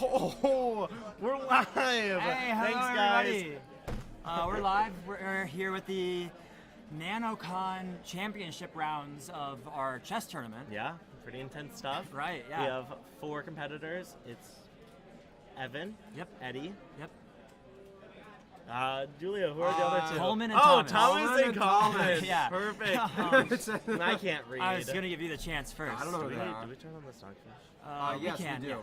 Oh, we're live. Hey, hello Thanks, guys. everybody. We're live. We're here with the Nanocon championship rounds of our chess tournament. Yeah, pretty intense stuff. Right, yeah. We have 4 competitors. It's Evan. Yep. Eddie. Yep. Julia, who are the other 2? Coleman and Oh, Thomas. Thomas and Thomas. Coleman. Yeah. Perfect. I can't read. I was gonna give you the chance first. I don't know Do who we, they do are. we turn on the stockfish? Yes, we can. we do. Yeah.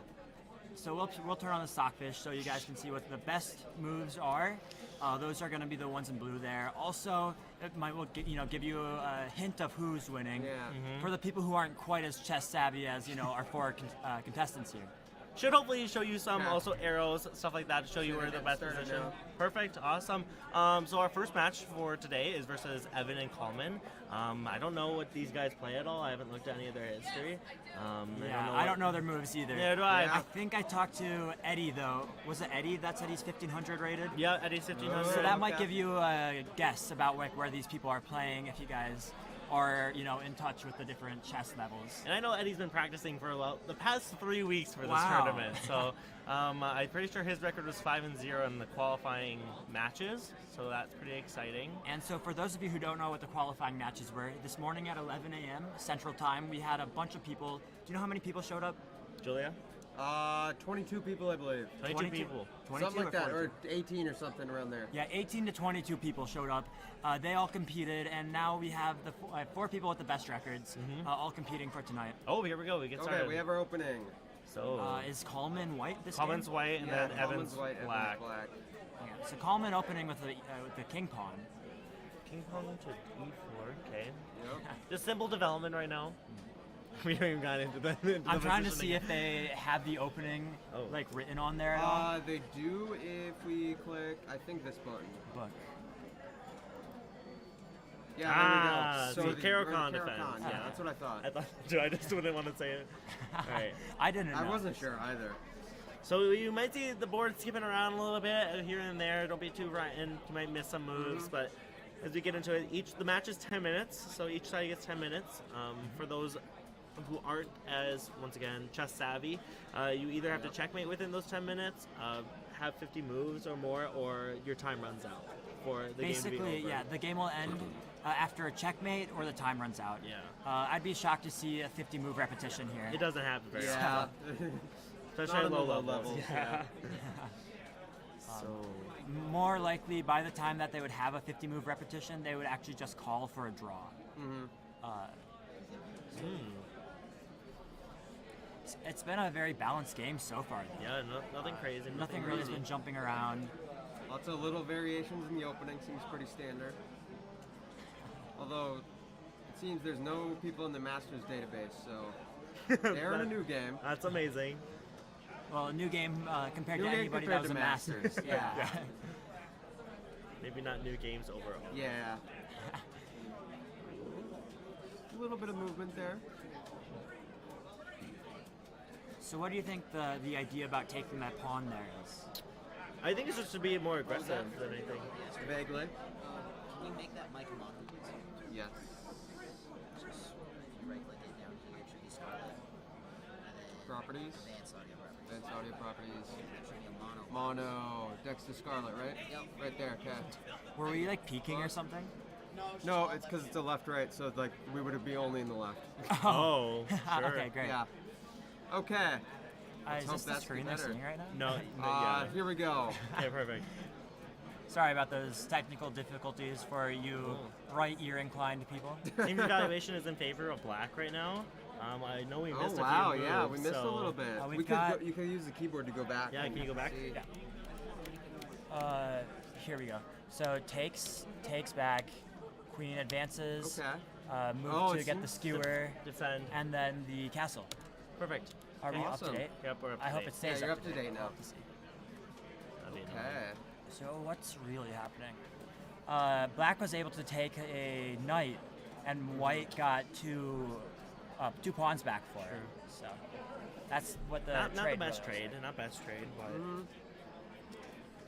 So we'll turn on the stockfish so you guys can see what the best moves are. Those are going to be the ones in blue there. Also, it might give you a hint of who's winning Yeah. for the people who aren't quite as chess savvy as our 4 contestants here. Should hopefully show you some Yeah. also arrows, stuff like that to show you where the best Started position. now. Perfect, awesome. So our first match for today is versus Evan and Coleman. I don't know what these guys play at all. I haven't looked at any of their history. I don't know their moves either. Neither do I. I think I talked to Eddie though. Was it Eddie? That's Eddie's 1500 rated. Yeah, Eddie's 1500. So that might okay. give you a guess about where these people are playing if you guys are in touch with the different chess levels. And I know Eddie's been practicing for the past 3 weeks for this Wow. tournament. So I'm pretty sure his record was 5-0 in the qualifying matches. So that's pretty exciting. And so for those of you who don't know what the qualifying matches were, this morning at 11 a.m. Central Time, we had a bunch of people. Do you know how many people showed up? Julia? 22 people, I believe. 22 people. 22 Something like that, 42? or 18 or something around there. Yeah, 18 to 22 people showed up. They all competed, and now we have the 4 people with the best records all competing for tonight. Oh, here we go. We get Okay, started. we have our opening. So Is Coleman white this Coleman's game? white and Yeah, then Coleman's Evan's white, black. Evan's black. Yeah, so Coleman opening with the king pawn. King pawn to e4. Okay. Yep. Just simple development right now. We haven't even got into the. I'm trying to see if they have the opening written on there at all. They do if we click, I think this button. But Yeah, there we go. the Carocon the defense. Yeah, that's what I thought. I thought I just wouldn't want to say it. All right. I didn't know. I wasn't sure either. So you might see the board skipping around a little bit here and there. Don't be too frightened. You might miss some moves, but as we get into it, the match is 10 minutes, so each side gets 10 minutes. For those who aren't as, once again, chess savvy, you either have to checkmate within those 10 minutes, have 50 moves or more, or your time runs out for the game to be over. Basically, yeah, the game will end after a checkmate or the time runs out. Yeah. I'd be shocked to see a 50 move repetition here. It doesn't happen very often. Yeah. Especially Not at on low the low levels. levels, Yeah. yeah. So More likely, by the time that they would have a 50 move repetition, they would actually just call for a draw. It's been a very balanced game so far. Though. yeah, nothing crazy. Nothing really has been jumping around. Lots of little variations in the opening, seems pretty standard. Although, it seems there's no people in the Masters database, so they're in a new game. That's amazing. Well, a new game compared New to game anybody compared that was to a Masters. Yeah. Maybe not new games overall. Yeah. A little bit of movement there. So what do you think the idea about taking that pawn there is? I think it's just to be more aggressive than anything. Vaguely. Can you make that mic on, please? Yes. Just right-click it down here, should be Scarlet. And then Properties. Advanced audio properties. Advanced audio properties. That should be a mono. Mono. Dexter Scarlet, right? Yep. Right there, okay. Were we like peeking or something? No, it's because it's a left-right, so like we would be only in the left. Oh, sure. Okay, great. Yeah. Okay. Is hope this the that's screen they're better. seeing right now? No, yeah. Here we go. Okay, perfect. Sorry about those technical difficulties for you right ear inclined people. Team evaluation is in favor of black right now. I know we Oh missed a wow, few moves, yeah, we missed a so- little bit. we've We could got- you could use the keyboard to go back. Yeah, and can you go back? see. Yeah. Here we go. So takes back, queen advances, Okay. move Oh, to it get the seems- skewer, Defend. and then the castle. Perfect. Are we up to Awesome. date? Yep, we're up to I hope date. it stays Yeah, you're up to date. now. We'll have to see. That'd be annoying. Okay. So what's really happening? Black was able to take a knight, and white got two pawns back for it. So that's what the Not the trade best was. trade, not best trade, but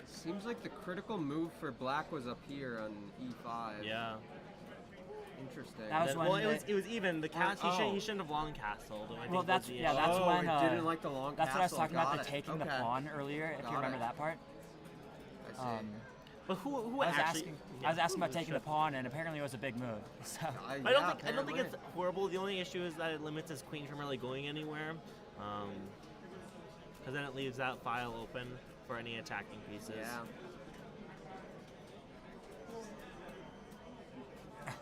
Seems like the critical move for black was up here on e5. yeah. Interesting. That was Then- when well, they- it was even the cast. Oh. He shouldn't have long castled. I think Well, was that's the yeah. issue. That's Oh, when he didn't like the long That's what I was castle. talking about. Got The it. taking the Okay. pawn earlier. If Got you remember it. that part. I see. But who I was actually? asking. yeah, I was asking about who taking the should- pawn, and apparently it was a big move. So I yeah, don't think apparently. it's horrible. The only issue is that it limits his queen from really going anywhere, because then it leaves that file open for any attacking pieces. Yeah.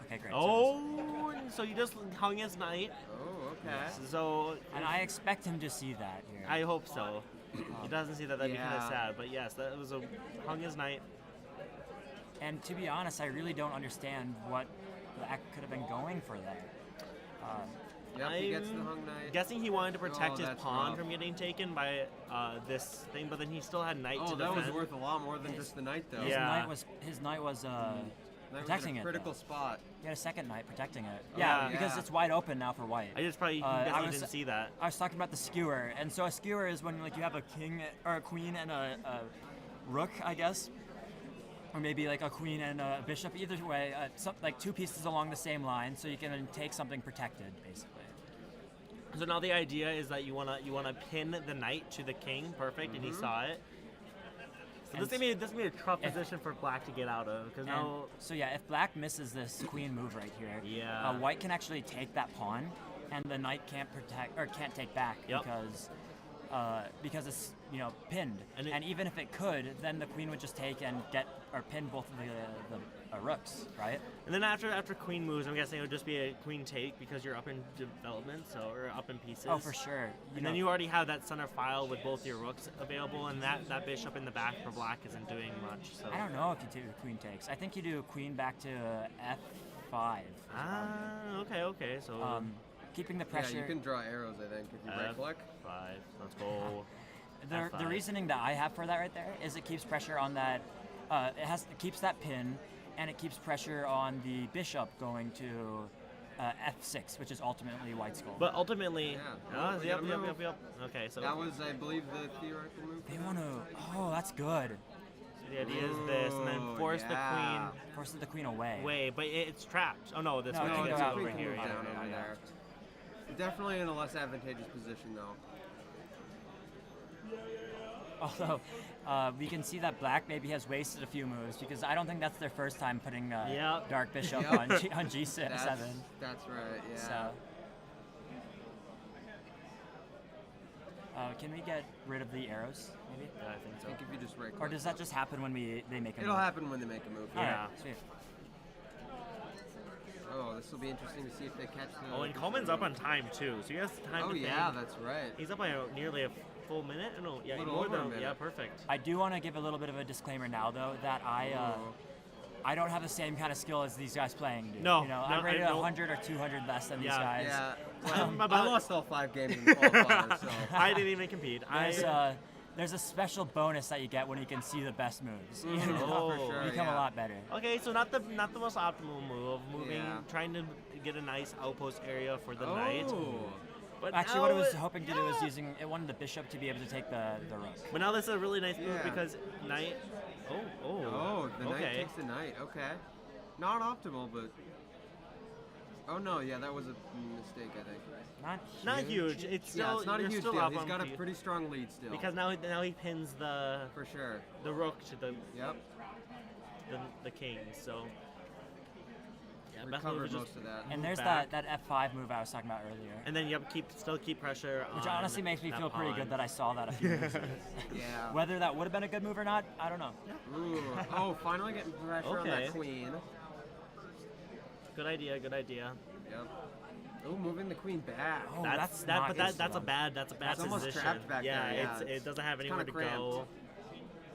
okay, great. Oh, so he just hung his knight. Oh, okay. So And I expect him to see that here. I hope so. He doesn't see that. That'd be kind of Yeah. sad. But yes, that was a hung his knight. And to be honest, I really don't understand what Black could have been going for there. Yep, he gets the I'm hung knight. Guessing he wanted to protect Oh, his that's pawn rough. from getting taken by this thing, but then he still had knight Oh, to that defend. was worth a lot more than just the knight, though. Yeah. His knight was That was protecting in a it. critical though. spot. He had a second knight protecting it. Oh, Yeah, yeah. because it's wide open now for white. I just probably I definitely was- didn't see that. I was talking about the skewer, and so a skewer is when like you have a king or a queen and a rook, I guess, or maybe like a queen and a bishop. Either way, like two pieces along the same line, so you can take something protected, basically. So now the idea is that you wanna pin the knight to the king, perfect, and he saw it. So And this made a tough if- position for Black to get out of because And now so yeah, if Black misses this queen move right here, Yeah. White can actually take that pawn, and the knight can't protect or can't take back Yep. because it's pinned. And And, it- even if it could, then the queen would just take and get or pin both of the rooks, right? and then after queen moves, I'm guessing it would just be a queen take because you're up in development, or up in pieces. Oh, for sure. And then you already have that center file with both your rooks available, and that bishop in the back for Black isn't doing much. So I don't know if you do queen takes. I think you do queen back to F5. Okay. So Keeping the Yeah, pressure. you can draw arrows, I think, if you right click. F5. Let's go. The F5. reasoning that I have for that right there is it keeps pressure on that. It keeps that pin, and it keeps pressure on the bishop going to F6, which is ultimately White's goal. But ultimately, Yeah. oh, We yep. gotta move. Okay, so That was, I believe, the theoretical move. they want to. Oh, that's good. the idea is this, and then Ooh, force yeah. Forces the queen away. the queen away, but it's trapped. Oh no, this No, one it can gets go out over right here. Move Yeah, down yeah, over yeah. there. Definitely in a less advantageous position, though. Although we can see that Black maybe has wasted a few moves because I don't think that's their first time putting Yep. Dark Bishop Yep. on G7. That's right, yeah. So. Can we get rid of the arrows, maybe? Yeah, I think I so. think if you just right click. Or does that just happen when they make a It'll move? happen when they make a move. All right, Yeah. sweet. Oh, this will be interesting to see if they catch the. Oh, and Coleman's up on time too, so he has time Oh, to yeah, think. that's right. He's up by nearly a full minute. No, yeah, Little more over a than minute. yeah, perfect. I do want to give a little bit of a disclaimer now, though, that I don't have the same kind of skill as these guys playing do. No, You know, no, I'm rated I don't. 100 or 200 less than these Yeah. guys. Yeah. I'm I about- lost all 5 games in the qualifiers, so. I didn't even compete. There's a special bonus that you get when you can see the best moves. You Mhm. know? Oh, for sure. You become yeah. a lot better. Okay, so not the most optimal move. Moving, Yeah. trying to get a nice outpost area for the knight. Oh. But Actually, now what it was it- hoping to do is yeah. it wanted the bishop to be able to take the rook. But now this is a really nice move Yeah. because knight. Oh. Oh, the knight okay. takes the knight. Okay. Not optimal, but. Oh no, yeah, that was a mistake, I think. Not Not huge. It's still Yeah, it's not a you're huge still deal. up He's on got a P- pretty strong lead still. because now he pins the For sure. rook to Yep. the king. So yeah, best move Recovered is just most of that. And move there's back. that F5 move I was talking about earlier. And then still keep pressure Which on honestly makes me that feel pretty pawn. good that I saw that a few moves ago. Yeah. Whether that would have been a good move or not, I don't know. Ooh. Oh, finally getting pressure on Okay. that queen. Good idea. Yep. Oh, moving the queen back. Oh, that's not good that's a stuff. bad It's almost position. trapped back yeah, there, yeah, it it's- doesn't have it's anywhere to kinda go. cramped.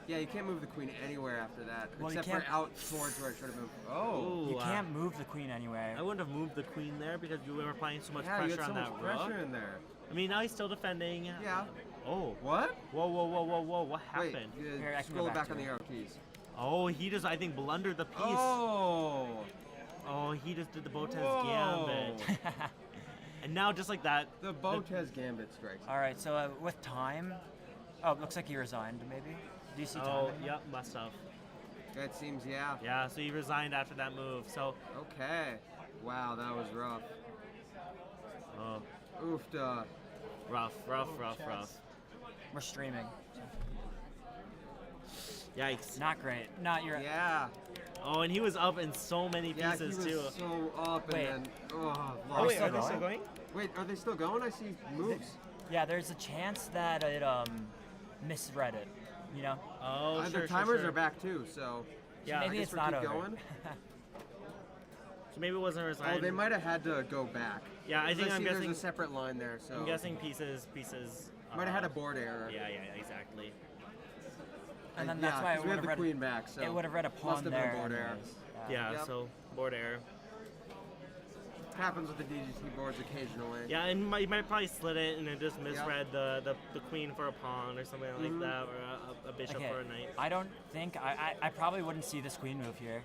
Yeah, you can't move the queen anywhere after that, Well, you except for can't- out towards where it should have moved. Oh. Ooh, You can't move the queen anewhere. I wouldn't have moved the queen there because you were applying so much Yeah, you pressure had so on much that pressure rook. in there. I mean, now he's still defending. Yeah. Oh. What? Whoa! What Wait, happened? Here, I can go scroll back back to on the it. arrow keys. Oh, he just I think blundered the piece. Oh. Oh, he just did the Botez Whoa. gambit. And now just like that. The Botez gambit strikes. All right, so with time, oh, it looks like he resigned. Maybe. Do you see time? Oh, yep, must have. That seems, yeah. Yeah, so he resigned after that move. So Okay. Wow, that was rough. Oh, Oofda. rough. We're streaming. Yikes. Not great. Not your. Yeah. Oh, and he was up in so many Yeah, he pieces was too. so up and Wait. then Oh lost. wait, still are they still going? going? Wait, are they still going? I see moves. Yeah, there's a chance that it misread it. You know. Oh, The sure, timers sure. are back too, so Yeah. Maybe I guess it's we not keep over. going. So maybe it wasn't resigned. Oh, they might have had to go back. Yeah, I 'Cause think I'm see guessing. there's a separate line there, so I'm guessing pieces. might have had a board error. Yeah, exactly. And then that's why it we would have have the read. queen back, so It would have read a must pawn have been there. a board error. anyways. Yeah, Yep. so board error. Happens with the DGT boards occasionally. Yeah, and you might probably slid it and it just misread the queen for a pawn or something like that, or a bishop Okay. for a knight. I don't think I probably wouldn't see this queen move here.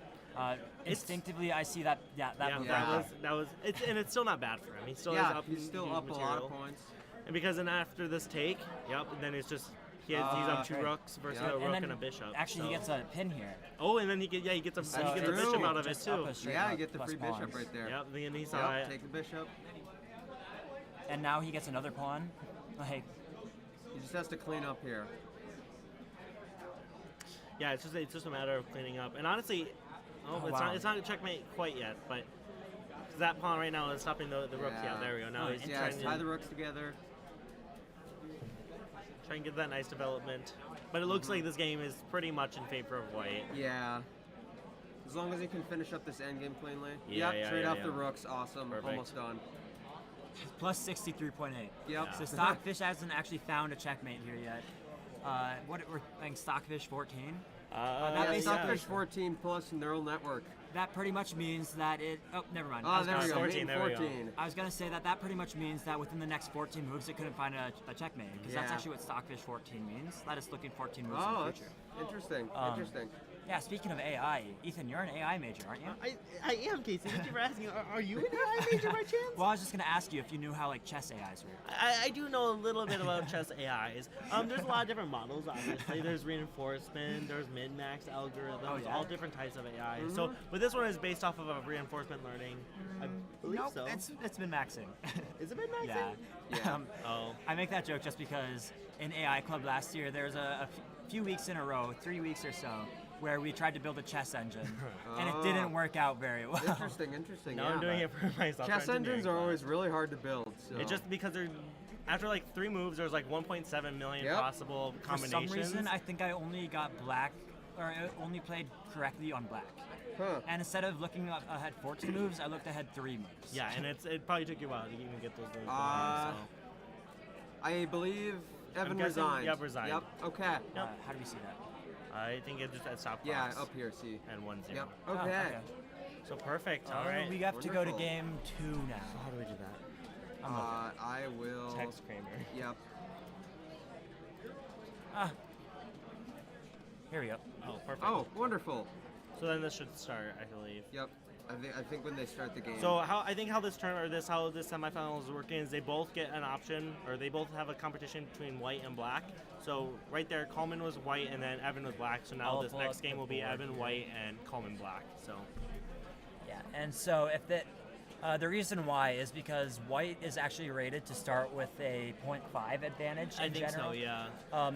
Instinctively, I see that. Yeah, that Yeah, move. Yeah. that was. And it's still not bad for him. He still is Yeah, up. he's still huge up a lot material. of points. And because then after this take, then it's just he's up two Right. rooks versus Yeah. a rook then and a bishop. Actually, he so- gets a pin here. Oh, and then he gets a So he gets a true. bishop out of it Just up too. a straight Yeah, up you get the plus free bishop pawns. right there. Yep, and he saw Yep, it. take the bishop. And now he gets another pawn. Like, He just has to clean up here. Yeah, it's just a matter of cleaning up. And honestly, Oh, it's wow. not a checkmate quite yet, but 'cause that pawn right now is stopping the rook. Yeah, there we go. Now Oh, he's Yeah, trying tie to the rooks together. try and get that nice development. But it looks like this game is pretty much in favor of white. Yeah. As long as he can finish up this endgame cleanly. Yeah, Yep, yeah, trade yeah, off yeah. the rooks. Awesome. Perfect. Almost done. plus 63.8. Yep. So Stockfish hasn't actually found a checkmate here yet. What we're playing Stockfish 14. That Yeah, basically- Stockfish 14 plus neural network. That pretty much means that it. Oh, never mind. Oh, there we go. 14, Main there we go. 14. I was gonna say that pretty much means that within the next 14 moves, it couldn't find a checkmate, because that's Yeah. actually what Stockfish 14 means. That is looking 14 moves Oh, in the that's future. interesting. Interesting. Yeah, speaking of AI, Ethan, you're an AI major, aren't you? I am, Casey. Thank you for asking. Are you an AI major by chance? Well, I was just gonna ask you if you knew how like chess AIs work. I do know a little bit about chess AIs. There's a lot of different models, obviously. There's reinforcement, there's min-max algorithms, Oh, yeah? all different types of AI. So, but this one is based off of a reinforcement learning. I believe Nope, so. it's been maxing. Is it min-maxing? Yeah. Yeah. Oh. I make that joke just because in AI Club last year, there was a few weeks in a row, 3 weeks or so, where we tried to build a chess engine, and it didn't work out very well. Interesting. Interesting. Now yeah. I'm doing it for myself. Chess engines are always really hard to build. So. It's just because they're after like 3 moves, there's like 1.7 million Yep. possible For combinations. some reason, I think I only got black, or I only played correctly on black. Huh. And instead of looking ahead 14 moves, I looked ahead 3 moves. Yeah, and it probably took you a while to even get those moves. Uh, going, I believe Evan guessing- resigned. yep, resigned. Yep. Okay. How do we see that? so I think it just at stop Yeah, clocks up here. See. and 1-0. Yep. Oh, Okay. So perfect. All right. We have to go to Wonderful. game 2 now. How do we do that? I will. Text Kramer. Yep. Here we go. Oh, perfect. Oh, wonderful. So then this should start, I believe. Yep. I think when they start the game. So how this semifinal is working is they both get an option, or they both have a competition between white and black. So right there, Coleman was white and then Evan was black. So now I'll this pull next up game the will be board Evan here. white and Coleman black. So Yeah, and so if the reason why is because white is actually rated to start with a 0.5 advantage in I think general. so. Yeah.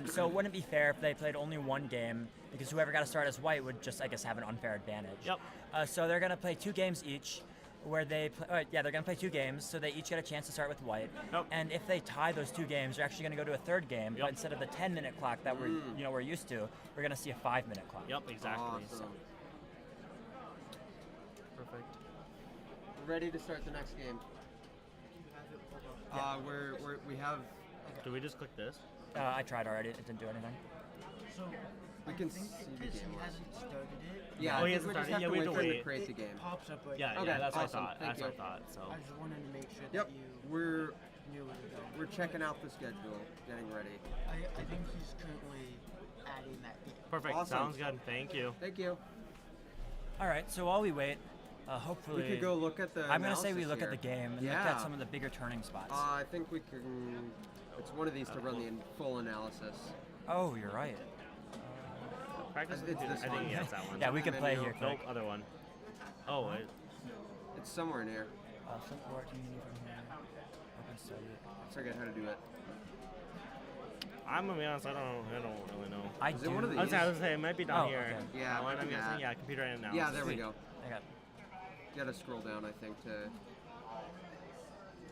So it wouldn't be fair if they played only one game, because whoever got to start as white would just, I guess, have an unfair advantage. Yep. So they're going to play 2 games each, where they they're going to play 2 games, so they each get a chance to start with white. Yep. And if they tie those 2 games, they're actually going to go to a third game, Yep. but instead of the 10-minute clock that we're used to, we're going to see a 5-minute clock. Yep. Exactly. Awesome. Perfect. We're ready to start the next game. We have. Do we just click this? I tried already; it didn't do anything. So We can I think see the because game he live. hasn't started it. Yeah. Oh, he I think hasn't we just started. have Yeah, to we wait have for to him to wait. create the It game. pops up right Yeah. now. Okay, Yeah. That's what I awesome. thought. Thank That's what I you. thought. So. I just wanted to make sure Yep. that you We're knew where to go. we're checking out the schedule, getting ready. I think he's currently adding that game. Perfect. Awesome. Sounds good. Thank you. Thank you. All right, so while we wait, hopefully We could go look at the. I'm gonna say we analysis look at here. the game and look Yeah. at some of the bigger turning spots. I think we can. It's one of these to run the full analysis. Oh, you're right. Practice with It's the this I think one. yeah, it's that one. Yeah, we could play menu. here. Nope. Quick. Other one. Oh, It's somewhere near. Flip board community from here. Open study. I forget how to do it. I'm gonna be honest. I don't really know. I Is do. it one of I was these? gonna say it might be down Oh, here. okay. Yeah, it might I'm be guessing. that. Yeah, computer analysis. Yeah, there we go. I got. You gotta scroll down, I think, to.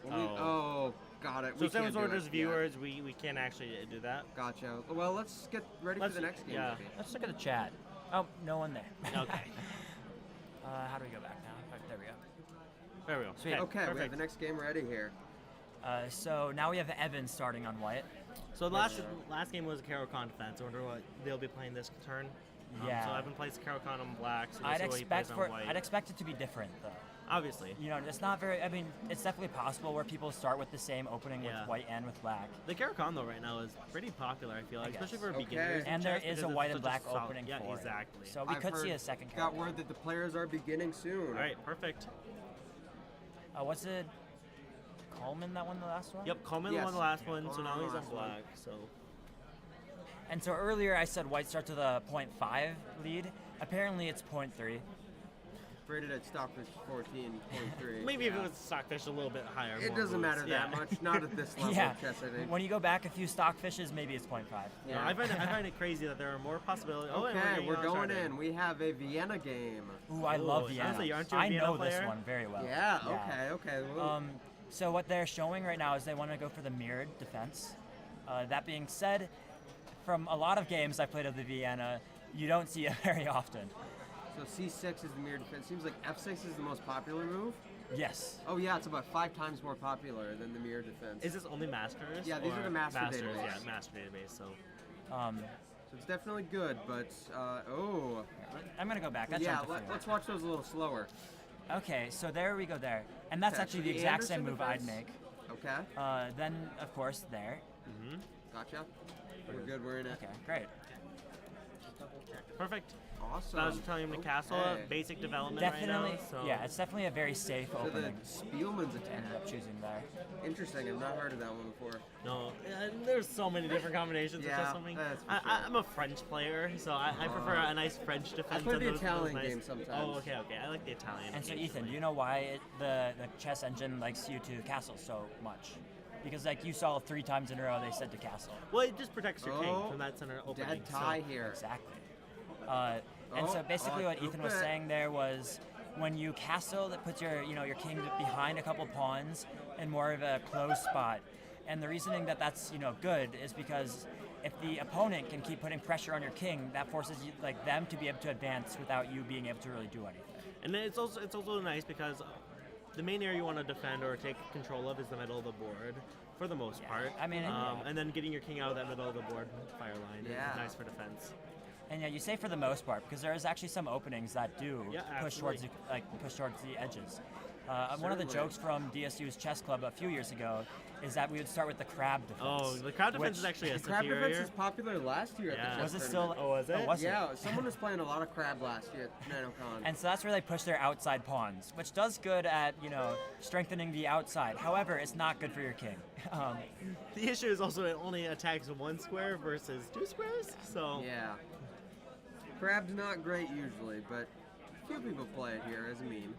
Oh. Oh, got it. So We can't since do we're it. just viewers, we can't actually do that. Gotcha. Well, let's get ready Let's- for the next game. yeah. maybe. Let's look at the chat. Oh, no one there. Okay. How do we go back now? Oh, there we go. There we go. Sweet. Okay, we have perfect. the next game ready here. So now we have Evan starting on white. So the last game was Karokon defense. I wonder what they'll be playing this turn. Yeah. So I've been playing Karokon on black. So I'd we'll see what he expect plays on white. I'd expect it to be different though. Obviously. You know, it's not very. I mean, it's definitely possible where people start with the same opening Yeah. with white and with black. The Karokon though right now is pretty popular. I feel like, I especially guess. for Okay. beginners. in And there chess, is a because white it's and such a black solid- opening Yeah, for it. exactly. So we I've could see heard- a second Got character. word that the players are beginning soon. All right, perfect. Was it Coleman that won the last one? Yep, Coleman Yes. won the last one, so Coleman now won the he's on last one. black. So And so earlier I said white starts with a 0.5 lead. Apparently it's 0.3. Rated at Stockfish 14.3. maybe if it was Stockfish a little bit higher. It more doesn't moves. matter Yeah. that much. Not at this level Yeah. of chess, I think. When you go back a few stockfishes, maybe it's 0.5. No, I find it crazy that there are more possibilities. Oh, and Okay, we're getting going uncharted. in. We have a Vienna game. Ooh, I love Ooh, Vienna. honestly, aren't you a I Vienna know this player? one very well. Yeah, okay. Well, So what they're showing right now is they want to go for the mirrored defense. That being said, from a lot of games I played of the Vienna, you don't see it very often. so C6 is the mirror defense. Seems like F6 is the most popular move. Yes. Oh yeah, it's about 5 times more popular than the mirror defense. Is this only masters? Yeah, these are or the master masters, database. Yeah, master database. So Um, So it's definitely good, but I'm gonna go back. I yeah. jumped to four. Let's watch those a little slower. Okay, so there we go there. And that's Okay, actually so the the exact same Anderson move I'd defense? make. Okay, Then, of course, there. gotcha. We're good. We're in it. Okay, great. perfect. Awesome. So I was telling him to castle, Okay. basic development Definitely, right now. So yeah, it's definitely a very safe So the opening. Spielman's Ended attack. up choosing there. Interesting. I've not heard of that one before. no, there's so many different combinations. Yeah, of something. that's for I'm a French player, so I prefer a nice French defense. play and the those Italian nice- game sometimes. Oh, okay. I like the Italian. And so, game. Ethan, do you know why the chess engine likes you to castle so much? Because like you saw 3 times in a row they said to castle. Well, it just protects your king Oh, from that center opening. Dead tie so. here. Exactly. And so basically what Ethan was Oop it. saying there was when you castle, that puts your king behind a couple pawns in more of a closed spot. And the reasoning that that's good is because if the opponent can keep putting pressure on your king, that forces you, them to be able to advance without you being able to really do anything. And then it's also nice because the main area you want to defend or take control of is the middle of the board, for the most part. I mean, yeah. and then getting your king out of that middle of the board fire line Yeah. is nice for defense. And yeah, you say for the most part because there is actually some openings that do Yeah, push towards absolutely. push towards the edges. One of the Certainly. jokes from DSU's chess club a few years ago is that we would start with the crab defense. Oh, the crowd defense is which- actually a The crab superior. defense was popular last year Yeah. at the chess Was it tournament. still? Oh, was it? Was it? Yeah, someone was playing a lot of crab last year at Nanocon. And so that's where they push their outside pawns, which does good at strengthening the outside. However, it's not good for your king. The issue is also it only attacks 1 square versus 2 squares. So Yeah. Crab's not great usually, but few people play it here as a meme.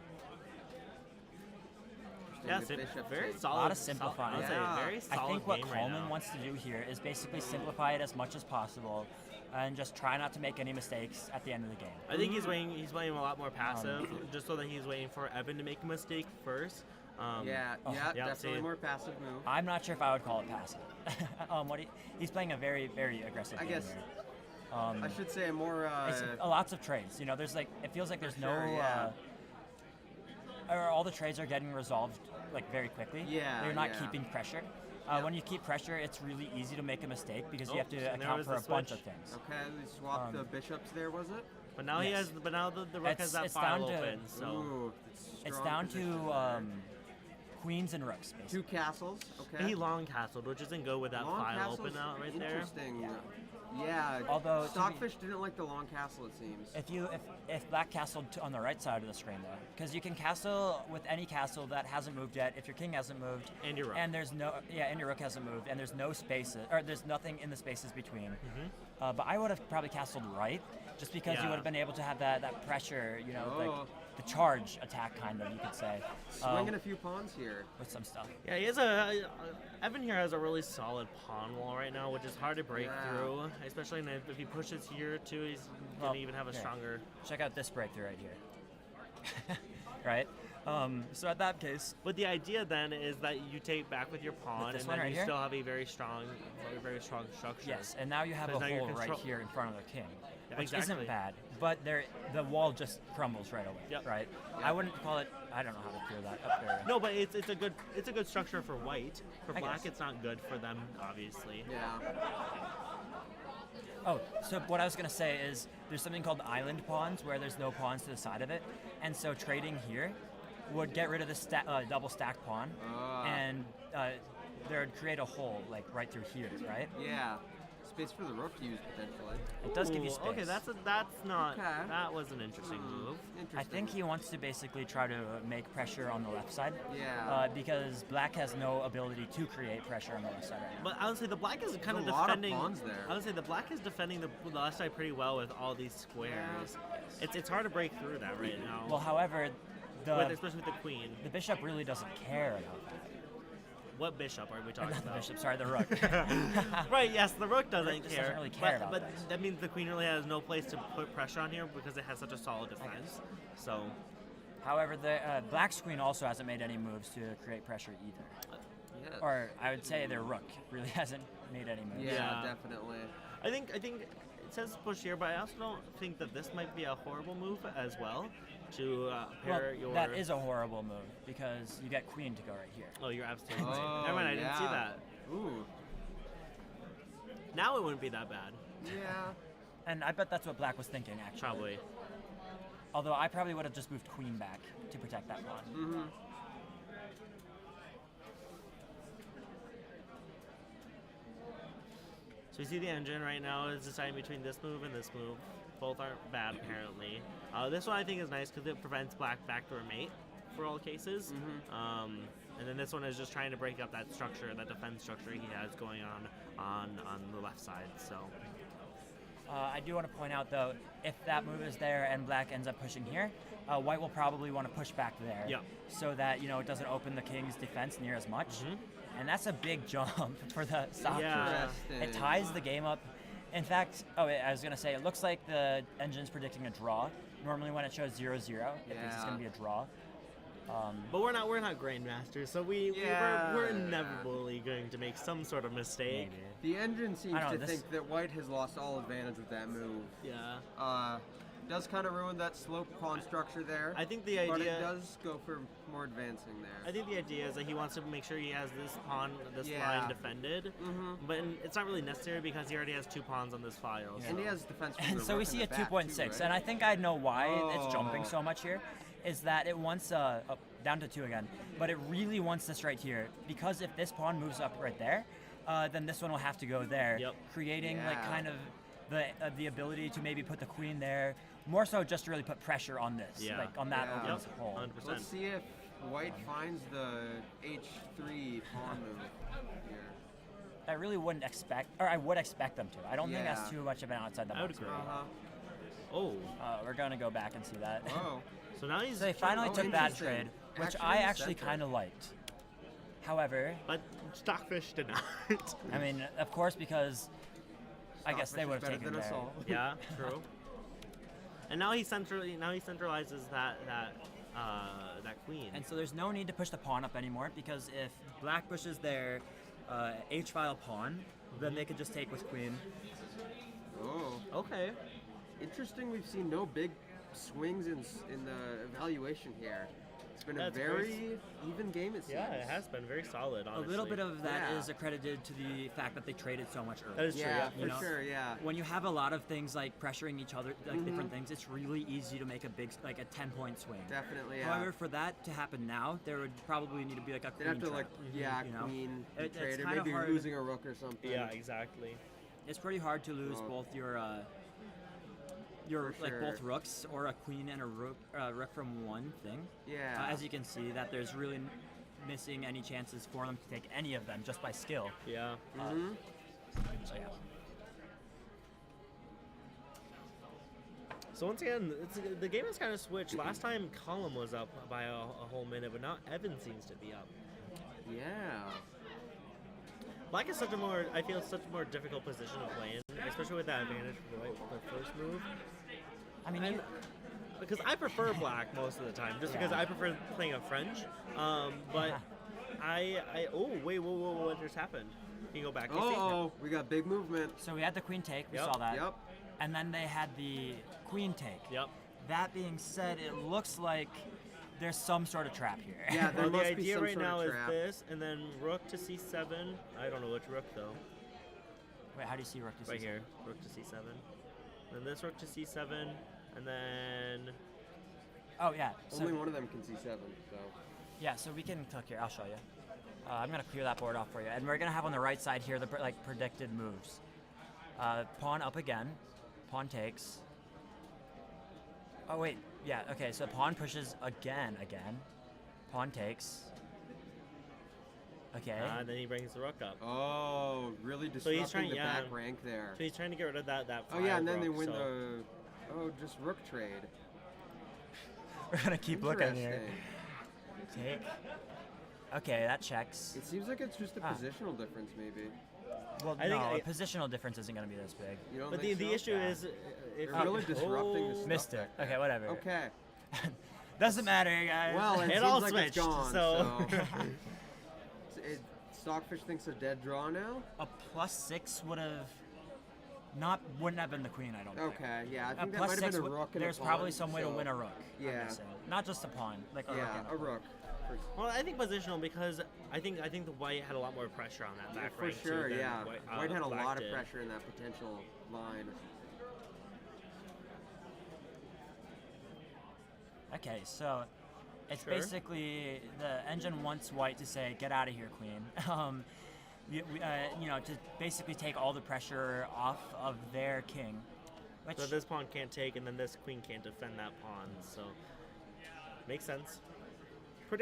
yeah, Interesting, the it's bishop very takes. solid. A lot of simplifying. I would say Yeah. very I solid think what game Coleman right now. wants to do here is basically simplify it as much as possible and just try not to make any mistakes at the end of the game. I think he's playing a lot more passive, just so that he's waiting for Evan to make a mistake first. Yeah, yeah, definitely see. more passive move. I'm not sure if I would call it passive. He's playing a very, very aggressive I game guess here. I should say a more. It's lots of trades. There's it feels like there's no. Sure, yeah. Or all the trades are getting resolved very quickly. Yeah, They're not yeah. keeping pressure. When you keep pressure, it's really easy to make a mistake because you Oh, have to and there account was for the a bunch switch. of things. Okay, we swapped the bishops there, was it? But now he Yes. has. But now the rook has that It's file down to- open. So Ooh, It's strong down position to there. queens and rooks, basically. 2 castles. Okay. he long castled, which isn't good with that Long file castle's open out right there. interesting. Yeah. Although, to be- Stockfish didn't like the long castle, it seems. If black castled on the right side of the screen though, because you can castle with any castle that hasn't moved yet if your king hasn't moved And your rook. and there's no and your rook hasn't moved and there's no spaces or there's nothing in the spaces between. But I would have probably castled right just because you Yeah. would have been able to have that pressure, Oh. the charge attack, kind of, you could say. Swinging a few pawns here. With some stuff. Yeah, he has Evan here has a really solid pawn wall right now, which is hard to break through, especially if he pushes here too. He's gonna even have a here. stronger. Check out this breakthrough right here. Right? So at that case, But the idea then is that you take back with your pawn, this and one then right you here? still have a very strong structure. yes, and now you have a Because now you're hole right control- here in front of the king, Yeah, which exactly. isn't bad, but the wall just crumbles right away, Yep. right? I wouldn't call it, I don't know how to clear that up there. No, but it's a good structure for white. For I black, guess. it's not good for them, obviously. Yeah. Oh, so what I was going to say is there's something called island pawns where there's no pawns to the side of it, and so trading here would get rid of the double stacked pawn, and there would create a hole like right through here, right? Yeah. Space for the rook to use potentially. It does give you Ooh, space. Okay, that's not. Okay. That was an interesting move. Interesting. I think he wants to basically try to make pressure on the left side. Yeah. Because black has no ability to create pressure on the left side right now. But I would say the black is kind of a lot of defending. pawns there. I would say the black is defending the left side pretty well with all these squares. It's hard to break through that right now. Well, however, Especially with the queen. the bishop really doesn't care about that. What bishop are we talking Not the about? bishop, sorry, the rook. Right, yes, the rook doesn't Rook doesn't care. really care about but this. that means the queen really has no place to put pressure on here because it has such a solid defense. So, However, the black's queen also hasn't made any moves to create pressure either. Yes. Or I would say their rook really hasn't made any moves. Yeah, Yeah. definitely. I think it says push here, but I also don't think that this might be a horrible move as well. To Well, pair your. that is a horrible move because you get queen to go right here. Oh, you're absolutely Oh, right. Never mind, I didn't see yeah. that. Ooh. Now it wouldn't be that bad. Yeah. And I bet that's what black was thinking, actually. Probably. Although I probably would have just moved queen back to protect that pawn. Mm-hmm. So we see the engine right now is deciding between this move and this move. Both aren't bad, apparently. This one I think is nice because it prevents black backdoor mate for all cases. And then this one is just trying to break up that structure, that defense structure he has going on the left side. So I do want to point out, though, if that move is there and black ends up pushing here, white will probably want to push back there, Yeah. so that it doesn't open the king's defense near as much. And that's a big jump for the stop. Yeah. It ties the game up. In fact, I was gonna say it looks like the engine's predicting a draw. Normally, when it shows 0-0, it thinks it's gonna be a draw. but we're not grandmasters, so Yeah. we're inevitably going to make some sort of mistake. The engine seems I don't know, to this- think that white has lost all advantage with that move. Yeah. Does kind of ruin that slope pawn structure there. I think the But idea. it does go for more advancing there. I think the idea is that he wants to make sure he has this pawn, this Yeah. line defended, but it's not really necessary because he already has 2 pawns on this file. And he so- has defense from And the so rook we and see the a back, 2.6, too, and right? I think I know why it's jumping Oh. so much here. Is that it wants down to 2 again, but it really wants this right here because if this pawn moves up right there, then this one will have to go there, Yep. creating like Yeah. kind of the ability to maybe put the queen there, more so just to really put pressure on this, Yeah. like on that Yeah. opens Yep. hole. 100%. Let's see if white finds the H3 pawn move here. I really wouldn't expect, or I would expect them to. I don't think that's Yeah. too much of an outside the I would box. agree. move. Uh-huh. Oh, We're gonna go back and see that. Oh. so now he's. So they finally Oh, took that interesting. trade, which Actually I in the actually center. kind of liked. However, But Stockfish did not. I mean, of course, because I guess they Stockfish would is have better taken than us there. all. Yeah, true. And now he centralizes that queen. And so there's no need to push the pawn up anymore because if black pushes their h-file pawn, then they could just take with queen. Oh. Okay. Interesting, we've seen no big swings in the evaluation here. It's been a That's very even game, it seems. Yeah, it has been very solid. Honestly. A little bit of that is Yeah. accredited to the fact that they traded so much early. That is true. Yeah, Yeah. You for know? sure, yeah. When you have a lot of things like pressuring each other, like different things, it's really easy to make a big, like a 10-point swing. Definitely, yeah. However, for that to happen now, there would probably need to be like a They'd queen have to, trap, like, yeah, you know? queen, It's trade, or kinda maybe hard. losing a rook or something. Yeah, exactly. It's pretty hard to lose Oh. both your For like sure. both rooks or a queen and a rook from one thing. Yeah. As you can see, that there's really missing any chances for them to take any of them just by skill. Yeah. So yeah. So once again, the game has kind of switched. Last time Column was up by a whole minute, but now Evan seems to be up. Yeah. Black is such a more, I feel, such a more difficult position to play in, especially with that advantage for the first move. I mean, And- because I prefer black most of the time, just because Yeah. I prefer playing a French. But oh wait, whoa, what just happened? Can you go back? Oh, we got big movement. so we had the queen take, we Yep. saw that. Yep. And then they had the queen take. Yep. That being said, it looks like there's some sort of trap here. Yeah, there Well, the must be idea some right sort now of is trap. this, and then rook to c7. I don't know which rook though. Wait, how do you see rook to Right c7? here, rook to c7. Then this rook to c7, and then Oh yeah. So, Only one of them can see 7, so. yeah, so we can click here. I'll show you. I'm gonna clear that board off for you, and we're gonna have on the right side here the like predicted moves. Pawn up again. Pawn takes. Oh wait, yeah. Okay, so pawn pushes again. Pawn takes. Okay. and then he brings the rook up. Oh, really So disrupting he's trying, the yeah. back rank there. So he's trying to get rid of that. Oh yeah, and then they rook, win so. the. Oh, just rook trade. We're gonna keep looking here. Interesting. Take. Okay, that checks. It seems like it's just a Ah. positional difference, maybe. Well, I think no, I- a positional difference isn't gonna be this big. You don't But think the so? issue Yeah. is, if They're really disrupting the stuff. Missed it. back there. Okay, whatever. Okay. Doesn't matter, guys. Well, it It seems all like switched, it's gone. so- Stockfish thinks a dead draw now. a +6 wouldn't have been the queen, I don't think. Okay, yeah, I A think that might have +6 been a would- rook and there's a pawn. probably some way to so- win a rook. I'm Yeah. guessing. Not just a pawn, like a rook. Yeah, and a rook. Well, I think positional because I think the white had a lot more pressure on that back For rank too sure, than yeah. White had a black lot of did. pressure in that potential line. Okay, so it's Sure. basically the engine wants white to say, "Get out of here, queen." To basically take all the pressure off of their king. Which So this pawn can't take, and then this queen can't defend that pawn. So makes sense.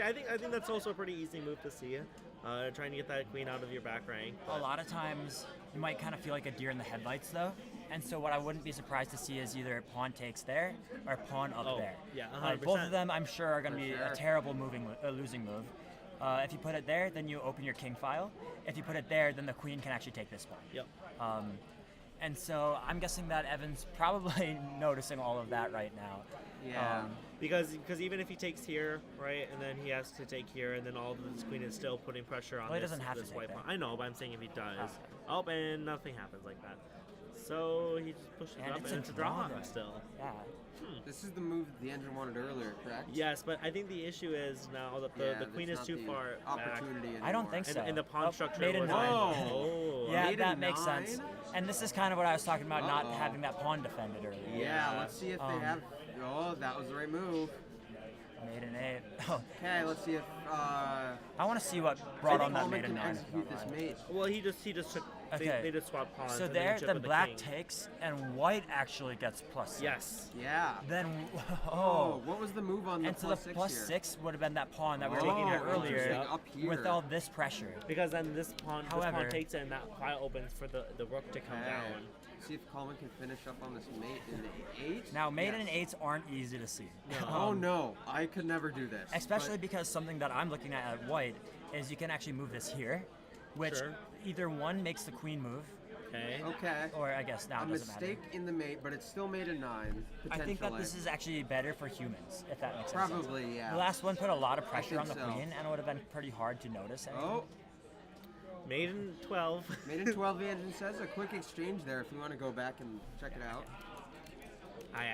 I think that's also a pretty easy move to see. Trying to get that queen out of your back rank. a lot of times you might kind of feel like a deer in the headlights, though. And so what I wouldn't be surprised to see is either pawn takes there or pawn up Oh, there. yeah, Both 100%. of them, I'm sure, are going to For be sure. a terrible losing move. If you put it there, then you open your king file. If you put it there, then the queen can actually take this pawn. Yep. And so I'm guessing that Evan's probably noticing all of that right now. Yeah. Because even if he takes here, right, and then he has to take here, and then all of this queen is still putting pressure on Well, he this, doesn't have to this take white there. pawn. I know, but I'm saying if he does. Okay. Oh, and nothing happens like that. So he just pushes And up, it's and a it's a draw draw. still. Yeah. This is the move that the engine wanted earlier, correct? Yes, but I think the issue is now that the Yeah, queen that's is not too the far back. opportunity anymore. I don't think And, so. and the pawn Oh, structure made a was nine. Oh. Yeah, Made a that makes sense. 9? And this is kind of what I was talking about, not Uh-oh. having that pawn defended earlier. Yeah, let's see if they Um, have. Oh, that was the right move. Made an 8. Oh, Okay, let's see if. I want to see what brought on that Coleman made a can 9. execute this mate. Well, he just took. Okay. They just swapped pawns. So and then there, he took then with the black king. takes, and white actually gets +6. Yes. Yeah. Then, Oh, what was the move on the and so the +6 plus here? 6 would have been that pawn that we were looking at Oh, earlier interesting. Up here. with all this pressure. Because then this pawn However- takes it, and that file opens for the rook to come Okay. down. See if Coleman can finish up on this mate in the 8. Now, mate Yes. and 8s aren't easy to see. Oh no, I could never do this. Especially But- because something that I'm looking at white is you can actually move this here, which Sure. either one makes the queen move, Okay. Okay. or I guess now A it doesn't matter. mistake in the mate, but it's still made a 9. I think that this potentially. is actually better for humans, if that makes sense. Probably, yeah. The last one put a lot of pressure think on the so. queen, and it would have been pretty hard to notice. Anything. Oh, Made in 12. made in 12, the engine says. A quick exchange there if you want to go back and check it out.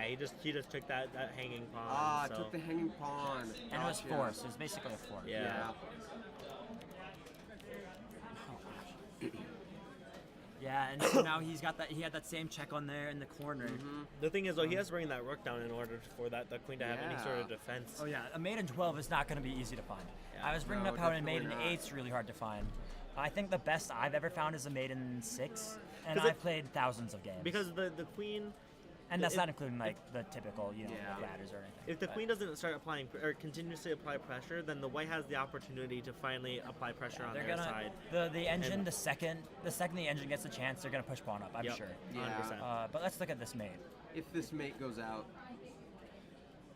He just took that hanging pawn. Ah, so. took the hanging pawn. And it was Gotcha. force. It was basically a force. Yeah. Yeah, and so now he's got that. He had that same check on there in the corner. The thing is, though, he has to bring that rook down in order for the queen to have any sort of Yeah. defense. Oh yeah, a mate in 12 is not going to be easy to find. I was bringing No, up how a mate in definitely not. 8's really hard to find. I think the best I've ever found is a mate in 6, and 'Cause I've played thousands of games. Because the queen And that's if- not including like the typical, Yeah. like ladders or anything. If the but- queen doesn't start applying or continuously apply pressure, then the white has the opportunity to finally apply pressure on they're their gonna side. the engine And- the second the engine gets a chance, they're gonna push pawn up. I'm Yep, sure. Yeah. 100%. But let's look at this mate. If this mate goes out,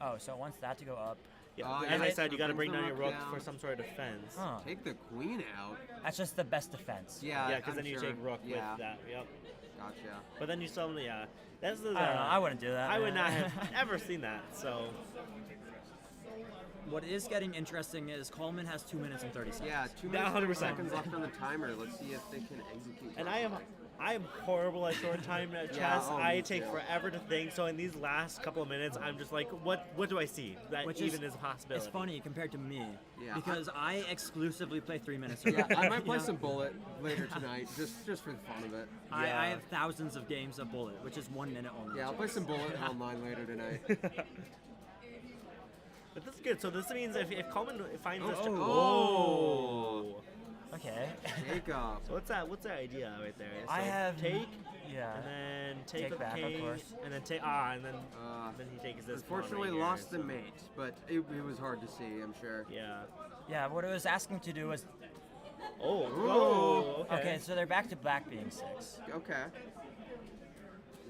Oh, so it wants that to go up. Yeah, Oh, as yeah, I it said, you got to brings bring the down your rook rook down. for some sort of defense. Huh. take the queen out. That's just the best defense. Yeah, Yeah, because I'm then you sure. take rook Yeah, with that. Yep. Gotcha. But then you still, yeah. That's the. I don't know. I wouldn't do that. I would not man. have ever seen that. So What is getting interesting is Coleman has 2 minutes and 30 seconds. Yeah, 2 Yeah, minutes 30 100%. seconds left on the timer. Let's see if they can execute. and that. I am horrible at short time at chess. Yeah, oh, I me take too. forever to think. So in these last couple of minutes, I'm just like, what do I see that Which even is a possibility? It's funny compared to me Yeah, because I exclusively play 3 minutes. Yeah, I might play You know? some bullet later tonight, just for the fun of it. I Yeah. have thousands of games of Bullet, which is 1 minute only. Yeah, I'll play some bullet online later tonight. But this is good. So this means if Coleman finds this. Oh. Okay. Jacob. So what's that? What's that idea right there? So I have take. Yeah. And then take Take the back, of king, course. and then take and then he takes this. pawn Unfortunately, right here, lost the so- mate, but it was hard to see, I'm sure. Yeah. Yeah. What it was asking to do was Oh. Ooh. Oh. okay. So they're back to black being 6. Okay.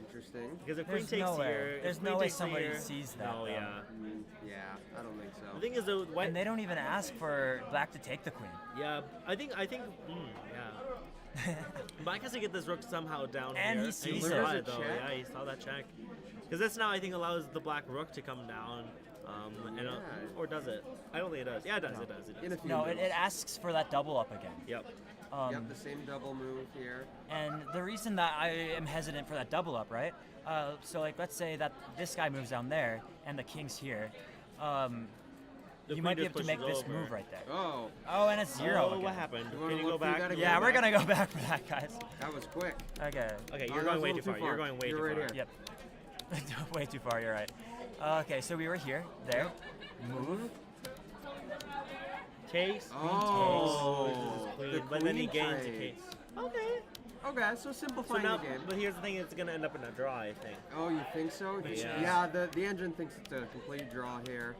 Interesting. Because if queen There's takes no way. here, if There's queen no way takes somebody here- sees that, No, though. yeah. Yeah, I don't think so. The thing is, though, white. And they don't even ask for black to take the queen. Yeah, I think. Yeah. Black has to get this rook somehow down And here. he sees saw it. it though. Check. Yeah, he saw that check. Because this now I think allows the black rook to come down. And, or does it? I don't think it does. Yeah, it does. It does. It In does. a few No, moves. it asks for that double up again. Yep. Yep, the same double move here. And the reason that I am hesitant for that double up, right? So like, let's say that this guy moves down there and the king's here. The You queen might be just able to make pushes this over. move right there. Oh, Oh, and it's 0 Oh, again. what happened? You wanna Can you go look for- you back? gotta go Yeah, we're back. gonna go back for that, guys. that was quick. Okay. Okay, Oh, you're that going was way a too little far. too You're far. going way You're too right far. here. Yep. Way too far. You're right. Okay, so we were here, there, move. Case. Oh, Queen, the but then he queen gains a takes. case. Okay. Okay, so So simplifying now, the game. but here's the thing: it's gonna end up in a draw, I think. Oh, you think so? Yeah. Yeah, the engine thinks it's a complete draw here.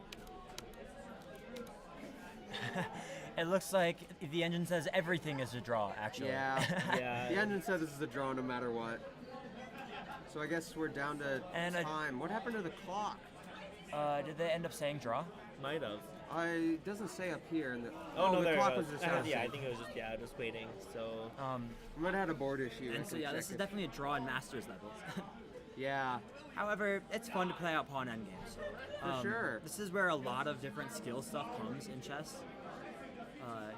It looks like the engine says everything is a draw, actually. Yeah. Yeah. The engine said this is a draw no matter what. So I guess we're down to And time. What happened to the clock? Did they end up saying draw? Might have. It doesn't say up here. In the, Oh, no, the there clock it was goes. just out. Yeah, I think it was just waiting. So We might have had a board issue. I And so can yeah, this check is it. definitely a draw in Masters levels. Yeah. However, it's fun to play out pawn endgames. For sure. This is where a lot of different skill stuff comes in chess.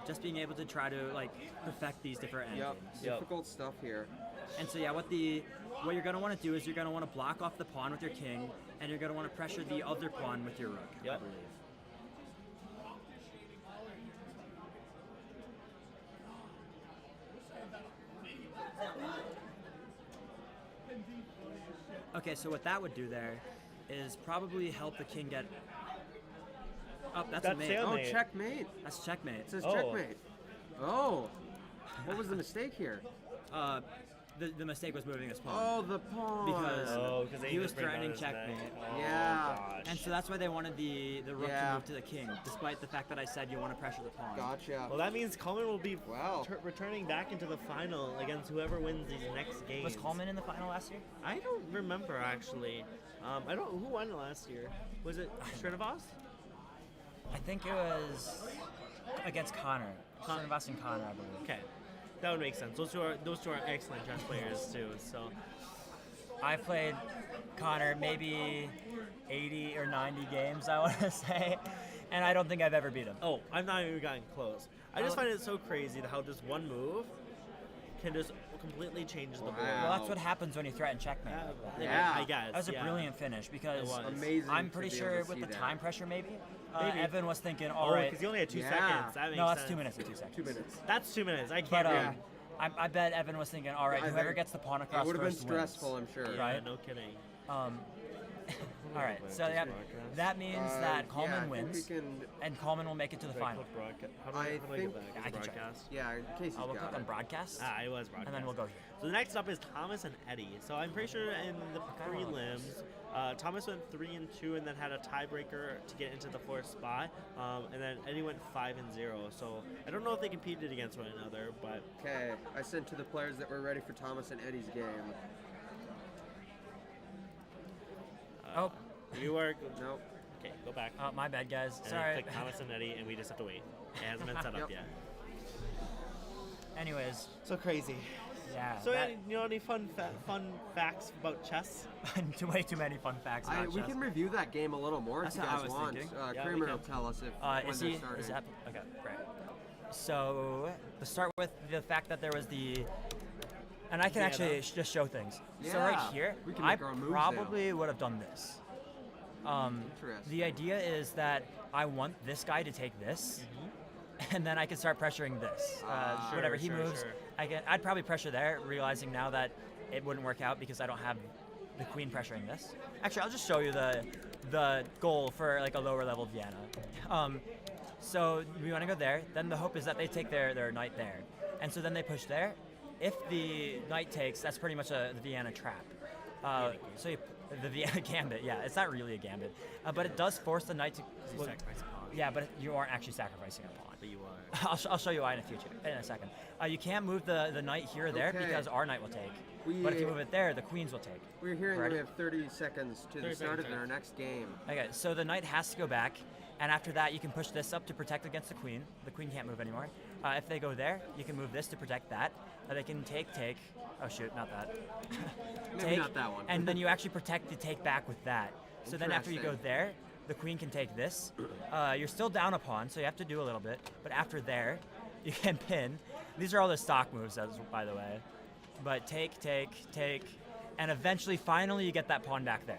Just being able to try to like perfect these different endgames. Yep. Difficult stuff here. And so yeah, what you're gonna want to do is you're gonna want to block off the pawn with your king, and you're gonna want to pressure the other pawn with your rook. I Yep. believe. Okay, so what that would do there is probably help the king get. Oh, that's a That's mate. sail- Oh, Checkmate. checkmate. That's checkmate. It says Oh. checkmate. Oh. What was the mistake here? The mistake was moving his pawn. Oh, the pawn. Because- oh, because He was threatening checkmate. Yeah. Gosh. And so that's why they wanted the rook Yeah. to move to the king, despite the fact that I said you want to pressure the pawn. Gotcha. Well, that means Coleman will be Wow. returning back into the final against whoever wins these next games. Was Coleman in the final last year? I don't remember actually. I don't. Who won it last year? Was it Srinivas? I think it was against Connor. Srinivas and Connor, I believe. Okay, that would make sense. Those two are excellent chess players too. So I played Connor maybe 80 or 90 games, I want to say, and I don't think I've ever beat him. oh, I've not even gotten close. I just find it so crazy how just one move can just completely change the board. Well, that's what happens when you threaten checkmate. like that. Yeah. I guess. That was a yeah. brilliant finish because It was. Amazing. I'm to pretty be able sure to with see the that. time pressure, maybe, Maybe. Evan was thinking, Oh, all right. because he only had 2 Yeah. seconds. That makes No, that's sense. 2 minutes and 2 seconds. 2 minutes. That's 2 minutes. I But can't. Yeah. I bet Evan was thinking, all right, I whoever think gets the pawn It across would have been first wins. stressful, I'm sure. yeah, right? no kidding. All right, so Just yeah, broadcast. that means that Coleman yeah, I think wins, we can, and Coleman will make it to the Do I final. click broadcast? How do I how do I think- get back? Yeah, Is I it can check. broadcast? yeah, Casey's We'll got click it. on broadcast, Ah, it was broadcast. and then we'll go here. So the next up is Thomas and Eddie. So I'm pretty sure in the kinda love prelims, Thomas went 3-2 and then had a tiebreaker to get into the fourth spot, and then Eddie went 5-0. So I don't know if they competed against one another, but Okay, I sent to the players that were ready for Thomas and Eddie's game. Oh, you are Nope. okay. Go back. my bad, guys. And Sorry. then click Thomas and Eddie, and we just have to wait. It hasn't been set up Yep. yet. Anyways, So crazy. yeah. So that- you know any fun facts about chess? way too many fun facts about We chess. can review that game a little more That's if you what I guys was want. thinking. Yeah, we Kramer can. will tell us if when Is they're he? starting. Is that okay? Great. So let's start with the fact that there was the, and I can Yeah, actually no. just show things. So right Yeah, here, we can I make our moves probably would have done this. Interesting. The idea is that I want this guy to take this, and then I can start pressuring this. Whatever he sure, moves, sure. I'd probably pressure there, realizing now that it wouldn't work out because I don't have the queen pressuring this. Actually, I'll just show you the goal for like a lower level Vienna. So we want to go there. Then the hope is that they take their knight there, and so then they push there. If the knight takes, that's pretty much the Vienna trap. So the Vienna gambit, yeah, it's not really a gambit, but it does force the knight to. You sacrifice a pawn. Yeah, but you aren't actually sacrificing a pawn. But you are. I'll show you why in a second. You can't move the knight here or there Okay. because our knight will take. We- But if you move it there, the queens will take. We're hearing that Ready? we have 30 seconds to the 30 start of seconds. our next game. Okay, so the knight has to go back, and after that you can push this up to protect against the queen. The queen can't move anymore. If they go there, you can move this to protect that. They can take. Oh shoot, not that. Maybe not that one. And then you actually protect the take back with that. So then after you go Interesting. there, the queen can take this. You're still down a pawn, so you have to do a little bit. But after there, you can pin. These are all the stock moves, by the way. But take, and eventually, finally, you get that pawn back there.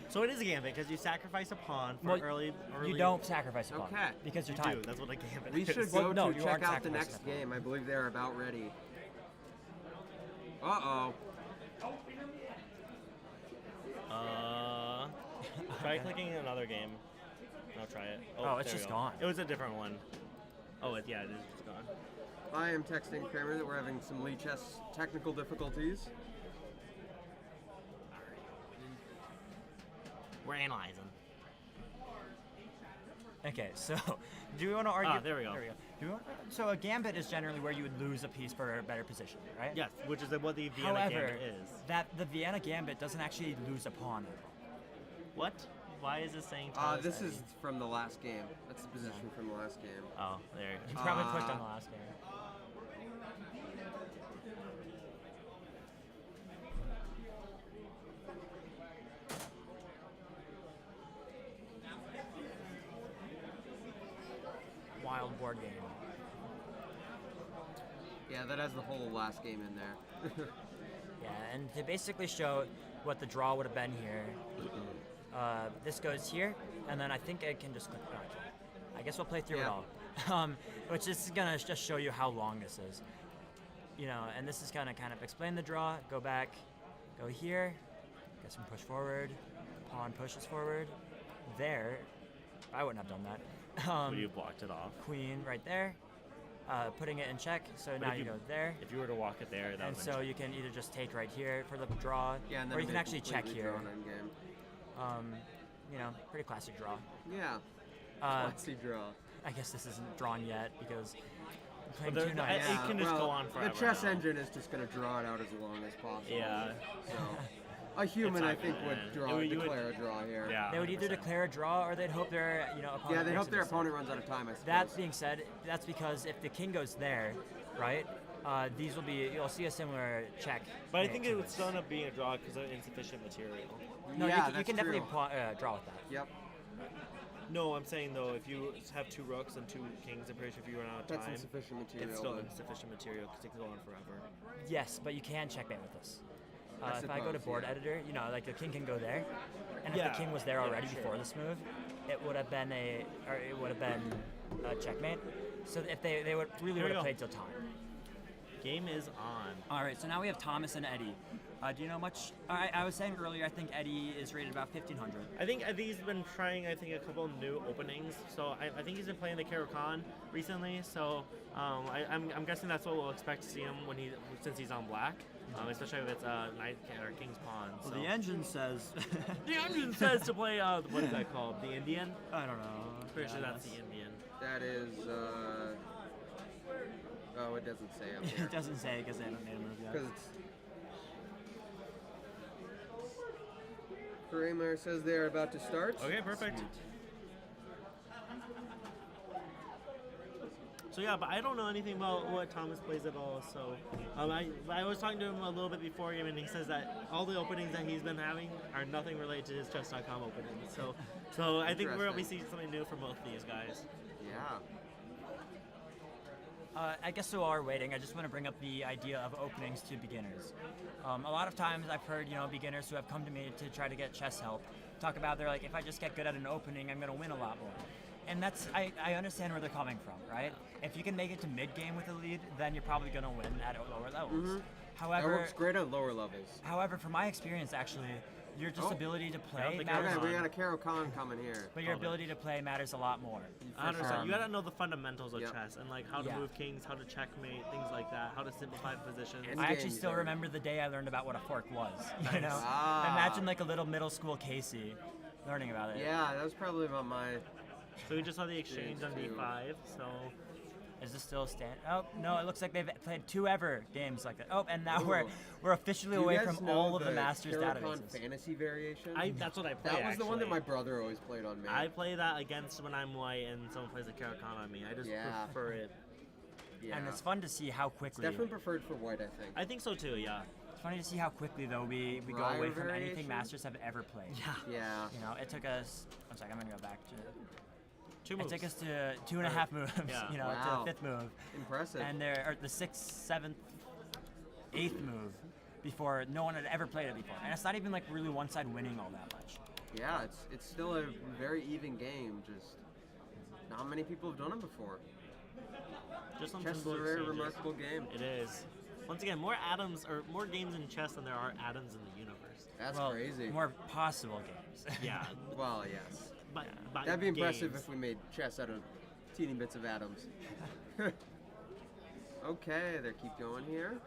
So it is a gambit because you sacrifice a pawn for Well, early. You don't sacrifice a pawn Okay. because You you're do. tied. That's what a gambit We is. should Well, go no, to you check aren't out the sacrificing next a pawn. game. I believe they're about ready. Uh-oh. Try clicking another game. No, try it. Oh, it's there we just go. gone. It was a different one. Oh, yeah, it is just gone. I am texting Kramer that we're having some Lee chess technical difficulties. We're analyzing. Okay, so do we want to argue? Ah, there we go. Do we want, so a gambit is generally where you would lose a piece for a better position, right? Yes, which is what the Vienna However, gambit is. that the Vienna gambit doesn't actually lose a pawn. What? Why is this saying? This Thomas is from the last game. That's the position from the last game. Eddie? Oh, there. You probably clicked on the last game. Wild board game. Yeah, that has the whole last game in there. Yeah, and to basically show what the draw would have been here, this goes here, and then I think I can just click. No, I can't. I guess we'll play through Yeah. it all. Which is gonna just show you how long this is. You know, and this is gonna kind of explain the draw. Go back, go here, get some push forward, pawn pushes forward. There, I wouldn't have done that. Would you have blocked it off? Queen right there, putting it in check. So But now if you you- go there. If you were to walk it there, that And would so you can either just take right here for the draw, Yeah, and then or you can they actually check completely here. draw an endgame. You know, pretty classic draw. Yeah. Uh, Let's see draw. I guess this isn't drawn yet because I'm playing But two there- knights. It can just well, go on forever The chess now. engine is just going to draw it out as long as possible. Yeah. So, a human, I not think, gonna would end. draw, You would- declare a draw here. Yeah. They would either 100%. declare a draw or they'd hope their opponent Yeah, they makes hope a their mistake. opponent runs out of time, I suppose. That being said, that's because if the king goes there, right, these will be, you'll see a similar check. But I made think to it would this. still end up being a draw because of insufficient material. No, yeah, you can, that's definitely true. draw with that. Yep, No, I'm saying though, if you have two rooks and two kings, I'm pretty sure if you run out of that's time, insufficient material. it's still but- insufficient material because it can go on forever. Yes, but you can checkmate with this. I If I go to suppose, board yeah. editor, you know, like the king can go there, and if Yeah, the king was there yeah, already sure. before this move, it would have been a checkmate. So if they would Here really we would have go. played till time. Game is on. All right, so now we have Thomas and Eddie. Do you know much? I was saying earlier, I think Eddie is rated about 1,500. I think Eddie's been trying, a couple new openings. So I think he's been playing the Karokon recently. So I'm guessing that's what we'll expect to see him since he's on black, especially if it's Knight or King's Pawn. So. Well, the engine says. The engine says to play, what is that called? The Indian? I don't know. Pretty sure that's the Indian. That is. Oh, it doesn't say up here. It doesn't say because they haven't made a move yet. Because it's. Kramer says they're about to start. Okay, perfect. So yeah, but I don't know anything about what Thomas plays at all. So I was talking to him a little bit before game, and he says that all the openings that he's been having are nothing related to his chess.com openings. So I think we'll be seeing something new from both these guys. Yeah. I guess so while we're waiting, I just want to bring up the idea of openings to beginners. A lot of times I've heard, beginners who have come to me to try to get chess help talk about they're like, if I just get good at an opening, I'm going to win a lot more. And that's, I understand where they're coming from, right? If you can make it to mid-game with a lead, then you're probably going to win at lower levels. Mm-hmm. However, That works great on lower levels. However, from my experience, actually, your just ability to play the matters. Okay, we got a Karokon coming here. But your ability to play matters a lot more. 100%. You gotta know the fundamentals of Yep. chess and like how to move kings, how to checkmate, things like that, how to simplify positions. And I actually games still there. remember the day I learned about what a fork was. You know, Ah. imagine like a little middle school Casey learning about it. Yeah, that was probably about my. So we just saw the exchange on Too. d5. So Is this still stand? Oh no, it looks like they've played 2 ever games like that. Oh, and now Ooh. we're officially Do you away guys from know all of the Masters Karokon databases. fantasy variation. that's what I play. that was the one that actually. my brother always played on me. I play that against when I'm white and someone plays a Karokon on me. I just Yeah. prefer it. yeah. And it's fun to see how quickly. definitely preferred for white, I think. I think so too. Yeah. It's funny to see how quickly though we go Rye away from variation? anything Masters have ever played. Yeah. You know, it took us. I'm sorry, I'm gonna go back to. 2 It moves. took us to 2.5 moves. Yeah. You know, Wow. to the 5th move. Impressive. And or the 6th, 7th, 8th move before no one had ever played it before. And it's not even like really one side winning all that much. Yeah, it's still a very even game. Just not many people have done it before. Just some Chess is a simple very exchanges. remarkable game. It is. Once again, more atoms or more games in chess than there are atoms in the universe. That's Well, crazy. More possible games. Yeah. Well, yes. By That'd be impressive games. if we made chess out of teeny bits of atoms. Okay, they keep going here.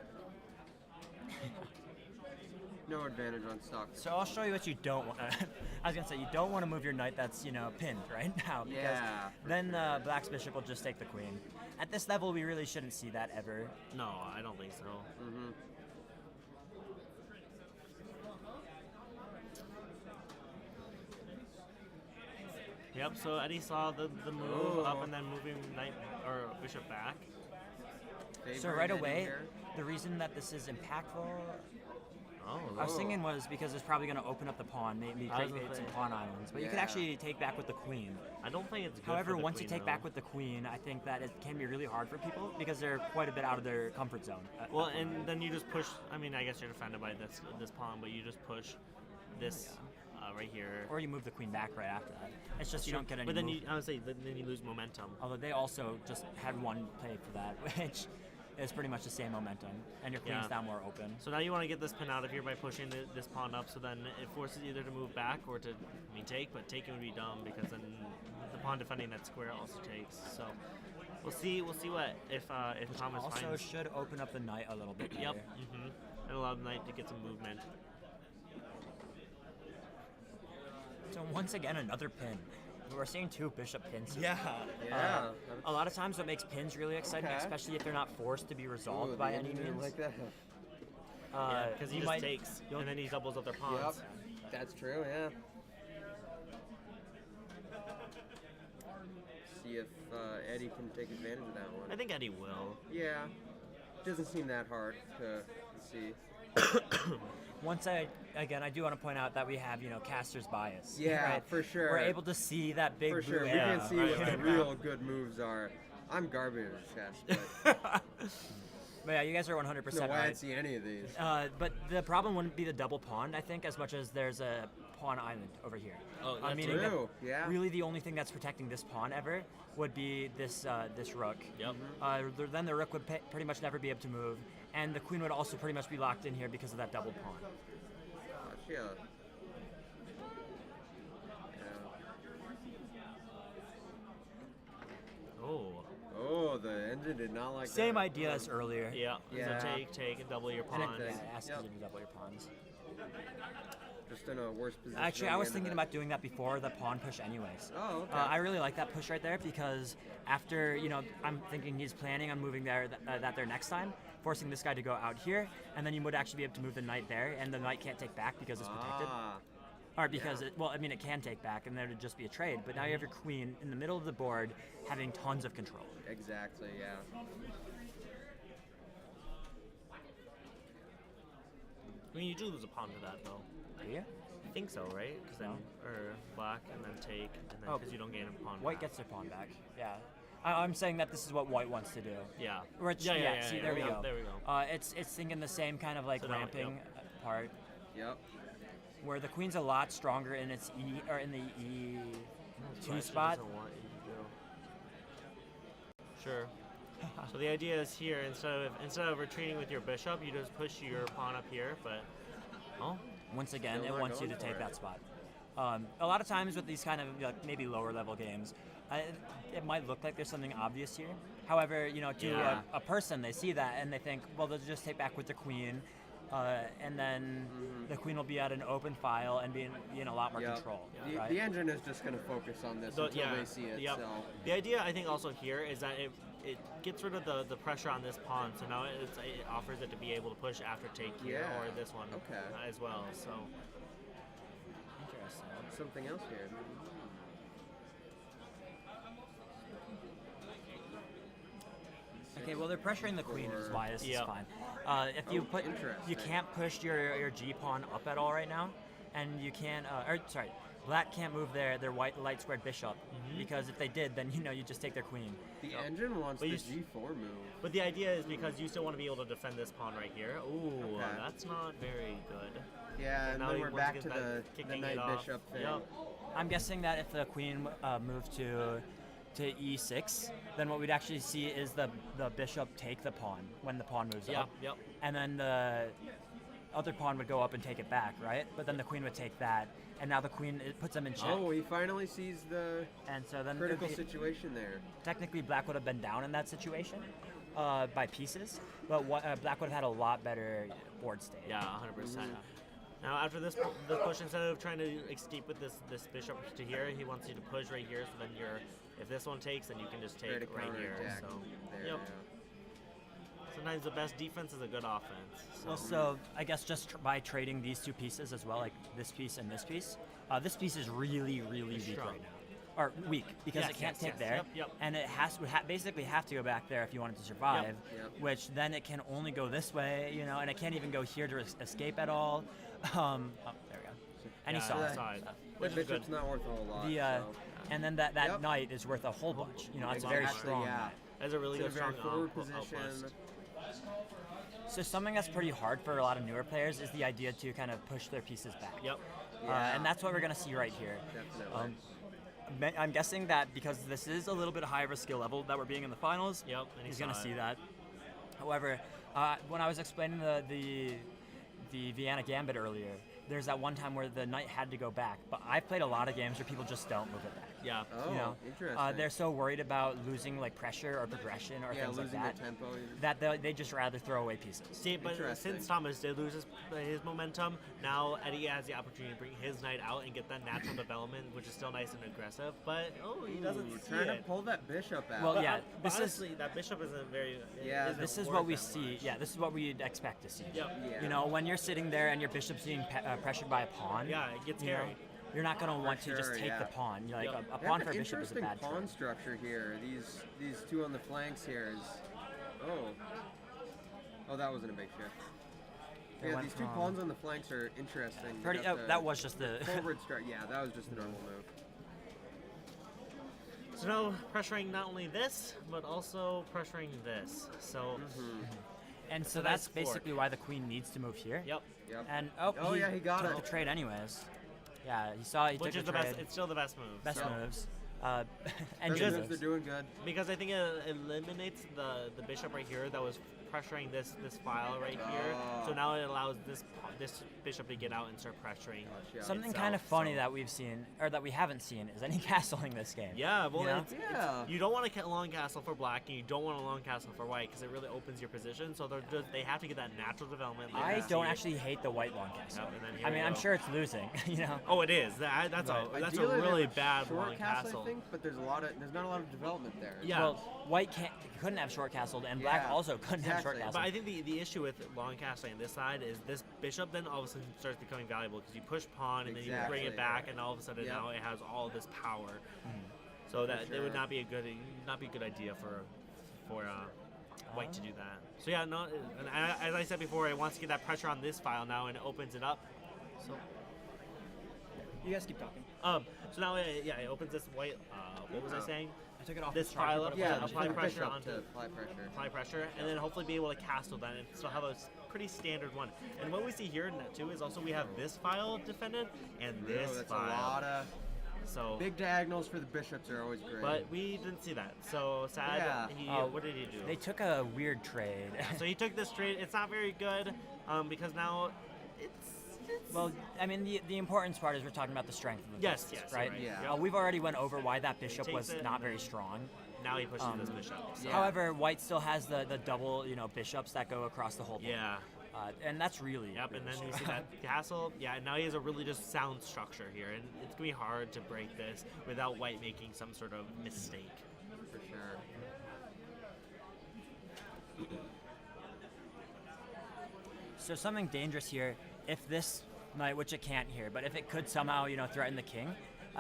No advantage on stock. So I'll show you what you don't want. I was gonna say you don't want to move your knight that's pinned right now because Yeah, for then Black's bishop will just take the queen. At this level, we really shouldn't see that ever. No, I don't think so. Mm-hmm. Yep. So Eddie saw the move Oh. up and then moving knight or bishop back. So right away, the reason that this is impactful, Oh. I was thinking was because it's probably gonna open up the pawn, maybe I was create gonna some say. pawn islands. But you could Yeah. actually take back with the queen. I don't think it's good. However, for the once you queen, take though. back with the queen, I think that it can be really hard for people because they're quite a bit out of their comfort zone. Well, and then you just push. I mean, I guess you're defended by this pawn, but you just push this right here. or you move the queen back right after that. It's just you don't get any. But then move. I would say then you lose momentum. Although they also just had one play for that, which is pretty much the same momentum, and your queen's Yeah. now more open. So now you want to get this pin out of here by pushing this pawn up. So then it forces either to move back or to take. But taking would be dumb because then the pawn defending that square also takes. So we'll see what if Thomas Also finds. should open up the knight a little bit. Yep. better. And allow the knight to get some movement. So once again, another pin. We're seeing 2 bishop pins. Yeah. A lot of times, what makes pins really exciting, Okay. especially if they're not forced to be resolved Ooh, by the any engineer means. like that. Because he you just might takes, and then he doubles up their Yep. pawns. That's true. Yeah. See if Eddie can take advantage of that one. I think Eddie will. Yeah. Doesn't seem that hard to see. Once I do want to point out that we have caster's bias. Yeah, right? for sure. We're able to see that big For sure, blue we arrow. can see what the real good moves are. I'm garbage at chess, but But yeah, you guys are 100% no way right. I'd see any of these. But the problem wouldn't be the double pawn, I think, as much as there's a pawn island over here. Oh, that's meaning that true, yeah. really the only thing that's protecting this pawn ever would be this this rook. Yep. Then the rook would pretty much never be able to move, and the queen would also pretty much be locked in here because of that double pawn. Gotcha. Oh. Oh, the engine did not like Same that. idea as earlier. Yeah. Yeah. So take, and double your And pawn. it asks Yep. you to double your pawns. Just in a worse position. Actually, on I the was end of thinking it. about doing that before the pawn push anyways. Oh, okay. I really like that push right there because after, I'm thinking he's planning on moving there next time, forcing this guy to go out here, and then you would actually be able to move the knight there, and the knight can't take back because it's protected. Ah, Or because, yeah. it can take back, and there would just be a trade, but now you have your queen in the middle of the board having tons of control. exactly, yeah. I mean, you do lose a pawn to that, though. Do you? I think so, right? Because then, or black, and then take, and then Oh, because you don't gain a pawn. White back. gets their pawn back, yeah. I'm saying that this is what white wants to do. Yeah. Which, yeah. see, there we go. There we go. It's thinking the same kind of like So now, ramping part, Yep. where the queen's a lot stronger in its in the Black E2 spot. doesn't want you to go. Sure. So the idea is here, instead of retreating with your bishop, you just push your pawn up here. But Once again, Still it not wants you going to take for that it. spot. A lot of times with these kind of maybe lower level games, it might look like there's something obvious here. However, to Yeah. a person, they see that and they think, well, they'll just take back with the queen, and then the queen will be at an open file and be in a lot more Yep. control. The, right? the engine is just going to focus on this until they see it. Yep. So The idea, I think, also here is that it gets rid of the pressure on this pawn, so now it offers it to be able to push after take here Yeah. or this one Okay. as well. So Interesting. something else here. Okay, well they're pressuring the queen, is why this is Yep. fine. If you put, interesting. you can't push your G pawn up at all right now, and you can't. Black can't move their light squared bishop because if they did, then you just take their queen. The engine wants But the you s- G4 move. but the idea is because you still want to be able to defend this pawn right here. Ooh, Okay. that's not very good. Yeah, and now then he we're wants back to to get the that kicking knight it off. bishop thing. Yep. I'm guessing that if the queen moved to E6, then what we'd actually see is the bishop take the pawn when the pawn moves up. Yep. And then the other pawn would go up and take it back, right? But then the queen would take that, and now the queen, it puts them in check. Oh, he finally sees the And so then critical it'd be- situation there. technically black would have been down in that situation by pieces, but black would have had a lot better board state. Yeah, 100%. Now after this push, instead of trying to escape with this bishop to here, he wants you to push right here. So then if this one takes, then you can just take Try to right here. counterattack So there, yep. yeah. Sometimes the best defense is a good offense. So. Well, so I guess just by trading these two pieces as well, like this piece and this piece is really, really weak strong. right now. Or weak, because Yes, it can't yes, take yes. there, Yep. and it would basically have to go back there if you want it to survive, Yep. which then it can only go this way, and it can't even go here to escape at all. There we go. And he Yeah, saw that it. side. The Which is bishop's good. not worth a whole lot. The, so. and then that Yep. knight is worth a whole bunch. It's a very Exactly, strong yeah. knight. That's a really It's in good a very strong forward outpost. position. So something that's pretty hard for a lot of newer players is the idea to kind of push their pieces back. Yep. Yeah. And that's what we're going to see right here. Definitely. I'm guessing that because this is a little bit higher of a skill level that we're being in the finals, Yep, and he he's going to saw see it. that. However, when I was explaining the Vienna Gambit earlier, there's that one time where the knight had to go back. But I've played a lot of games where people just don't move it back. Yeah. Oh, interesting. They're so worried about losing like pressure or progression or yeah, things like losing that the tempo. that they just rather throw away pieces. See, but Interesting. since Thomas did lose his momentum, now Eddie has the opportunity to bring his knight out and get that natural development, which is still nice and aggressive. But he doesn't Ooh, see trying it. to pull that bishop out. Well, But, yeah, but this is honestly, that bishop isn't very. Yeah, isn't this is worth what we that see. much. Yeah, this is what we'd expect to see. Yep. Yeah. When you're sitting there and your bishop's being pressured by a pawn. Yeah, it gets you know, scary. You're not going to want to just sure, take yeah. the pawn. You're like Yep. a They pawn have for a an bishop is a interesting bad pawn trade. structure here. These two on the flanks here is. Oh, that wasn't a big shift. They Yeah, went these two from- pawns on the flanks are interesting. They Pretty. got the That was just the. forward strike. Yeah, that was just a normal move. So now pressuring not only this, but also pressuring this. So, And so a that's nice fork. basically why the queen needs to move here. yep. Yep. And Oh, yeah, he got took it. the trade anyways. Yeah, he saw. He which took is the the best. trade. It's still the best move. Best so. moves. And Engine they're moves. doing good. Because I think it eliminates the bishop right here that was pressuring this file right here. So now it allows this bishop to get out and start pressuring. Gotcha. Something itself, kind of funny so- that we've seen, or that we haven't seen, is any castling this game. Yeah, well, You know? Yeah. you don't want a long castle for black, and you don't want a long castle for white because it really opens your position. So they have to get that natural development. I like don't see. actually hate the white long castle. Yep, and then here I we mean, I'm go. sure it's losing. You know. Oh, it is. That's a Ideally, they really have a bad short long castle, castle. I think, but there's not a lot of development there. Yeah. Well, white couldn't have short castled, and black Yeah, also couldn't have short exactly. castled. But I think the issue with long castling on this side is this bishop then all of a sudden starts becoming valuable because you push pawn and then you bring it Exactly. back and all of a sudden Yep. now it has all this power. So that it would sure. not be a good idea for white to do that. So yeah, no. And as I said before, it wants to get that pressure on this file now and it opens it up. So You guys keep talking. so now it opens this white. What was I saying? I took it off This the charger, file but up, it yeah, wasn't just apply put a pressure bishop onto to apply pressure. apply pressure, and then hopefully be able to castle that and still have a pretty standard one. And what we see here too is also we have this file defended and this Oh, that's file. a lot of So, big diagonals for the bishops are always great. but we didn't see that. So sad. Yeah. What did he do? They took a weird trade. So he took this trade. It's not very good because now it's Well, I mean, the importance part is we're talking about the strength of the Yes, pieces, yes, right? right. Yeah. We've already went over why that bishop Takes was it not and very then- strong. now he pushes this bishop. So. Yeah. However, white still has the double, bishops that go across the whole board. Yeah. And that's really Yep, and then really you see that castle. Yeah, and now he has a really just sound structure here, and it's gonna be hard to break this without white making some sort of mistake. for sure. So something dangerous here, if this knight, which it can't here, but if it could somehow, threaten the king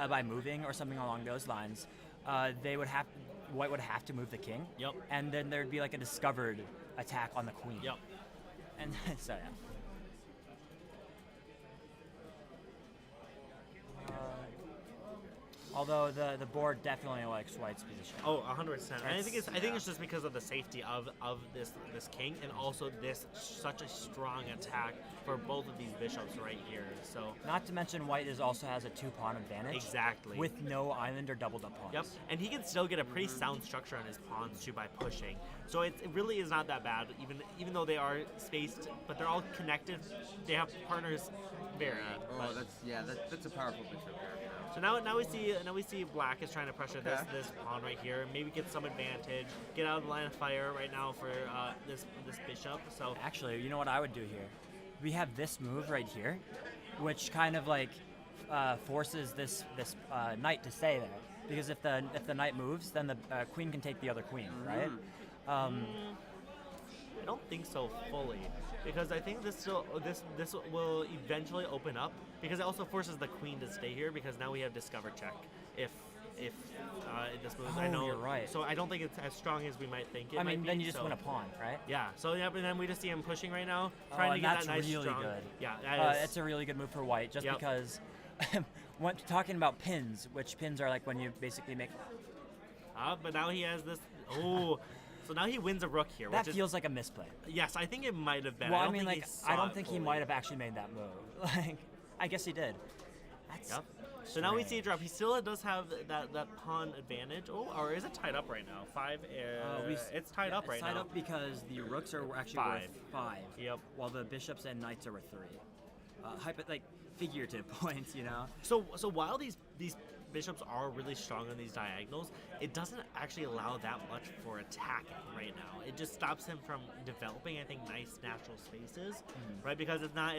by moving or something along those lines, white would have to move the king. Yep. And then there'd be like a discovered attack on the queen. Yep. And so yeah. Although the board definitely likes white's position. Oh, 100%. And I think yeah. it's just because of the safety of this king and also this such a strong attack for both of these bishops right here. So Not to mention white also has a 2-pawn advantage. exactly. With no island or doubled up pawns. Yep, and he can still get a pretty sound structure on his pawns too by pushing. So it really is not that bad, even though they are spaced, but they're all connected. They have partners very. Oh, that's a powerful bishop there. So now we see black is trying to pressure this pawn right here, maybe get some advantage, get out of the line of fire right now for this bishop. So Actually, you know what I would do here? We have this move right here, which kind of like forces this knight to stay there. Because if the knight moves, then the queen can take the other queen, right? I don't think so fully, because I think this will eventually open up, because it also forces the queen to stay here, because now we have discover check if this moves. I Oh, know you're right. So I don't think it's as strong as we might think it I might mean, be, then you just so- win a pawn, right? Yeah. So yeah, and then we just see him pushing right now, Oh, trying to and get that's that nice really strong. good. Yeah, that is. It's a really good move for white, just Yep. because when talking about pins, which pins are like when you basically make But now he has this. Oh. So now he wins a rook here, that which feels like a misplay. is yes, I think it might have been. Well, I I don't mean, think like he saw I don't it think he fully. might have actually made that move. Like, I guess he did. That's Yep. So now we see a strange. drop. He still does have that pawn advantage. Oh, or is it tied up right now? It's tied up right It's tied now. up because the rooks are actually 5. worth 5. Yep. While the bishops and knights are worth 3. Figurative points, So while these bishops are really strong on these diagonals, it doesn't actually allow that much for attacking right now. It just stops him from developing, I think, nice natural spaces, right? Because it's not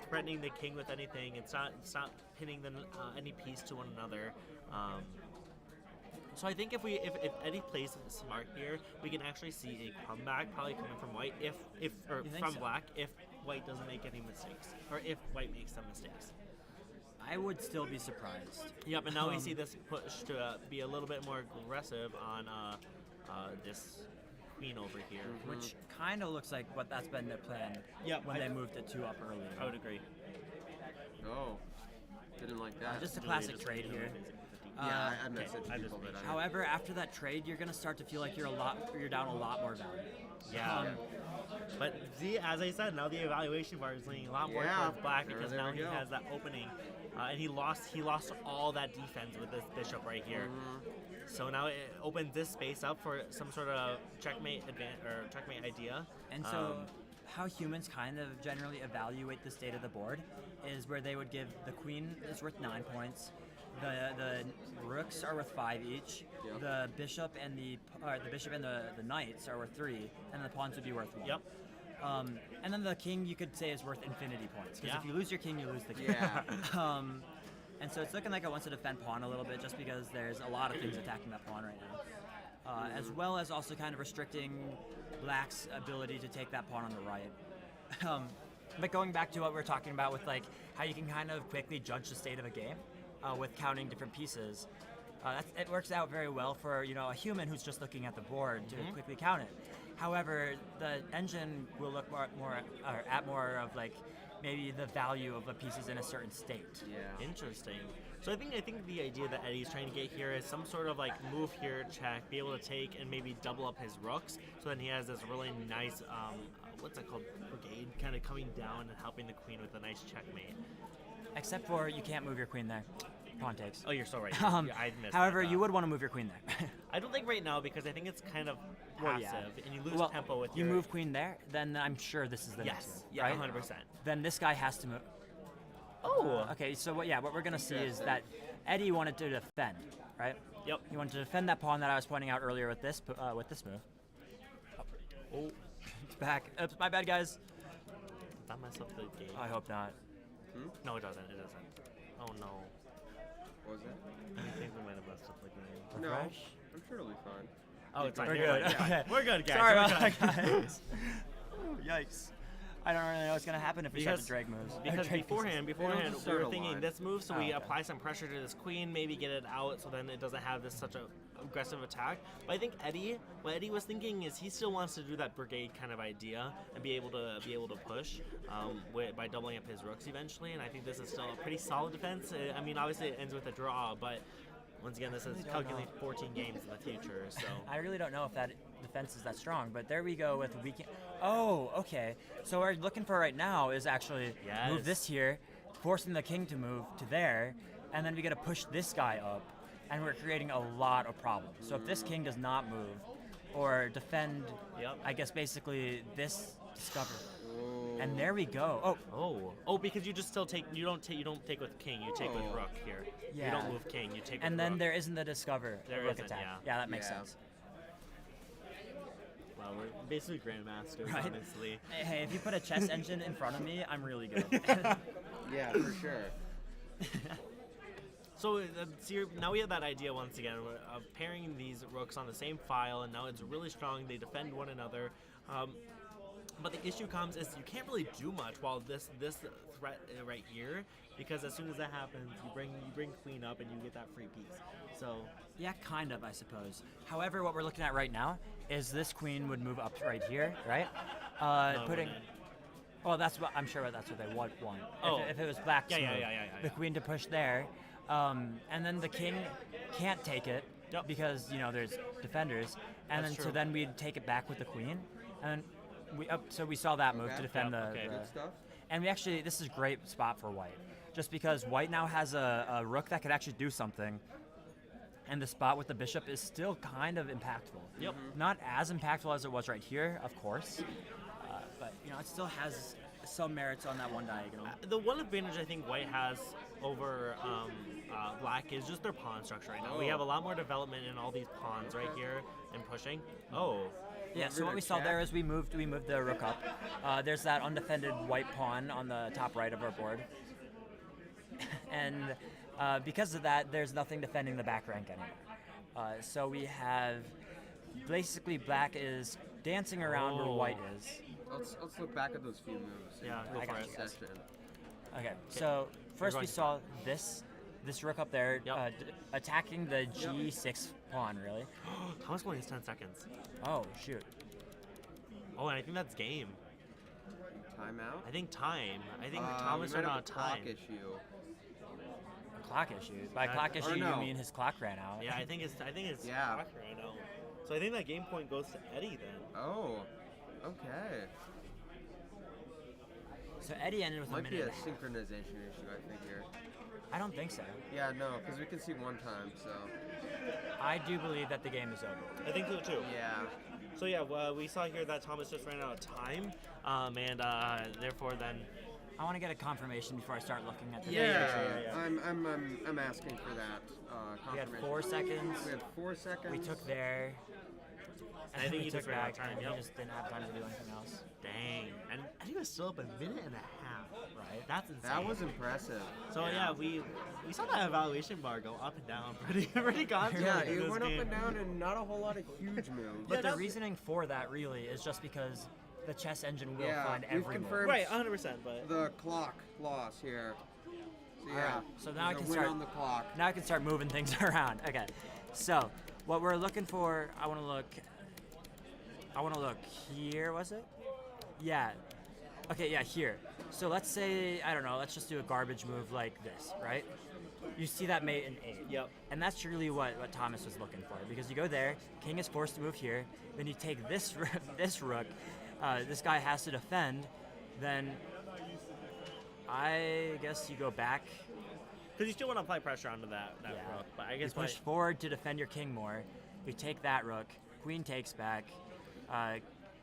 threatening the king with anything. It's not pinning any piece to one another. So I think if Eddie plays smart here, we can actually see a comeback probably coming from white or You think from so? black if white doesn't make any mistakes, or if white makes some mistakes. I would still be surprised. Yep, and now we see this push to be a little bit more aggressive on this queen over here. Which kind of looks like what that's been their plan Yep, when I- they moved it 2 up earlier. I would agree. Oh, didn't like that. Just a Really classic just trade making here. it yeah, I okay, messaged I people just that I However, after that trade, you're going to start to feel like you're down a lot more value. Yeah. But see, as I said, now the evaluation bar is leaning a lot more Yeah. towards black There because we now he go. has that opening, and he lost all that defense with this bishop right here. So now it opens this space up for some sort of checkmate checkmate idea. And so, how humans kind of generally evaluate the state of the board is where they would give the queen is worth 9 points, the rooks are worth 5 each, Yep. the bishop and the knights are worth 3, and the pawns would be worth 1. Yep. And then the king you could say is worth infinity points because Yeah. if you lose your king, you lose the king. Yeah. And so it's looking like it wants to defend pawn a little bit just because there's a lot of things attacking that pawn right now. As well as also kind of restricting black's ability to take that pawn on the right. But going back to what we were talking about with like how you can kind of quickly judge the state of a game with counting different pieces, it works out very well for a human who's just looking at the board to quickly count it. However, the engine will look at more of like maybe the value of the pieces in a certain state. Yeah. Interesting. So I think the idea that Eddie's trying to get here is some sort of like move here, check, be able to take and maybe double up his rooks, so then he has this really nice what's it called, brigade, kind of coming down and helping the queen with a nice checkmate. Except for you can't move your queen there. Pawn takes. Oh, you're so right. Yeah, I missed However, that, you would want to move your queen there. I don't think right now because I think it's kind of Well, passive, yeah. and you lose Well, tempo with you your. move queen there, then I'm sure this is the next Yes. move, Yeah. right? 100%. Then this guy has to move. Oh. Okay, so what we're gonna see is that Eddie wanted to defend, right? Yep. He wanted to defend that pawn that I was pointing out earlier with this move. Oh. It's back. Oops, my bad, guys. That mess up the game. I hope not. No, it doesn't. It doesn't. Oh no. What was that? I think we might have messed up the game. No, Refresh? I'm sure it'll be fine. Oh, it's fine. We're You're good. fine, you're fine. Okay. We're good, guys. Sorry We're about good. that, guys. Yikes. I don't really know what's gonna happen if we start to drag moves. Because Drag beforehand, just we start were a thinking line. this move, so Oh, we okay. apply some pressure to this queen, maybe get it out, so then it doesn't have this such a aggressive attack. But I think what Eddie was thinking is he still wants to do that brigade kind of idea and be able to push by doubling up his rooks eventually. And I think this is still a pretty solid defense. I mean, obviously it ends with a draw, but once again, this is calculating 14 games in the future. So I really don't know if that defense is that strong, but there we go with weekend. Oh, okay. So what we're looking for right now is actually Yes. move this here, forcing the king to move to there, and then we got to push this guy up, and we're creating a lot of problems. So if this king does not move or defend, Yep. I guess basically this discover. Oh. And there we go. Oh, oh, because you just still take you don't take with king, you take with Oh. rook here. You Yeah. don't move king, you take and with then rook. there isn't the discover There rook isn't, attack. yeah. That makes Yeah. sense. Well, we're basically grandmasters, Right. honestly. Hey, if you put a chess engine in front of me, I'm really good. Yeah, for sure. So now we have that idea once again of pairing these rooks on the same file, and now it's really strong. They defend one another. But the issue comes is you can't really do much while this threat right here, because as soon as that happens, you bring queen up and you get that free piece. So Yeah, kind of, I suppose. However, what we're looking at right now is this queen would move up right here, right? no, it Putting. wouldn't. Well, I'm sure that's what they want. Oh. If it was black's Yeah, move, yeah. the queen to push there, and then the king can't take it Yep. because there's defenders, and That's then true. then we'd take it back with the queen, and so we saw that move Okay. to defend Yep, the, okay. the Good stuff. and this is a great spot for white, just because white now has a rook that could actually do something, and the spot with the bishop is still kind of impactful. Yep. Not as impactful as it was right here, of course, but it still has some merits on that one diagonal. The one advantage I think white has over black is just their pawn structure right now. We Oh. have a lot more development in all these pawns right here and pushing. Oh. Yeah, so what River we saw check. there is we moved the rook up. There's that undefended white pawn on the top right of our board. And because of that, there's nothing defending the back rank anymore. So we have basically black is dancing around where Oh. white is. Let's look back at those few moves. Yeah, go I for got it. you guys. Session. Okay, so first we going. saw this rook up there Yep. attacking the g6 pawn, really. Thomas only has 10 seconds. Oh, shoot. Oh, and I think that's game. Timeout. I think time. I think We Thomas might ran have out a of clock time. issue. A clock issue. By Or clock issue, no. you mean his clock ran out. Yeah, I think it's Yeah. clock right now. So I think that game point goes to Eddie then. Oh. Okay. So Eddie ended with a Might be minute. a synchronization issue, I figure. I don't think so. Yeah, no, because we can see one time, so. I do believe that the game is over. I think so too. Yeah. So yeah, we saw here that Thomas just ran out of time, and therefore then. I want to get a confirmation before I start looking at the Yeah. I'm asking for that We had confirmation. 4 seconds. We had 4 seconds. We took there. And I think he took just ran out of back, time. and Yep. we just didn't have time to do anything else. Dang. And I think it was still up a minute and a half. Right. That's insane. That was impressive. So yeah, we saw that evaluation bar go up and down pretty constantly. Yeah, in it this went game. up and down and not a whole lot of huge moves. But the that's- reasoning for that really is just because the chess engine will Yeah, find we've every move. confirmed- Right, 100%. But The clock loss here. So yeah, Alright, so now I there's can a win start- on the clock. Now I can start moving things around. Okay, so what we're looking for, I want to look here, was it? Yeah. Okay, yeah, here. So let's say, I don't know, let's just do a garbage move like this, right? You see that mate in 8. Yep. And that's really what Thomas was looking for, because you go there, king is forced to move here, then you take this this rook, this guy has to defend, then I guess you go back. because you still want to apply pressure onto that Yeah. rook. But I You guess push forward to defend your king more. You take that rook. Queen takes back.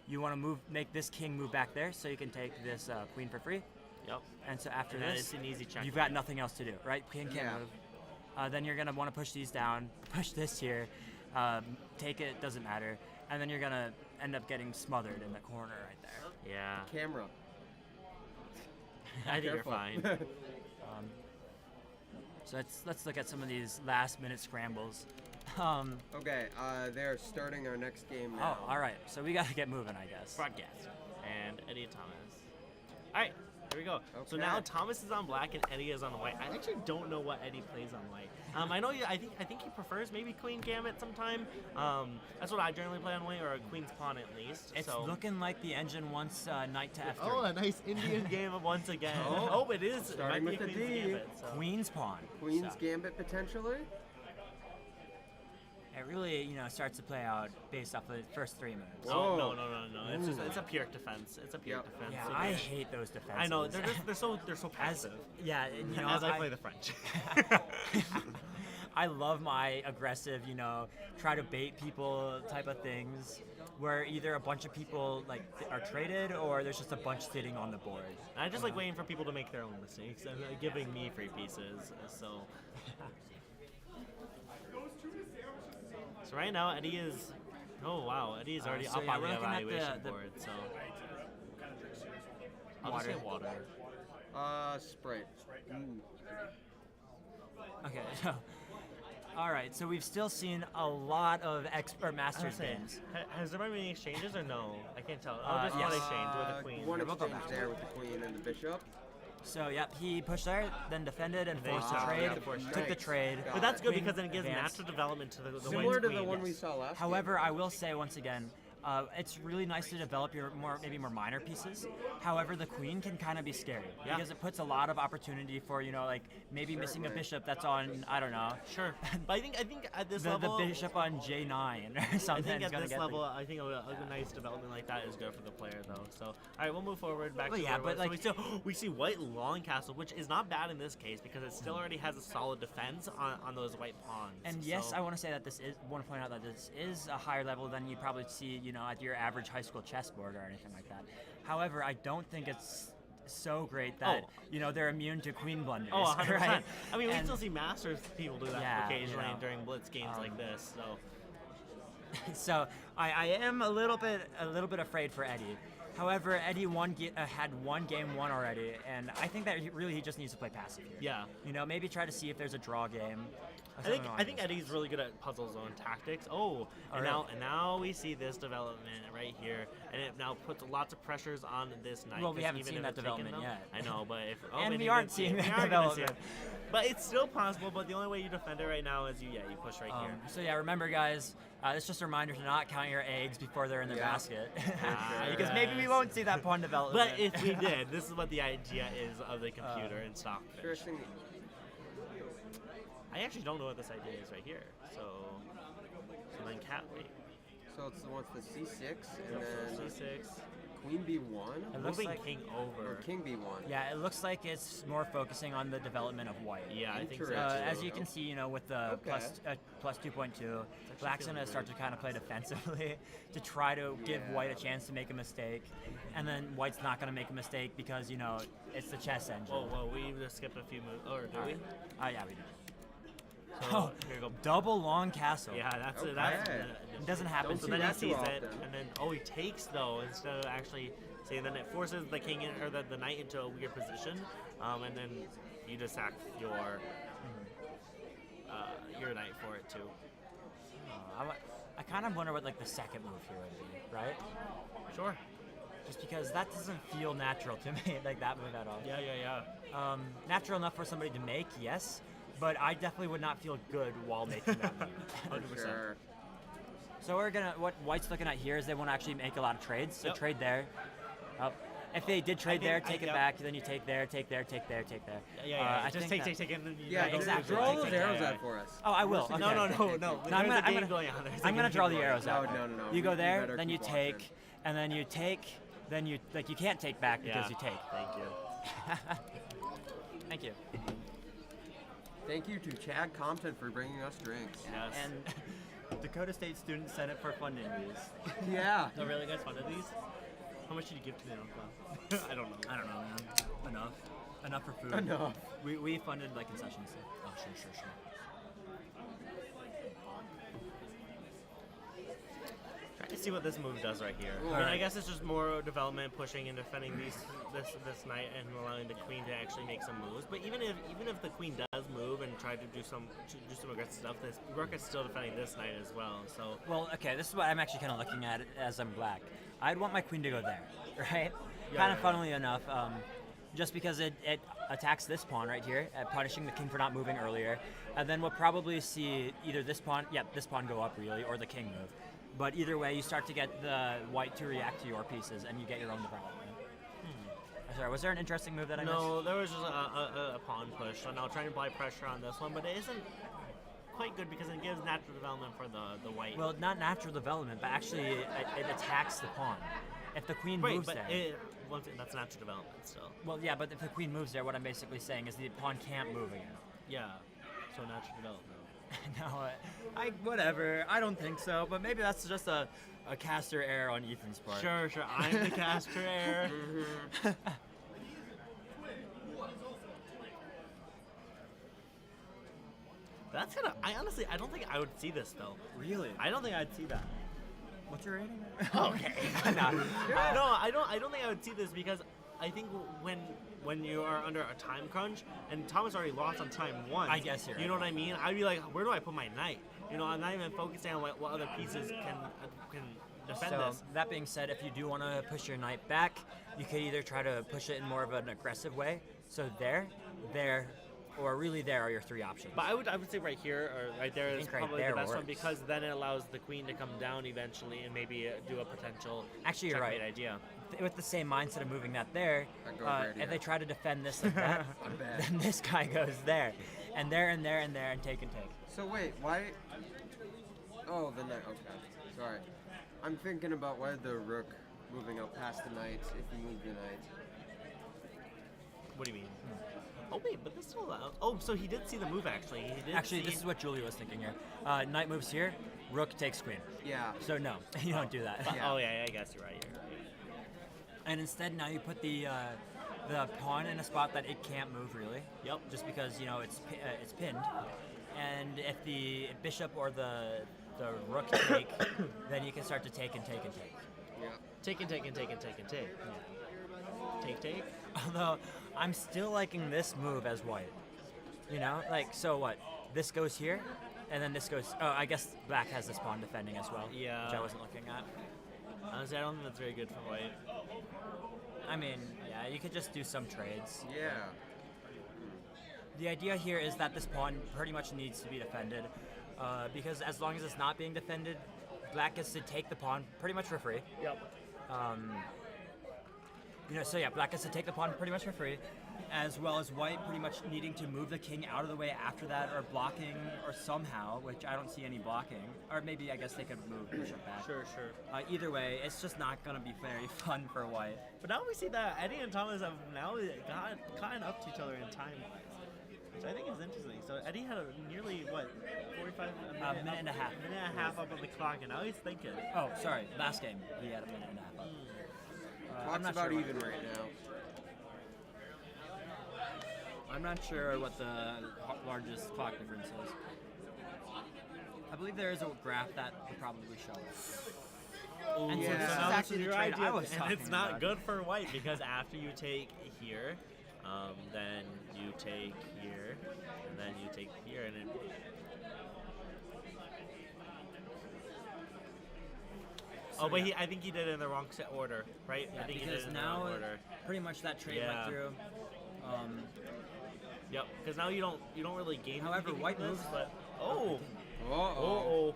You want to make this king move back there, so you can take this queen for free. Yep. And so after And then this, it's an easy check. you've got nothing else to do, right? King can't Yeah. move. Then you're gonna want to push these down. Push this here. Take it. Doesn't matter. And then you're gonna end up getting smothered in the corner right there. Yeah. Camera. I think you're Careful. fine. So let's look at some of these last-minute scrambles. Okay, they're starting our next game now. Oh, all right. So we gotta get moving, I guess. Broadcast. And Eddie and Thomas. All right, here we go. So Okay. now Thomas is on black and Eddie is on white. I actually don't know what Eddie plays on white. I know. I think he prefers maybe Queen Gambit sometime. That's what I generally play on white, or a Queen's Pawn at least. It's so. looking like the engine wants knight to F3. Oh, a nice Indian game of once again. Oh. Oh, it is. It Starting might be with the Queen's D. Gambit, so. Queen's pawn. Queen's So Gambit potentially? it really, starts to play out based off the first 3 moves. Oh, Whoa. no. It's a pure defense. It's a pure Yep. defense. Yeah, So I yeah. hate those defenses. I know. They're so passive. Yeah, and, As I play the French. I love my aggressive, try to bait people type of things, where either a bunch of people are traded or there's just a bunch sitting on the board. I just like waiting for people to make their own mistakes and giving me free pieces. So right now Eddie is. Oh wow, Eddie is already so up yeah, on we're the looking at the- evaluation the- board. So I'll just say water. Sprite. Mm. Okay, so all right, so we've still seen a lot of expert masters games. Has there been any exchanges or no? I can't tell. Oh, just one yes. exchange with the queen. One We'll go exchange back. there with the queen and the bishop. So yep, he pushed there, then defended and They forced a stopped. trade. Yeah, forced Took the strikes. trade. Got But that's good Queen because then it gives advanced. natural development to the Similar white to queen. the one we saw last However, I will say once again, it's really nice to develop your maybe more minor pieces. However, the queen can kind of be scary Yeah. because it puts a lot of opportunity for maybe missing a Certainly. bishop that's on, I don't know, Sure, but I think at this the level, bishop on J9 or I something. think is at gonna this get level, I think a nice development like that is good for the player, though. So, all right, we'll move forward back Well, to yeah, where it but, was. So we see white long castle, which is not bad in this case because it still already has a solid defense on those white pawns. And yes, so, I want to say that want to point out that this is a higher level than you probably see, at your average high school chessboard or anything like that. However, I don't think it's so great that they're immune to queen blunders. 100%. Right? I mean, we And- still see masters people do that Yeah, occasionally you know. during blitz games like this. So. So I am a little bit afraid for Eddie. However, Eddie had one game won already, and I think that he just needs to play passive here. Yeah. Maybe try to see if there's a draw game. or I something along think those Eddie's lines. really good at puzzle zone tactics. Oh, and really? now we see this development right here, and it now puts lots of pressures on this knight. Well, we 'cause haven't even seen if that it's taken development them- yet. I know, but if And maybe we aren't didn't see it. seeing We that aren't gonna see it. development. But it's still possible. But the only way you defend it right now is you push right here. So yeah, remember guys, it's just a reminder to not count your eggs before they're in the Yeah. basket, Ah, because maybe we yes. won't see that pawn development. But if we did, this is what the idea is of the computer in Stockfish. Interesting. I actually don't know what this idea is right here. So then cat wait. So it's the C6 and then C6. Queen B1 It looks Moving like king or over. King B1. yeah, it looks like it's more focusing on the development of white. Yeah, I think so. Interesting. As you can see, you know, with the Okay. plus 2.2, Black's feeling gonna start to kind of play defensively to try to give Yeah. White a chance to make a mistake, and then White's not gonna make a mistake because, you know, it's the chess engine. Whoa, we just skipped a few moves. Or did we? Yeah, we did. So, Oh, here you go. double long castle. Yeah, that's Okay. It doesn't happen Don't So too then he that much. too sees it, often. and then he takes though instead of actually saying. Then it forces the king or the knight into a weird position, and then you just sack your knight for it too. I kind of wonder what like the second move here would be, right? Sure. Just because that doesn't feel natural to me, like that move at all. Yeah. Natural enough for somebody to make, yes, but I definitely would not feel good while making that move. 100%. Sure. So what White's looking at here is they want to actually make a lot of trades. So Yep. trade there. If they did trade think there, take it yep. back. Then you take there, take there, take there, take there. Yeah. I Just think take, that- and then you Yeah, go exactly. Draw all take, those arrows yeah. out for us. Oh, I will. Okay. No. No, There's I'm a gonna, game going on. There's a I'm gonna game draw the going on. arrows out. No. You go We there, better then you keep take, watching. and then you take, then you like you can't take back because Yeah. you take. Thank you. Thank you. Thank you to Chad Compton for bringing us drinks. Yes. And Dakota State Student Senate for funding these. Yeah. No, really, guys, funded these? How much did you give to the Nanocon? I don't know. I don't know, man. Enough for food. Enough. We funded like concessions. Oh, sure. Trying to see what this move does right here. I mean, I Alright. guess it's just more development, pushing and defending this knight, and allowing the queen to actually make some moves. But even if the queen does move and try to do some aggressive stuff, this Rook is still defending this knight as well. So Well, okay, this is what I'm actually kind of looking at as I'm black. I'd want my queen to go there, right? Yeah, Kind of yeah. funnily enough, just because it attacks this pawn right here, punishing the king for not moving earlier, and then we'll probably see either this pawn go up really, or the king move. But either way, you start to get the white to react to your pieces, and you get your own development. Sorry, was there an interesting move that I missed? no, there was just a pawn push. So now trying to apply pressure on this one, but it isn't quite good because it gives natural development for the white. Well, not natural development, but actually it attacks the pawn. If the queen Wait, moves but there. that's natural development still. Well, yeah, but if the queen moves there, what I'm basically saying is the pawn can't move again. Yeah. So natural development. No, Whatever. I don't think so, but maybe that's just a caster error on Ethan's part. Sure. I'm the caster heir. That's kind of. I honestly, I don't think I would see this though. Really? I don't think I'd see that. What's your rating? Okay. No, I don't think I would see this because I think when you are under a time crunch and Thomas already lost on time once. I guess you're You know right. what I mean? I'd be like, where do I put my knight? You know, I'm not even focusing on what other pieces can defend so this. that being said, if you do want to push your knight back, you could either try to push it in more of an aggressive way. So there, or really there are your three options. But I would say right here or right there is think right probably there the best one works. because then it allows the queen to come down eventually and maybe do a potential Actually, you're checkmate right. idea. With the same mindset of moving that there, I'd go right if here. they try to defend this like that, I bet. then this guy goes there, and there, and there, and there, and take and take. So wait, why? Oh, the knight. Okay, sorry. I'm thinking about why the rook moving up past the knight if you move the knight. What do you mean? Oh wait, but this still allows. Oh, so he did see the move actually. He did Actually, see this is what Julie was thinking here. Knight moves here, rook takes queen. Yeah. So no, you don't do that. Yeah. Oh yeah, I guess you're right. And instead, now you put the pawn in a spot that it can't move really. Yep. Just because it's pinned, and if the bishop or the rook take, then you can start to take and take and take. Yeah. Take. Take. Although I'm still liking this move as white. You know, like so what? This goes here, and then this goes. Oh, I guess black has this pawn defending as well. Yeah. Which I wasn't looking at. Honestly, I don't think that's very good for white. I mean, yeah, you could just do some trades. Yeah. The idea here is that this pawn pretty much needs to be defended, because as long as it's not being defended, black gets to take the pawn pretty much for free. Yep. So yeah, black gets to take the pawn pretty much for free, as well as white pretty much needing to move the king out of the way after that, or blocking, or somehow, which I don't see any blocking, or maybe I guess they could push it back. Sure. Either way, it's just not gonna be very fun for white. But now we see that Eddie and Thomas have now gotten up to each other in time, which I think is interesting. So Eddie had nearly, what, 45 minute and a half. minute and a half up on the clock, and now he's thinking. Oh, sorry, last game he had a minute and a half up. Clock's I'm not about sure even right now. I'm not sure what the largest clock difference is. I believe there is a graph that will probably show it. And so Yeah. this is Now actually the your trade idea, I was and talking it's not about. good for white because after you take here, then you take here, and then you take here, and it. Oh, but I think he did it in the wrong order, right? Yeah, I think he did because it in the now wrong order. pretty much that trade Yeah. went through. Yep, because now you don't really gain. However, anything white from this, moves- but oh, Uh-oh.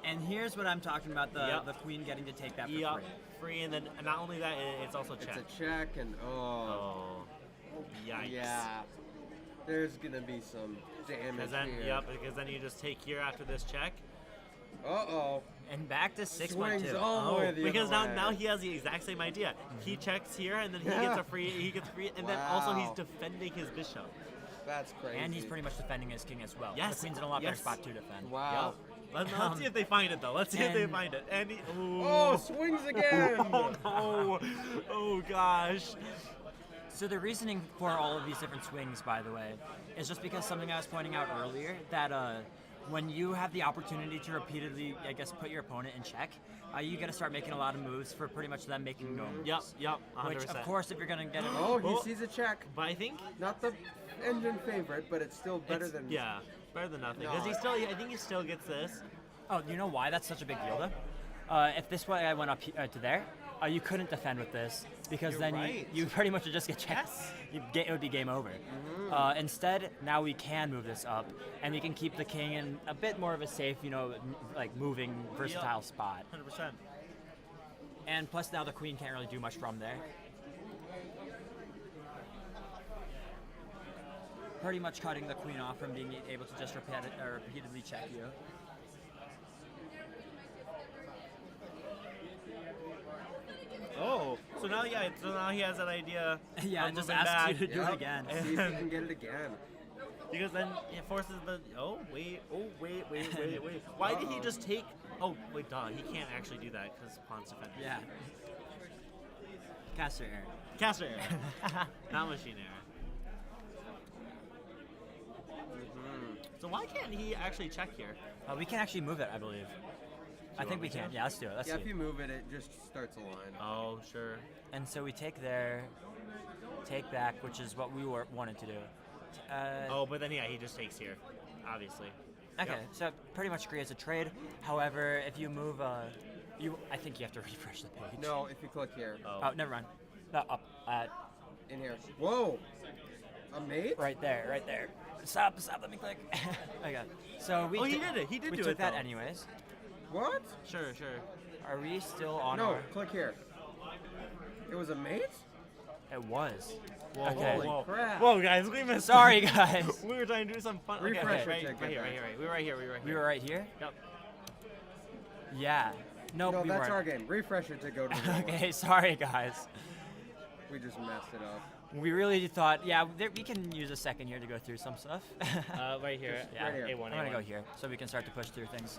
And here's what I'm talking about: Yep. the queen getting to take that for Yep, free. free, and then not only that, it's also It's check. a check, and Oh, yikes. yeah. There's gonna be some damage Because then, here. yep, because then you just take here after this check. Uh-oh. And back to 6 Swings two. all the way the because other now way. he has the exact same idea. He checks here, and then he gets a free. He gets free, and then also he's Wow. defending his bishop. That's crazy. And he's pretty much defending his king as well. Yes, The queen's in a lot better yes. spot to defend. Wow. Let's see if they find it though. Let's see if they and- find it. And ooh. Oh, swings again. Oh no! Oh gosh! So the reasoning for all of these different swings, by the way, is just because something I was pointing out earlier, that when you have the opportunity to repeatedly, I guess, put your opponent in check, you got to start making a lot of moves for pretty much them making no moves. Yep. 100%. Which, of course, if you're going to get it... Oh, he Oh. sees a check. But I think Not the engine favorite, but it's still better than... yeah, better than nothing. No. Because I think he still gets this. Oh, you know why that's such a big deal, though? If this way I went up to there, you couldn't defend with this, because You're then right. you pretty much would just get checked. Yes. It would be game over. Instead, now we can move this up, and we can keep the king in a bit more of a safe, like moving, versatile spot. 100%. And plus now the queen can't really do much from there. Pretty much cutting the queen off from being able to just repeatedly check you. Oh, so now he has that idea. Yeah, of and just moving asks back. you to do it again. See if he can get it again. Because then it forces the. Oh wait. Why did he just take? Oh wait, duh. He can't actually do that because pawn's defending. Yeah. Caster error. Caster error, not machine error. So why can't he actually check here? We can actually move it, I believe. I think we can. Yeah, let's do it. Let's Yeah, see. if you move it, it just starts a line. Oh sure. And so we take there, take back, which is what we wanted to do. Oh, but then yeah, he just takes here, obviously. Okay, Yep. so it pretty much creates a trade. However, if you move, I think you have to refresh the page. No, if you click here. Oh, never mind. No, up. In here. Whoa! A mate? Right there. Stop, let me click. Okay. So we Oh, he did it. He did we do took it, that though. anyways. What? Sure. Are we still on No, our... click here. It was a mate? It was. Whoa, Okay. Holy crap. Whoa, guys, we missed. Sorry, guys. We were trying to do some fun. Okay, Refresh okay, your right ticket, here. guys. We were right here. We were right here? Yep. Yeah. Nope, No, we that's weren't. our game. Refresh it to go to the new Okay, sorry, guys. one. We just messed it up. We really thought, yeah, we can use a second here to go through some stuff. Right here. Yeah, right here. A1. I'm gonna go here so we can start to push through things.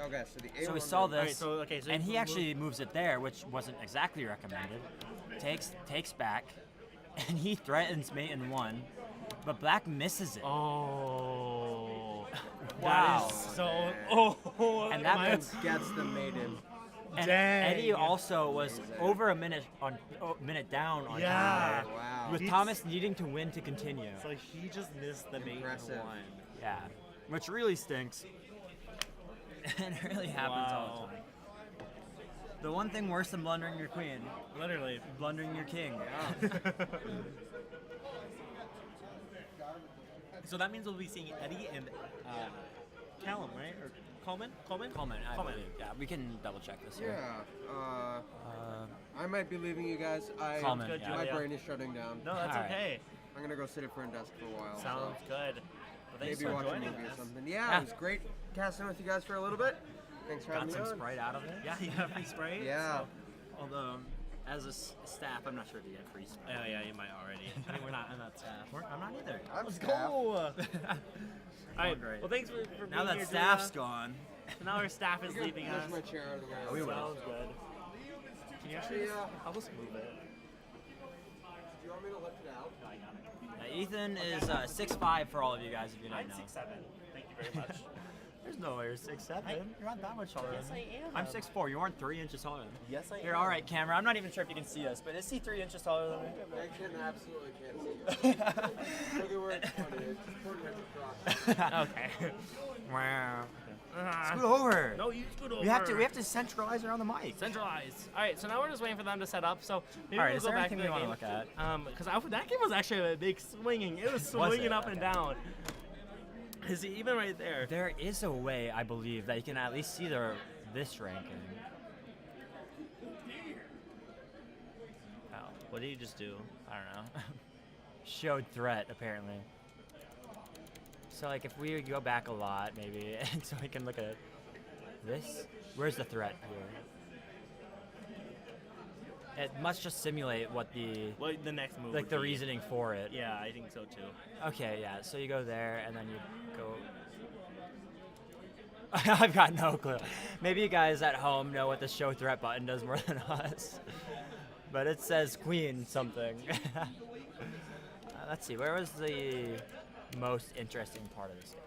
Okay, so the A1 So we saw move- this, Alright, so, okay, so and he move- actually moves it there, which wasn't exactly recommended. Takes back, and he threatens mate in one, but black misses it. Oh. Wow. That is so. man. Oh. And that my- puts- Gets the maiden. And Dang. Eddie also was over a minute down on Yeah. time, Wow. with He's- Thomas needing to win to continue. So he just missed the mate in Impressive. one. Yeah, which really stinks. And it really happens all Wow. the time. The one thing worse than blundering your queen, Literally. blundering your king. So that means we'll be seeing Eddie and Callum, right? Or Coleman? Coleman, I believe. Yeah, we can double check this here. Yeah. I might be leaving you guys. Coleman, Good, yeah. My Julia. brain is shutting down. No, that's All right. okay. I'm gonna go sit at front desk for a while. Sounds so good. Well, thanks maybe for watch a joining movie or us. something. Yeah, Yeah. it was great casting with you guys for a little bit. Thanks for Got having some me on. Sprite out of it. Yeah, you have free Sprite? Yeah. So- Although, as a staff, I'm not sure if you get free Sprite. Oh, yeah, you might already. I mean, I'm not staff. I'm not either. I'm Let's staff. go! All right, great. well, thanks for being Now that here, staff's Julia. gone. So now our staff is You can leaving push us. my chair out of the way. We will. Sounds good. Can you actually Yeah. I'll just move it. Do you want me to lift it out? No, I got it. Ethan is 6'5" for all of you guys if you I'm don't know. 6'7". Thank you very much. There's no way you're 6'7". You're not that much taller Yes, than me. I am. I'm 6'4". You aren't 3 inches taller than me. Yes, I You're am. all right, camera. I'm not even sure if you can see us, but is he 3 inches taller than me? I absolutely can't see you. Look at where it's funny. It's just putting it across. Okay. Wow. Ah. Scoot over. No, you scoot over. We have to centralize around the mic. Centralize. All right, so now we're just waiting for them to set up. So maybe All right, we'll is go there back to anything the we want to game. look at? Because that game was actually a big swinging. It was Was swinging it? up and Okay. down. Is he even right there? There is a way, I believe, that you can at least see this ranking. Oh, what did you just do? I don't know. Showed threat, apparently. So, like, if we go back a lot, maybe, and so we can look at this. Where's the threat here? It must just simulate what What the next move? like would the be. reasoning for it. Yeah, I think so too. Okay, yeah. So you go there, and then you go. I've got no clue. Maybe you guys at home know what the show threat button does more than us. But it says queen something. Let's see. Where was the most interesting part of this game?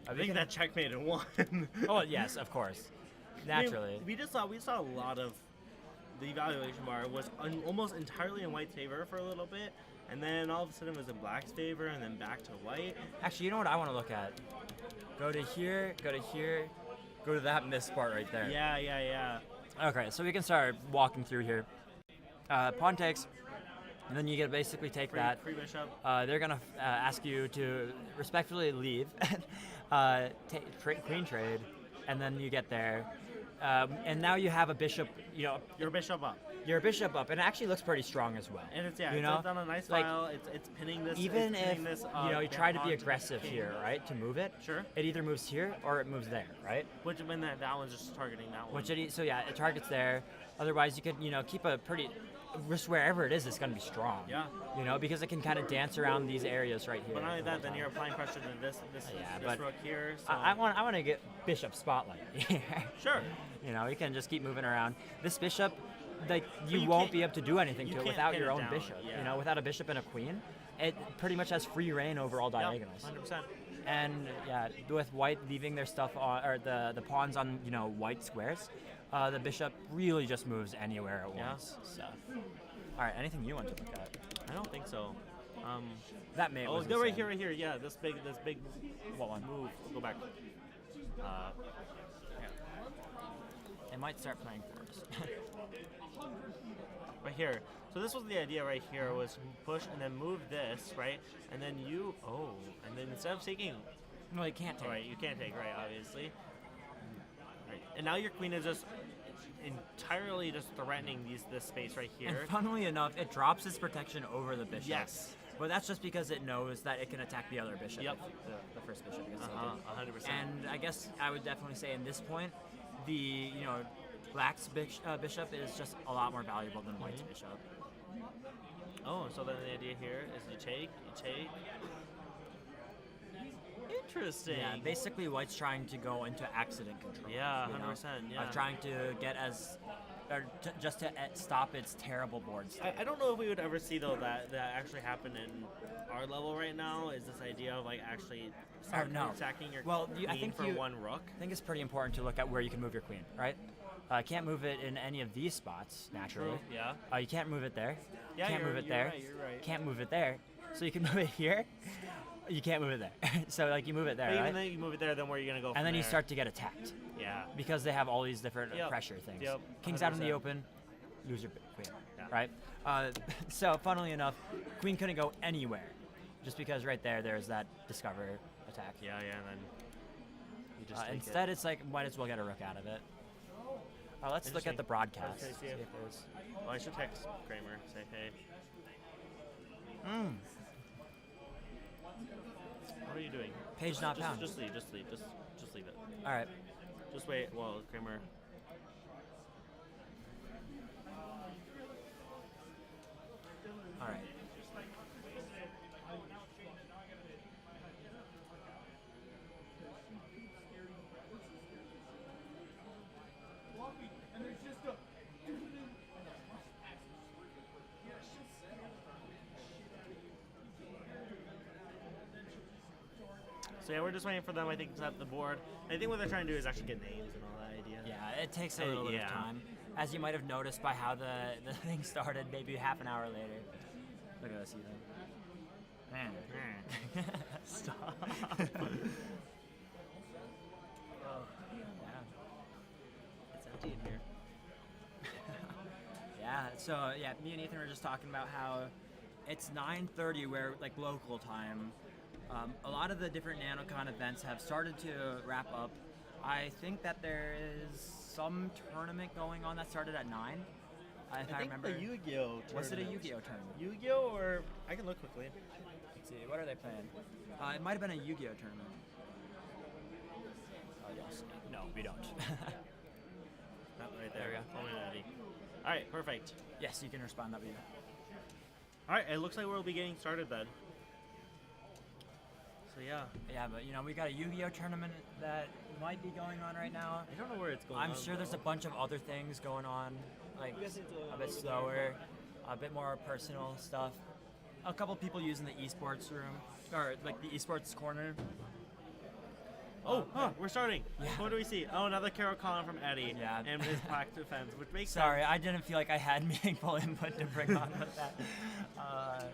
I think that checkmate in one. Oh yes, of course. I mean, Naturally. we saw a lot of the evaluation bar was almost entirely in white's favor for a little bit, and then all of a sudden it was in black's favor, and then back to white. Actually, you know what I want to look at? Go to here, go to here, go to that missed part right there. Yeah. Okay, so we can start walking through here. Pawn takes, and then you get basically take that. Free bishop. They're gonna ask you to respectfully leave, queen trade, and then you get there, and now you have a bishop. You know, Your bishop up, your bishop up, and it actually looks pretty strong as well. and it's you it's know, done a nice like, file. It's pinning this. even it's if pinning this, you try to be onto aggressive king. here, right, to move it. Sure. It either moves here or it moves there, right? Which when that one's just targeting that one. So yeah, it targets there. Otherwise, you could keep a pretty just wherever it is, it's gonna be strong. Yeah. Because it can kind of dance around these areas right here. But not only the whole that, then time. you're applying pressure to this Yeah, this but rook here. So. I want to get bishop spotlight. Sure. You can just keep moving around. This bishop, like you you won't can't- be able to do anything you to it can't without pin your it own down, bishop. yeah. Without a bishop and a queen, it pretty much has free reign over all diagonals. 100%. And yeah, with white leaving their stuff on, or the pawns on white squares, the bishop really just moves anywhere at Yeah. once. So, all right, anything you want to look at? I don't think so. That mate Oh, was they're right insane. here, right here. Yeah, this big What one? move. Go back. They might start playing for us. Right here. So this was the idea right here, was push and then move this, right? And then and then instead of taking, No, they can't take. right, you can't take, right, obviously. Right. And now your queen is just entirely just threatening this space right here. And funnily enough, it drops its protection over the bishop. Yes. But that's just because it knows that it can attack the other bishop. Yep. if the first bishop gets Uh-huh, taken. 100%. And I guess I would definitely say in this point, the black's bishop is just a lot more valuable than white's Mm-hmm. bishop. Oh, so then the idea here is you take. Interesting. Yeah, basically white's trying to go into accident control. Yeah, you know, 100%, yeah. Of trying to get just to stop its terrible board state. I don't know if we would ever see though that actually happen in our level right now. Is this idea of like actually no. sacking your Well, queen I think for one rook? I think it's pretty important to look at where you can move your queen, right? Can't move it in any of these spots, naturally. True, yeah. You can't move it there. Yeah, Can't move it you're there. right, you're right. Can't move it there. So you can move it here. You can't move it there. So like you move it there, But even right? then you move it there, then where are you gonna go? And then you there? start to get attacked Yeah. because they have all these different Yep. pressure things. Yep, King's out in the 100%. open, lose your queen, Yeah. right? So funnily enough, queen couldn't go anywhere, just because right there's that discover attack. Yeah, and then. just take Instead, it. it's like might as well get a rook out of it. Let's look at the broadcast. Okay, See if there's. Well, I should text Kramer. Say hey. What are you doing? Page not found. Just leave. Just leave. Just leave it. All right. Just wait. Well, Kramer. All right. So yeah, we're just waiting for them, I think, to set the board. I think what they're trying to do is actually get names and all that idea. Yeah, it takes a little bit of yeah. time, as you might have noticed by how the thing started. Maybe half an hour later. Look at us, Ethan. Man. Stop. Yeah. It's empty in here. Yeah. So yeah, me and Ethan were just talking about how it's 9:30 where like local time. A lot of the different Nanocon events have started to wrap up. I think that there is some tournament going on that started at 9. If I remember. the Yu-Gi-Oh tournament. Was it a Yu-Gi-Oh tournament? Yu-Gi-Oh, or I can look quickly. Let's see. What are they playing? It might have been a Yu-Gi-Oh tournament. Oh yes. No, we don't. Not right There there. we go. Call me Eddie. All right, perfect. Yes, you can respond that video. All right, it looks like we'll be getting started then. So yeah, Yeah, but we got a Yu-Gi-Oh tournament that might be going on right now. I don't know where it's going. I'm sure there's a bunch of other things going on, like a bit slower, a bit more personal stuff. A couple people using the esports room, or like the esports corner. We're starting. Yeah. What do we see? Oh, another Carol Collin from Eddie. Yeah. And his black defense, which makes Sorry, sense. I didn't feel like I had meaningful input to bring on with that.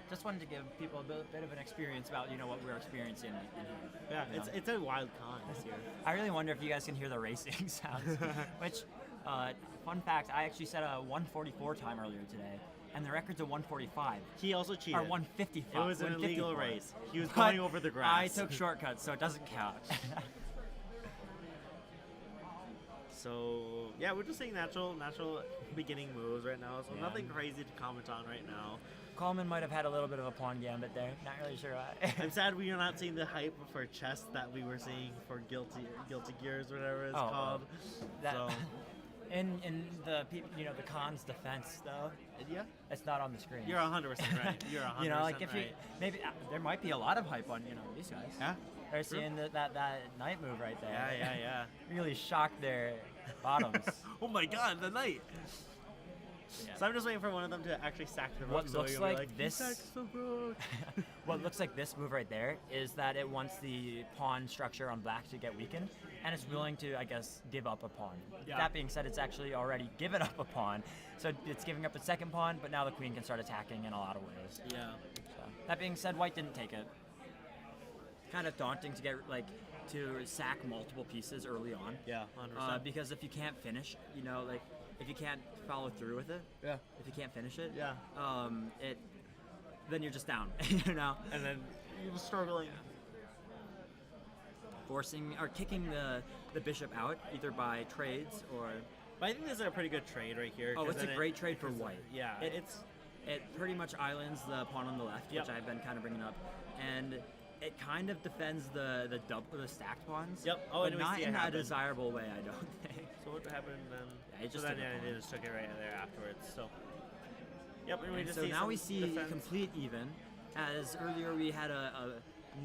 Just wanted to give people a bit of an experience about what we're experiencing in here. Yeah, it's a wild con this year. I really wonder if you guys can hear the racing sounds. Which, fun fact, I actually set a 1:44 time earlier today, and the record's a 1:45. He also cheated. Or 1:55. It was an illegal 1:54. race. He was But going over the grass. I took shortcuts, so it doesn't count. So yeah, we're just seeing natural beginning moves right now. So Yeah. nothing crazy to comment on right now. Coleman might have had a little bit of a pawn gambit there. Not really sure why. I'm sad we are not seeing the hype for chess that we were seeing for Guilty Gears, whatever it's Oh, called. that, So in the the con's defense though, yeah, it's not on the screen. you're 100% right. You're 100% like if you right. maybe there might be a lot of hype on these guys. Yeah. They're seeing that knight move right there. Yeah. Really shocked their bottoms. Oh my God, the knight. Yeah. So I'm just waiting for one of them to actually sack the rook. What so looks you'll be like "He this- sacks the rook." What looks like this move right there is that it wants the pawn structure on black to get weakened, and it's willing to, I guess, give up a pawn. Yeah. That being said, it's actually already given up a pawn, so it's giving up a second pawn, but now the queen can start attacking in a lot of ways. Yeah. So, that being said, white didn't take it. Kind of daunting to get to sack multiple pieces early on. Yeah, 100%. Because if you can't finish, if you can't follow through with it, Yeah. if you can't finish it, Yeah. then you're just down, And then you're struggling. Forcing or kicking the bishop out either by trades or. But I think this is a pretty good trade right here. Oh, 'cause it's a then great trade for white. Yeah, It pretty much islands the pawn on the left, Yep. which I've been kind of bringing up, and it kind of defends the stacked pawns. Yep. Oh, but and we not see it in a happen. desirable way, I don't think. So what happened then? Yeah, he just so then, took a yeah, pawn. they just took it right there afterwards. So. Yep, and we And just so see now some we see defense. complete even, as earlier we had a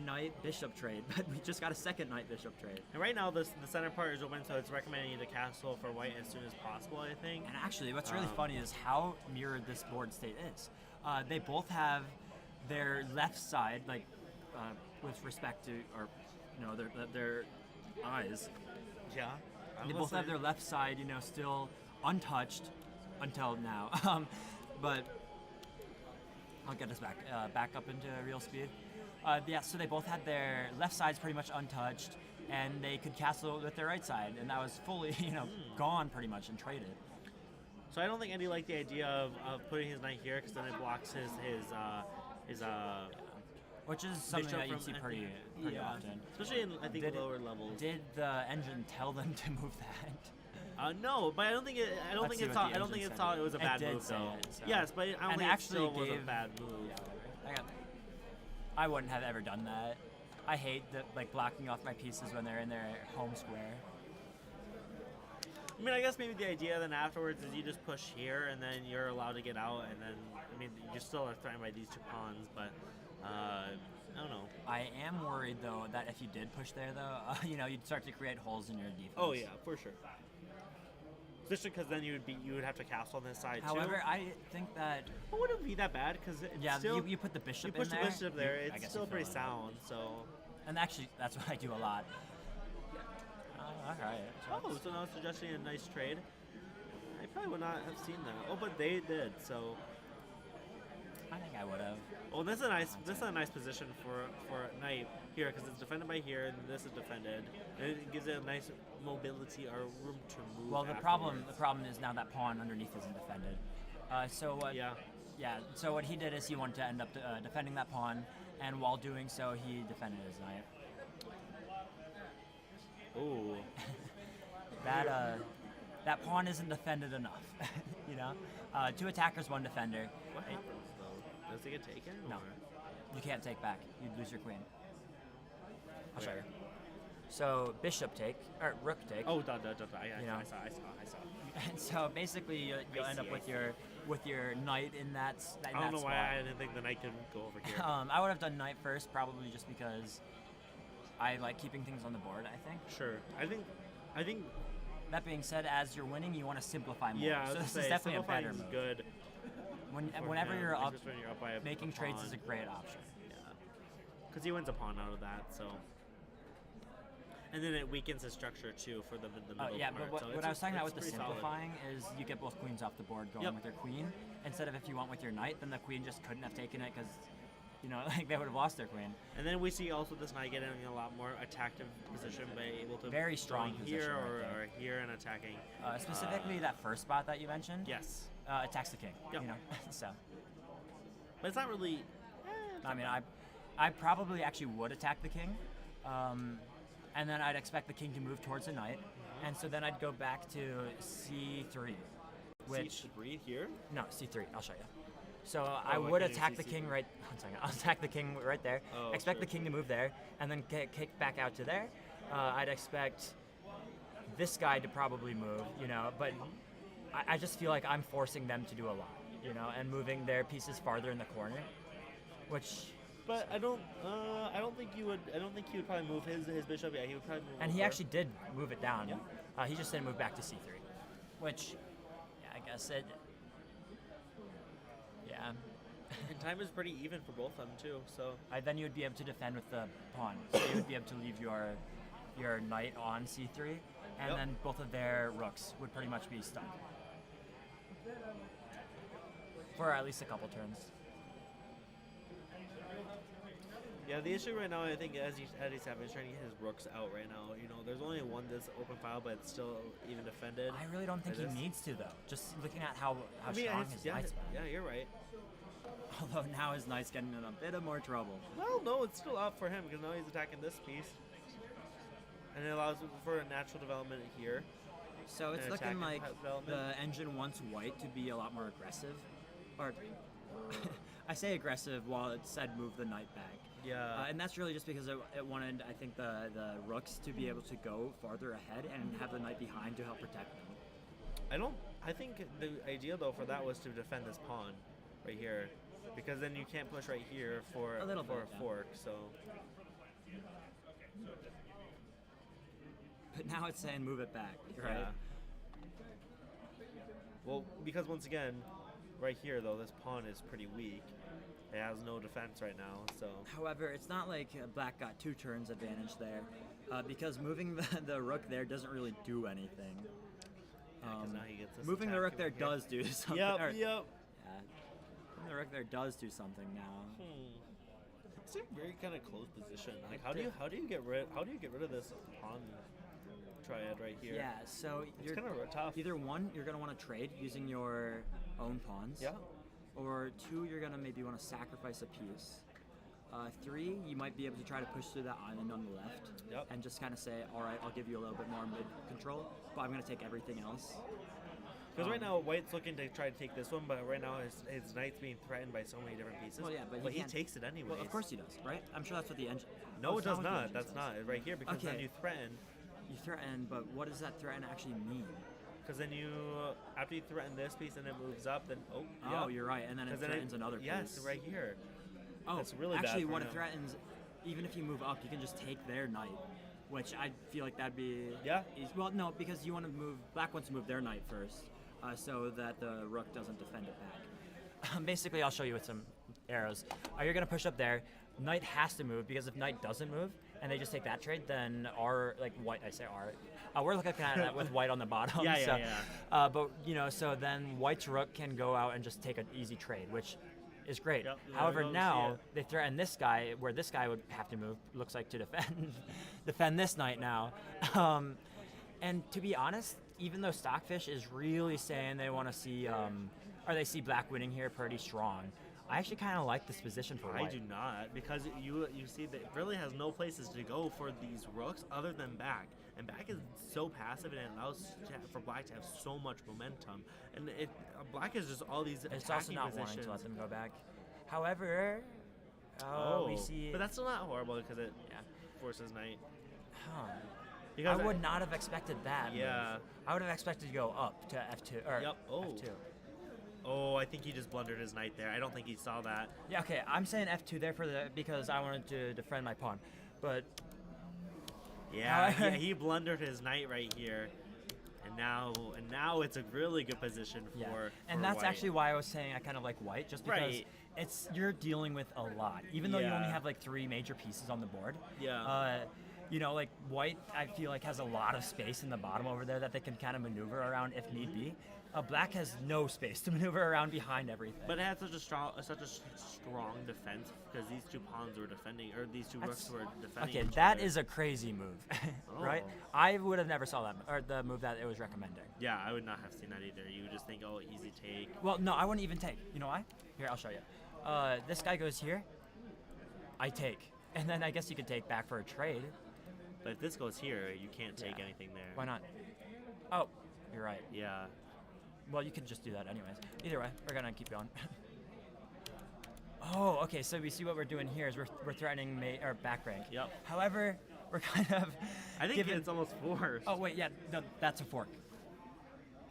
knight bishop trade, but we just got a second knight bishop trade. And right now, the center part is open, so it's recommending you to castle for white as soon as possible, I think. And actually, what's really Um, funny is how mirrored this board state is. They both have their left side, with respect to, or their eyes. Yeah. They both have their left side, still untouched until now. But I'll get us back up into real speed. So they both had their left sides pretty much untouched, and they could castle with their right side, and that was fully, gone pretty much and traded. So I don't think Andy liked the idea of putting his knight here because then it blocks his Which is something Bishop that you'd from- see I pretty think- yeah. often. Especially in, I think, Did it- lower levels. Did the engine tell them to move that? No, but I don't think it. I don't Let's think see it what saw. the I don't engine think it said. saw it was a It bad did move say though. it, so. Yes, but I don't And think actually it still was a gave- bad move. I wouldn't have ever done that. I hate blocking off my pieces when they're in their home square. I mean, I guess maybe the idea then afterwards is you just push here and then you're allowed to get out, and then I mean you still are threatened by these two pawns, but I don't know. I am worried though that if you did push there though, you'd start to create holes in your defense. Oh yeah, for sure. Especially because then you would have to castle on this side However, too. I think that It wouldn't be that bad because still you put the bishop you push in the there. bishop there. I It's guess still you pretty fill it out. sound. So And actually, that's what I do a lot. All right. oh, so now it's suggesting a nice trade. I probably would not have seen that. Oh, but they did. So I think I would have. well, this is a nice position for knight here because it's defended by here and this is defended. And it gives it a nice mobility or room to move. Well, the problem is now that pawn underneath isn't defended. So what? Yeah. Yeah. So what he did is he wanted to end up defending that pawn, and while doing so, he defended his knight. Ooh. That pawn isn't defended enough. Two attackers, one defender. What happens though? Does it get taken? No. Or? You can't take back. You'd lose your queen. I'll show Where? you. So bishop take or rook take. Oh, I saw. And so basically you'll end up with your knight in that. I don't know why I didn't think the knight could go over here. I would have done knight first, probably just because I like keeping things on the board. I think. Sure. I think. That being said, as you're winning, you want to simplify more. Yeah. I was so gonna this say, is definitely a simplifying better is move. good. Whenever him, you're up, especially when you're up by making a trades pawn. is a great option. Yeah. Because he wins a pawn out of that, so. And then it weakens his structure too for the middle Yeah, part. but so what I was talking about with the pretty solid. simplifying is you get both queens off the board going Yep. with your queen instead of if you went with your knight, then the queen just couldn't have taken it because, they would have lost their queen. And then we see also this knight getting in a lot more attactive position by able to Very strong going here position right or, there. or here and attacking. Specifically, that first spot that you mentioned. Yes. Attacks the king. Yep. So. But it's not really. I mean, I probably actually would attack the king, and then I'd expect the king to move towards the knight, and so then I'd go back to c3, which C3 here. no c3. I'll show you. So I would can't even attack see the king C3. right. One second. I'll attack the king right there. Oh, expect sure. the king to move there, and then get kicked back out to there. I'd expect this guy to probably move, but I just feel like I'm forcing them to do a lot, and moving their pieces farther in the corner, which. But I don't think you would. I don't think he would probably move his bishop. Yeah, he would probably move. And he over. actually did move it down. Yeah. He just didn't move back to c3, which, yeah, I guess it. Yeah. And time is pretty even for both of them too. So Then you would be able to defend with the pawn. So you would be able to leave your knight on c3, and Yep. then both of their rooks would pretty much be stunned for at least a couple turns. yeah, the issue right now, I think, as he's having, is trying to get his rooks out right now. There's only one that's open file, but it's still even defended. I really don't think It he is. needs to though. Just looking at how I mean, strong it's- his yeah, knight's been. yeah, you're right. Although now his knight's getting in a bit of more trouble. Well, no, it's still out for him because now he's attacking this piece, and it allows for a natural development here. So it's An looking attack like development. the engine wants white to be a lot more aggressive. Or, I say aggressive while it said move the knight back. Yeah. And that's really just because it wanted, I think, the rooks to be able to go farther ahead and have the knight behind to help protect them. I think the idea though for that was to defend this pawn right here, because then you can't push right here for A little for bit, a yeah. fork. So But now it's saying move it back, right? yeah. Well, because once again, right here though, this pawn is pretty weak. It has no defense right now, so However, it's not like black got 2 turns advantage there, because moving the rook there doesn't really do anything. because now he gets this Moving the attack rook there over here. does do something. Yep, or- yep. Yeah. Moving the rook there does do something now. It's a very kind of close position. Like, how do you get rid of this pawn triad right here? Yeah, so It's you're kind of tough. either one, you're gonna want to trade using your own pawns. Yeah. Or 2, you're gonna maybe want to sacrifice a piece. 3, you might be able to try to push through that island on the left. Yep. And just kind of say, all right, I'll give you a little bit more mid control, but I'm going to take everything else. Because right now, White's looking to try to take this one, but right now his knight's being threatened by so many different pieces. Well, yeah, but he can't- takes it anyway. Well, of course he does, right? I'm sure that's what the engine. No, Oh, it it's does what the not. engine That's says. not right here because then Okay. you threaten. You threaten, but what does that threaten actually mean? Because then you, after you threaten this piece and it moves up, then Oh, yeah. you're right, and then it 'Cause threatens another piece. Yes, right here. Oh, That's really bad actually, for what him. it threatens, even if you move up, you can just take their knight, which I feel like that'd be. Yeah. Well, no, because you want to move. Black wants to move their knight first, so that the rook doesn't defend it back. Basically, I'll show you with some arrows. You're gonna push up there. Knight has to move because if knight doesn't move and they just take that trade, then white. I say we're looking at it with white on the bottom. Yeah, so, yeah. but so then white's rook can go out and just take an easy trade, which is great. Yep, there However, we go, now see it. they threaten this guy, where this guy would have to move. Looks like to defend defend this knight now. And to be honest, even though Stockfish is really saying they want to see, or they see black winning here pretty strong, I actually kind of like this position for I white. do not, because you see that it really has no places to go for these rooks other than back. And back is so passive and it allows for black to have so much momentum. And black is just all these It's also attacking not positions. wanting to let them go back. However, we see. But that's still not horrible because it Yeah. forces knight. Huh. Because I would not have expected that. Yeah. Move. I would have expected to go up to F2 or Yep. Oh. F2. Oh, I think he just blundered his knight there. I don't think he saw that. Yeah. Okay. I'm saying F2 there because I wanted to defend my pawn, but Yeah, he blundered his knight right here. And now it's a really good position for yeah. for And that's white. actually why I was saying I kind of like white, just because Right. you're dealing with a lot, even though you only Yeah. have like 3 major pieces on the board. Yeah. Like white, I feel like has a lot of space in the bottom over there that they can kind of maneuver around if need be. Black has no space to maneuver around behind everything. But it had such a strong defense because these two pawns were defending, or these two rooks were defending. Okay, each that other. is a crazy move, right? Oh. I would have never saw that, or the move that it was recommending. Yeah, I would not have seen that either. You would just think, oh, easy take. Well, no, I wouldn't even take. You know why? Here, I'll show you. This guy goes here. I take, and then I guess you could take back for a trade. But if this goes here, you can't take Yeah. anything there. Why not? Oh, you're right. Yeah. Well, you could just do that anyways. Either way, we're gonna keep going. Oh, okay. So we see what we're doing here is we're threatening or back rank. Yep. However, we're kind of. I think giving- it's almost forced. Oh wait, yeah, no, that's a fork.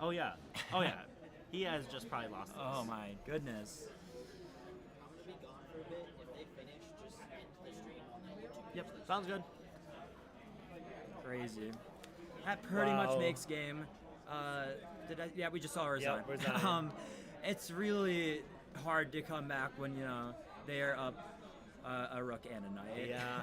Oh yeah. Oh yeah. He has just probably lost this. Oh my goodness. I'm gonna be gone for a bit. If they finish, just end the stream on that YouTube. Yep. Sounds good. Crazy. That pretty Wow. much makes game. Yeah, we just saw Resign. Yep, Resign. It's really hard to come back when they are up a rook and a knight. Yeah.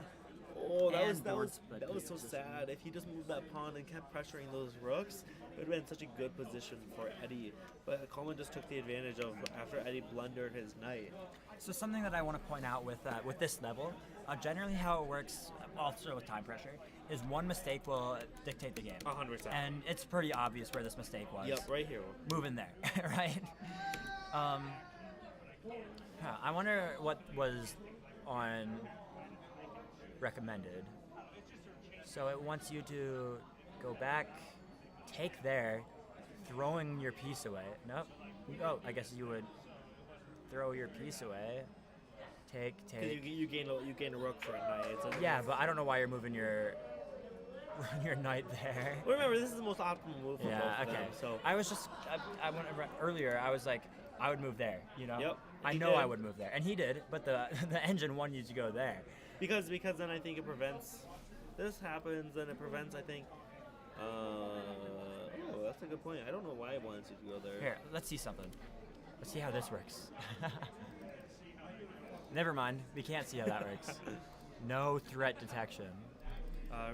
Oh, that And was board split that was so position. sad. If he just moved that pawn and kept pressuring those rooks, it would have been such a good position for Eddie. But Coleman just took the advantage of after Eddie blundered his knight. So something that I want to point out with this level, generally how it works, also with time pressure, is one mistake will dictate the game. 100%. And it's pretty obvious where this mistake was. Yep, right here. Moving there, right? I wonder what was on recommended. So it wants you to go back, take there, throwing your piece away. Nope. Oh, I guess you would throw your piece away. Take. Because you gain a rook for a knight. It's a, Yeah, but I don't know why you're moving your knight there. Well, remember, this is the most optimal move for both Yeah, of okay. them. So I was just, I went earlier, I was like, I would move there, you know? Yep, I he know did. I would move there. And he did, but the engine wanted you to go there. because then I think it prevents. This happens, and it prevents. I think. Oh, that's a good point. I don't know why I wanted you to go there. Here, let's see something. Let's see how this works. Never mind, we can't see how that works. No threat detection.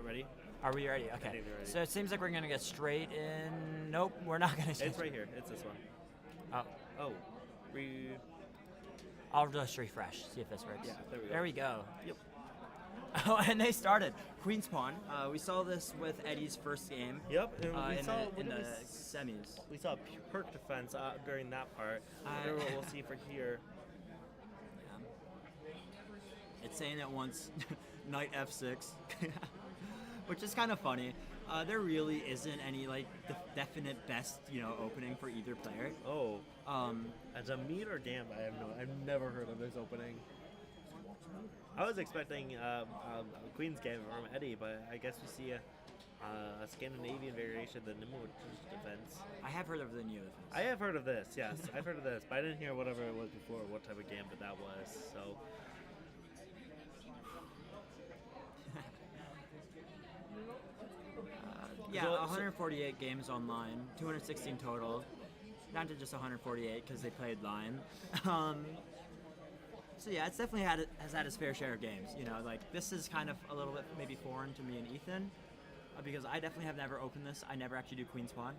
Ready? Are we ready? I Okay. think we're ready. So it seems like we're gonna get straight in. Nope, we're not gonna. It's right here. It's this one. Oh, Oh, I'll just refresh, see if this works. Yeah, there we go. There we go. Yep. Oh, and they started. Queen's Pawn. We saw this with Eddie's first game. Yep. And we in saw the, what in did the we s- semis. we saw perk defense during that part. I wonder what we'll see for here. saying it once, knight f6, which is kind of funny. There really isn't any like definite best opening for either player. Oh, Um, as a mean or gam, I've never heard of this opening. I was expecting a Queen's game from Eddie, but I guess we see a Scandinavian variation of the Nimmo defense. I have heard of the new defense. I have heard of this, yes. I've heard of this, but I didn't hear whatever it was before, what type of gambit that was. So, Yeah, So- 148 games online, 216 total, down to just 148 because they played line. So yeah, it's definitely has had its fair share of games. Like this is kind of a little bit maybe foreign to me and Ethan, because I definitely have never opened this. I never actually do Queen's Pawn.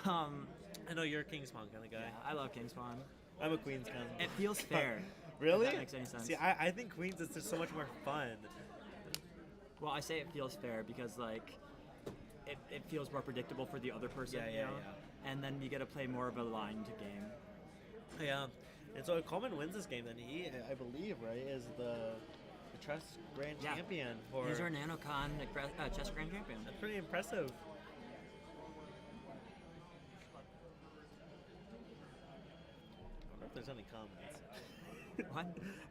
I know you're a King's Pawn kind of guy. Yeah, I love King's Pawn. I'm a Queen's Pawn. It feels fair. Really? If that makes any sense. See, I think Queen's is just so much more fun. Well, I say it feels fair because like it feels more predictable for the other person. Yeah, you know? And then you get to play more of a lined game. Yeah. And so if Coleman wins this game, then he, I believe, right, is the chess grand Yeah. champion. For, He's our Nanocon chess grand champion. That's pretty impressive. I wonder if there's any comments. What?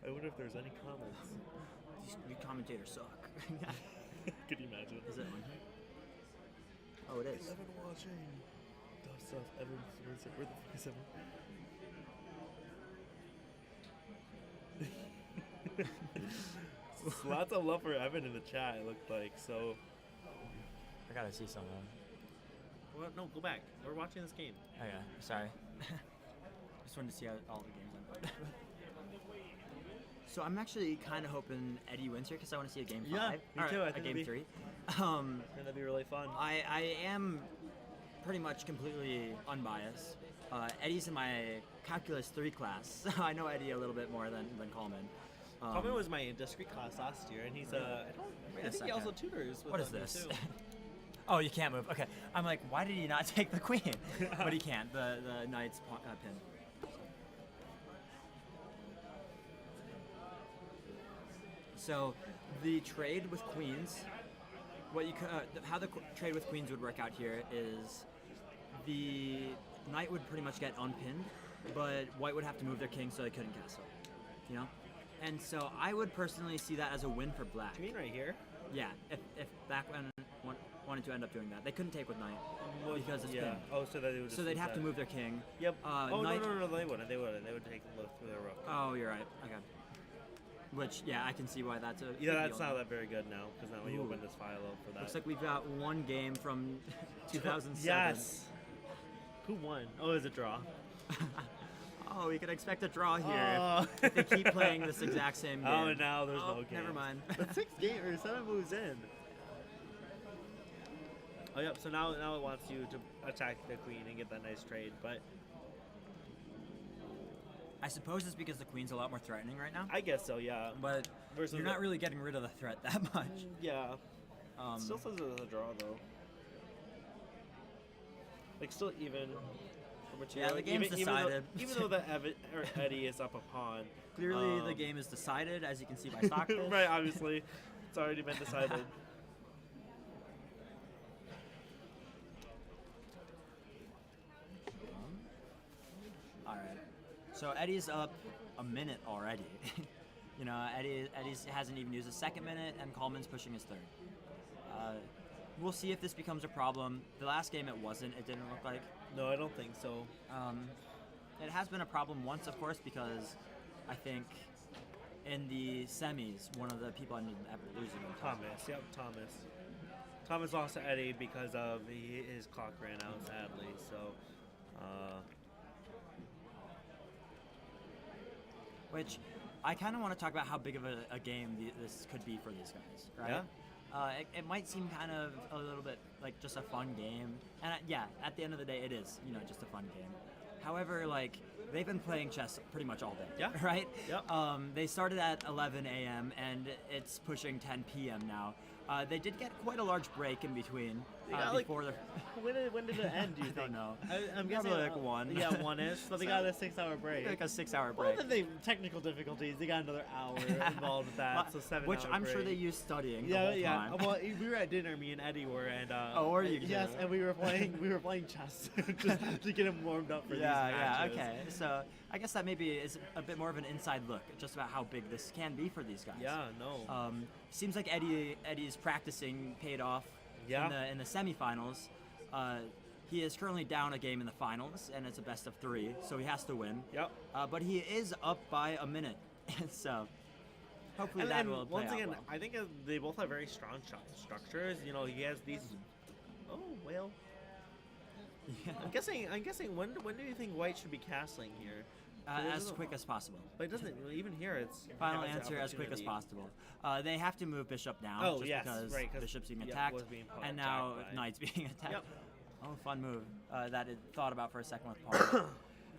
I wonder if there's any comments. These new commentators suck. Could you imagine? Is it on here? Oh, it is. Evan watching. Tough stuff. Evan, where the fuck is Evan? Lots of love for Evan in the chat, it looked like. So, I gotta see someone. well, no, go back. We're watching this game. Oh yeah, sorry. Just wanted to see how all the games went. So I'm actually kind of hoping Eddie wins here because I want to see a game 5. Yeah, me Or too. I a think game it'd 3. That'd be really fun. I am pretty much completely unbiased. Eddie's in my Calculus 3 class, so I know Eddie a little bit more than Coleman. Coleman was my discrete class last year, and he's Wait I a think he also second. tutors with What is me, this? too. Oh, you can't move. Okay, I'm like, why did he not take the queen? But he can't. The knight's pin. So, the trade with queens, how the trade with queens would work out here is the knight would pretty much get unpinned, but white would have to move their king so they couldn't castle. And so I would personally see that as a win for black. You mean right here? Yeah, if black wanted to end up doing that, they couldn't take with knight because it's pinned. Oh, so that they would. So they'd have to move their king. Yep. Knight- no, they wouldn't. They would take a look through their rook. Oh, you're right. Okay. Which, yeah, I can see why that's a. Yeah, big that's deal. not that very good now, because now when you Ooh. open this file up for that. Looks like we've got one game from 2007. Yes. Who won? Oh, it's a draw. Oh, we could expect a draw here Oh. if they keep playing this exact same game. Oh, now there's Oh, no game. never mind. But 7 moves in. Oh, yep. So now it wants you to attack the queen and get that nice trade, but I suppose it's because the queen's a lot more threatening right now. I guess so. Yeah. But Versus you're not really getting rid of the threat that much. Yeah. Um, Still says it's a draw though. Like still even. For material. the game's decided. Even though the Eddie is up a pawn. Clearly, the game is decided, as you can see by Stockfish. Right. Obviously, it's already been decided. All right. So Eddie's up a minute already. Eddie hasn't even used his second minute, and Coleman's pushing his third. We'll see if this becomes a problem. The last game it wasn't. It didn't look like. No, I don't think so. It has been a problem once, of course, because I think in the semis, one of the people ended up losing. Thomas. Yep, Thomas. Thomas lost to Eddie because of his clock ran out, sadly. So, Which I kind of want to talk about how big of a game this could be for these guys, right? Yeah. It might seem kind of a little bit like just a fun game, and at the end of the day, it is, just a fun game. However, they've been playing chess pretty much all day, Yeah. right? Yep. They started at 11 a.m. and it's pushing 10 p.m. now. They did get quite a large break in between got, like, before the. When did it end? Do you I don't think? know. I'm guessing Probably like one. Yeah, 1-ish. So they got a 6-hour break. Like a 6-hour Well, break. then they technical difficulties. They got another hour involved with that. So 7 Which hour I'm sure break. they used studying the Yeah, whole yeah. time. Well, we were at dinner. Me and Eddie were, and Oh, were you Yes, two? and we were playing chess just to get him warmed up for these Yeah, matches. okay. So I guess that maybe is a bit more of an inside look just about how big this can be for these guys. Yeah, no. Seems like Eddie's practicing paid off Yeah. in the semifinals. He is currently down a game in the finals, and it's a best of 3, so he has to win. Yep. But he is up by a minute, so hopefully And, that and will play once out again, well. I think they both have very strong structures. You know, he has these. Oh well. Yeah. I'm guessing. When do you think White should be castling here? As quick as possible. But it doesn't even here. It's Final has the answer as quick as opportunity. possible. They have to move Bishop now, Oh, just yes, because right, 'cause, Bishop's being yeah, attacked, was being and now attacked by- Knight's being attacked. Yep. Oh, fun move that it thought about for a second with Pawn.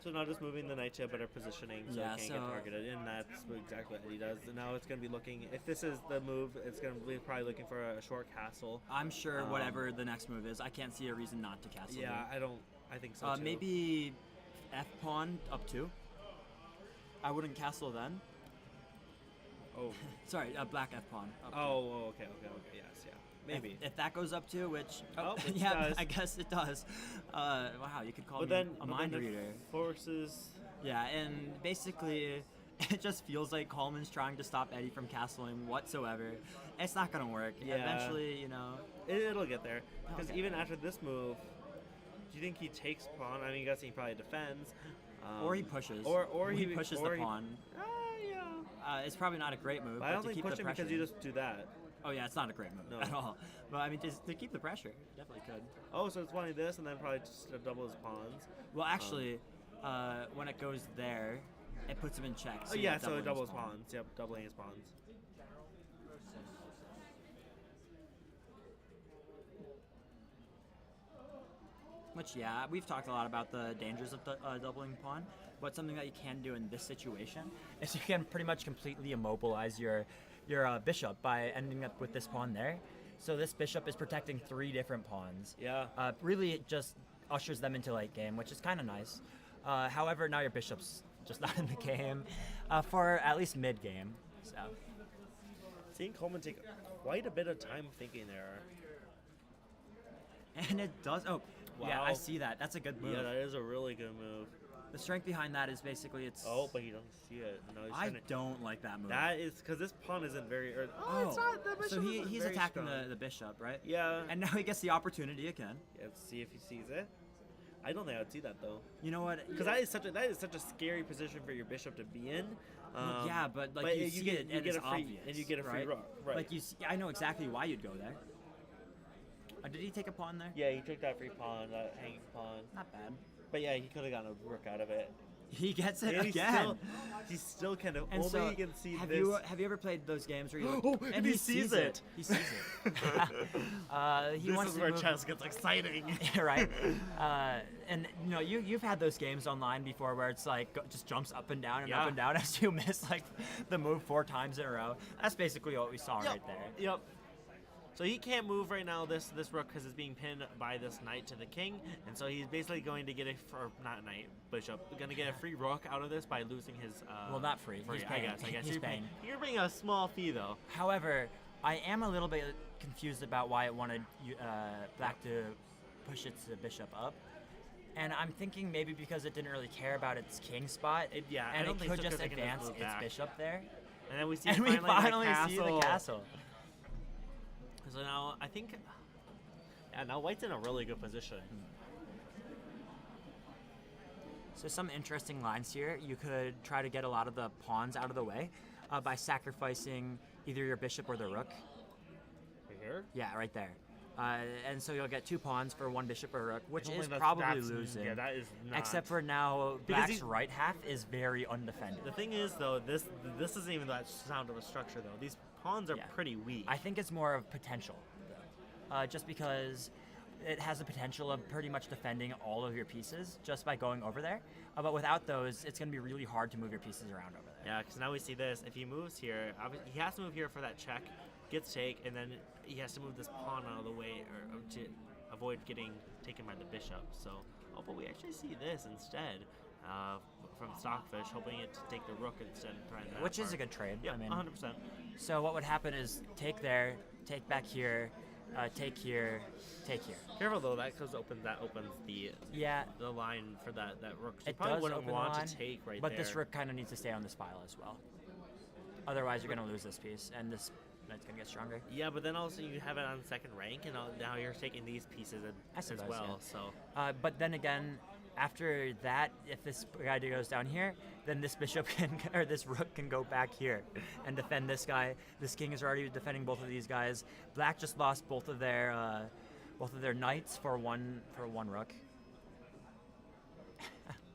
So now just moving the knight to a better positioning so Yeah, it can't so- get targeted, and that's exactly what he does. And now it's going to be looking, if this is the move, it's going to be probably looking for a short castle. I'm sure whatever the next move is, I can't see a reason not to castle. Yeah, here. I think so too. Maybe F pawn up 2. I wouldn't castle then. Oh, Sorry, black F pawn. Up 2. okay, yes, yeah. Maybe. If that goes up 2, which Oh, it yeah, does. I guess it does. Wow, you could call But me then, a mind it reader. forces. Yeah, and basically, it just feels like Coleman's trying to stop Eddie from castling whatsoever. It's not gonna work. Yeah. Eventually, you know. It'll get there. Because get even there. after this move, do you think he takes pawn? I mean, I guess he probably defends. Or he pushes. Or he pushes or the he- pawn. Yeah. It's probably not a great move, But I but don't to think keep the pushing pressure. because you just do that. Oh yeah, it's not a great move No. at all. But I mean, just to keep the pressure, definitely could. Oh, so it's wanting this and then probably just double his pawns. Well, actually, when it goes there, it puts him in check. Oh you're yeah, not so doubling it his doubles pawn. pawns. Yep, doubling his pawns. Which, yeah, we've talked a lot about the dangers of doubling pawn, but something that you can do in this situation is you can pretty much completely immobilize your bishop by ending up with this pawn there. So this bishop is protecting 3 different pawns. Yeah. Really, it just ushers them into late game, which is kind of nice. However, now your bishop's just not in the game for at least mid game. So Seeing Coleman take quite a bit of time thinking there. and it does. Oh, yeah, I Wow. see that. That's a good move. Yeah, that is a really good move. The strength behind that is basically it's. Oh, but he doesn't see it. No, he's I trying to, don't like that move. That is because this pawn isn't very. It's Oh, not. The bishop so isn't he's very attacking strong. the bishop, right? Yeah. And now he gets the opportunity again. Let's see if he sees it. I don't think I would see that though, You know what? because that is such a scary position for your bishop to be in. Well, yeah, but like you see it, and get it's a free obvious, and you get a free right? rook. Right. Like you, see, I know exactly why you'd go there. Did he take a pawn there? Yeah, he took that free pawn, that hanging pawn. Not bad. But yeah, he could have gotten a rook out of it. He gets it And again. he still kind of And only so, he can see have this. you ever played those games where you look, Oh, and he sees it. He sees it. He This wants is to where move- chess gets exciting. right? And you know, you've had those games online before where it's like just jumps up and down and up Yeah. and down as you miss like the move 4 times in a row. That's basically what we saw right there. Yep. So he can't move right now, this rook, because it's being pinned by this knight to the king, and so he's basically going to get or not knight, bishop, going to get a free rook out of this by losing his. Well, not free. He's paying. I guess He's you're paying. You're paying a small fee though. However, I am a little bit confused about why it wanted black to push its bishop up. And I'm thinking maybe because it didn't really care about its king spot, Yeah, I and don't it think could so, 'cause just they can just advance move its back. bishop there. And then we see And we finally that see the castle. So now I think, yeah, now White's in a really good position. So some interesting lines here. You could try to get a lot of the pawns out of the way by sacrificing either your bishop or the rook. Right here. Yeah, right there. And so you'll get 2 pawns for 1 bishop or rook, which I don't is think probably that's- losing. Yeah, that is not. Except for now, Because black's he- right half is very undefended. The thing is though, this isn't even that sound of a structure though. These pawns are Yeah. pretty weak. I think it's more of potential, just because it has the potential of pretty much defending all of your pieces just by going over there. But without those, it's going to be really hard to move your pieces around over there. Yeah, because now we see this. If he moves here, he has to move here for that check, gets take, and then he has to move this pawn out of the way or to avoid getting taken by the bishop. So, but we actually see this instead from Stockfish, hoping it to take the rook instead and trying that. Which is a good trade. Yeah, I mean, 100%. so what would happen is take there, take back here, take here, take here. Careful though, that opens the Yeah, the line for that rook. So you it probably does wouldn't open want the line, to take right but there. this rook kind of needs to stay on this file as well. Otherwise, you're going to lose this piece, and this knight's going to get stronger. Yeah, but then also you have it on second rank, and now you're taking these pieces I as suppose, well. yeah. So But then again, after that, if this guy goes down here, then this bishop can, or this rook can go back here and defend this guy. This king is already defending both of these guys. Black just lost both of their knights for one rook.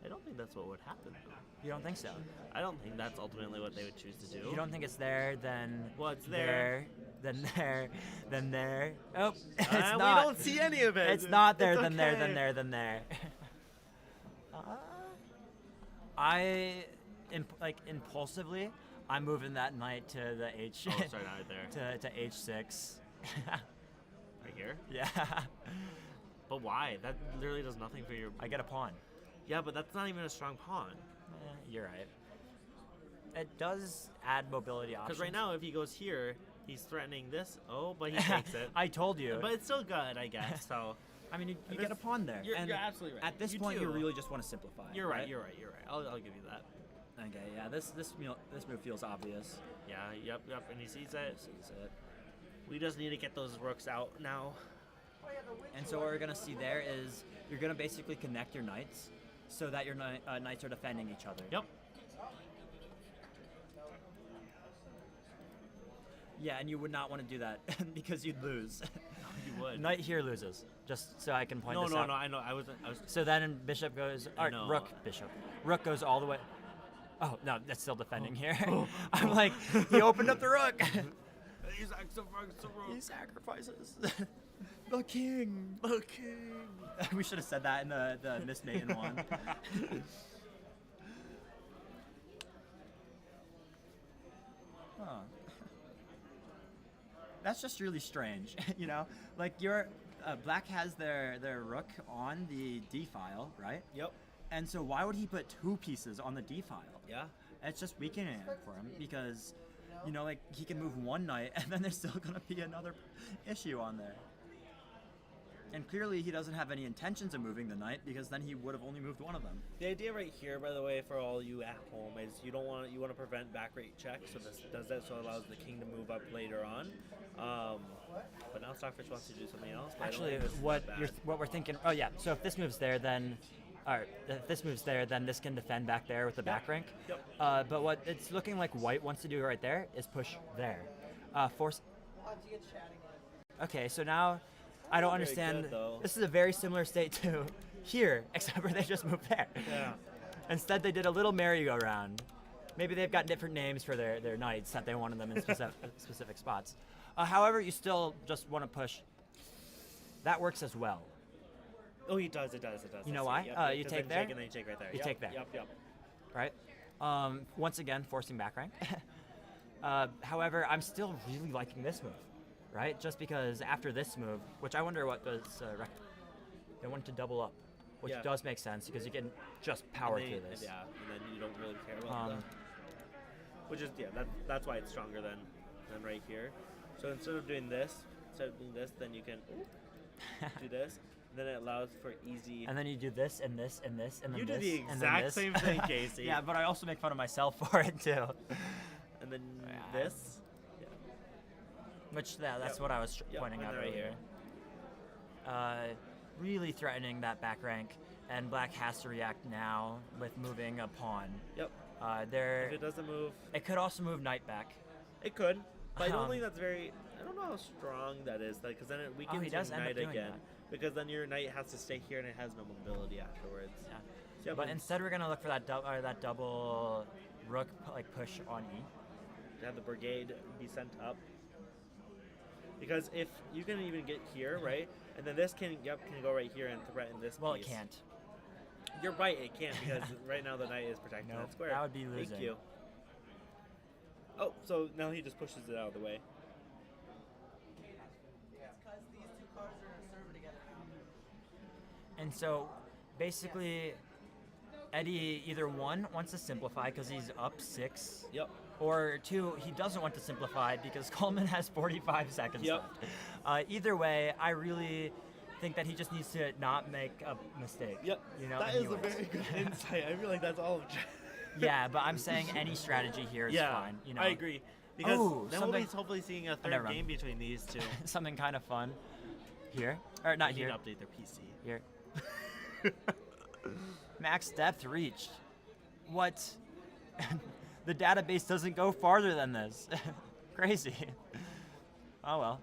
I don't think that's what would happen, though. You don't think so? I don't think that's ultimately what they would choose to do. You don't think it's there, then Well, it's there. then there, then there. Oh, it's We not. don't see any of it. It's not there, It's then there, okay. then there, then there. I, impulsively, I'm moving that knight to the H. Oh, sorry, not right there. to H6. Right here? Yeah. But why? That literally does nothing for your... I get a pawn. Yeah, but that's not even a strong pawn. You're right. It does add mobility options. Because right now, if he goes here, he's threatening this. Oh, but he takes it. I told you. But it's still good, I guess. So I mean, you And get a this- pawn there. you're and absolutely right. At this You point, do. you really just want to simplify. you're right. You're right. You're right. I'll give you that. Okay, yeah. This move feels obvious. Yeah. Yep. And he sees it. We just need to get those rooks out now. And so what we're gonna see there is you're gonna basically connect your knights so that your knights are defending each other. Yep. Yeah, and you would not want to do that because you'd lose. You would. Knight here loses. Just so I can point No, this no, out. no. I know. I was. So then bishop goes, or know. rook, bishop. Rook goes all the way. Oh, no, that's still defending here. I'm like, he opened up the rook. He sacrifices. The king. The king. We should have said that in the Miss Maiden one. Huh. That's just really strange, you know? Like, Black has their rook on the D file, right? Yep. And so why would he put two pieces on the D file? Yeah. It's just weakening it for him because, you know, like, he can move one knight and then there's still going to be another issue on there. And clearly he doesn't have any intentions of moving the knight because then he would have only moved one of them. The idea right here, by the way, for all you at home, is you want to prevent back rate checks. So this does that, so it allows the king to move up later on. But now Stockfish wants to do something else. But Actually, I don't think this is what that bad. what we're thinking? Oh yeah. So if this moves there, then, if this moves there, then this can defend back there with the back rank. Yep. But what it's looking like White wants to do right there is push there, force. Okay, so now I don't Very understand. good, though. This is a very similar state to here, except for they just moved there. Yeah. Instead, they did a little merry-go-round. Maybe they've got different names for their knights that they wanted them in specific spots. However, you still just want to push. That works as well. Oh, he does. It does. You know I see. why? Yep, You 'cause take then there? and then you take right there. You Yep, take there. Yep. Right? Once again, forcing back rank. However, I'm still really liking this move, right? Just because after this move, which I wonder what does they want to double up, which Yeah. does make sense because you can just power And through they- this. Yeah, and then you don't really care about Um, which is that's why it's stronger than right here. So instead of doing this, then you can do this. And then it allows for easy. And then you do this and this and this and then You this do the and then exact this. same thing, Casey. Yeah, but I also make fun of myself for it too. And then Yeah. this. Yeah. Which that's Yep. what I was Yep, pointing and out then right earlier. Really threatening that back rank, and Black has to react now with moving a pawn. Yep. There, If it doesn't move, it could also move knight back. it could. But I don't Um, think that's very. I don't know how strong that is, because then it weakens he does your end up knight doing again. that. Because then your knight has to stay here and it has no mobility afterwards. Yeah. So yeah, But instead, we're gonna look for that double rook like push on E. to have the brigade be sent up. Because if you can even get here, right, and then this can go right here and threaten this. Well, piece. it can't. You're right, it can't because right now the knight is protecting Nope, that square. that would be Thank losing. you. Oh, so now he just pushes it out of the way. And so, basically, Eddie either one wants to simplify because he's up 6. Yep. Or 2, he doesn't want to simplify because Coleman has 45 seconds Yep. left. Either way, I really think that he just needs to not make a mistake. Yep. You know, that and is he a wins. very good insight. I feel like that's all of Yeah, but I'm saying any strategy here is fine. You know, I agree. Because Oh, then we'll be something- hopefully seeing a never third mind. game between these two. Something kind of fun here, or not They need here. to update their PC. Here. Max depth reached. What? The database doesn't go farther than this. Crazy. Oh well.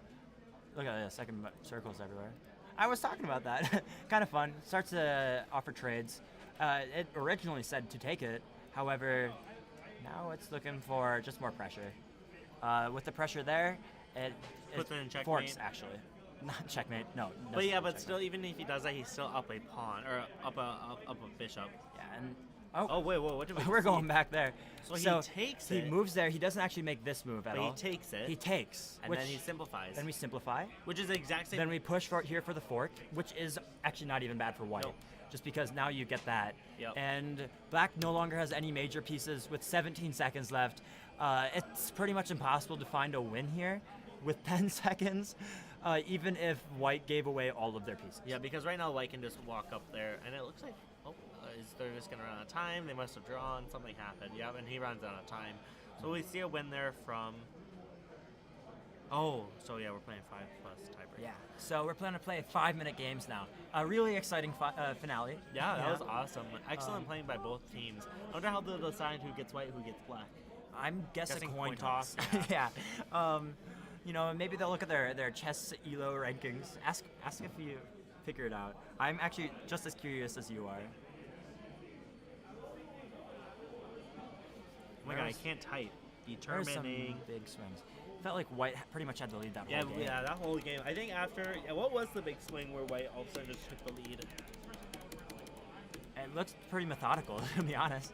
Look at this, second circles everywhere. I was talking about that. Kind of fun. Starts to offer trades. It originally said to take it. However, now it's looking for just more pressure. With the pressure there, it Puts it in checkmate. forks actually. Not checkmate. No. But yeah, doesn't but checkmate. still, even if he does that, he's still up a pawn or up a bishop. Yeah, and Oh wait, whoa, what did we? we're see? going back there. So he takes He it. moves there. He doesn't actually make this move at But he all. takes it. He takes, and which, then he simplifies. then we simplify. which is the exact same. Then we push for here for the fork, which is actually not even bad for white, Nope. just because now you get that. Yep. And black no longer has any major pieces with 17 seconds left. It's pretty much impossible to find a win here with 10 seconds, even if white gave away all of their pieces. Yeah, because right now White can just walk up there, and it looks like they're just gonna run out of time. They must have drawn. Something happened. Yeah, and he runs out of time. So we see a win there from. Oh, so yeah, we're playing 5+ tiebreak. Yeah. So we're planning to play 5-minute games now. A really exciting finale. Yeah, that was awesome. Excellent playing by both teams. I wonder how they'll decide who gets white, who gets black. I'm guessing Guessing coin coin toss. toss, Yeah. You know, maybe they'll look at their chess elo rankings. Ask if you figure it out. I'm actually just as curious as you are. Oh my god, I can't type. There's some Determining. big swings. Felt like white pretty much had to lead that Yeah, whole game. yeah, that whole game. I think after. Yeah, what was the big swing where White all of a sudden just took the lead? It looks pretty methodical, to be honest.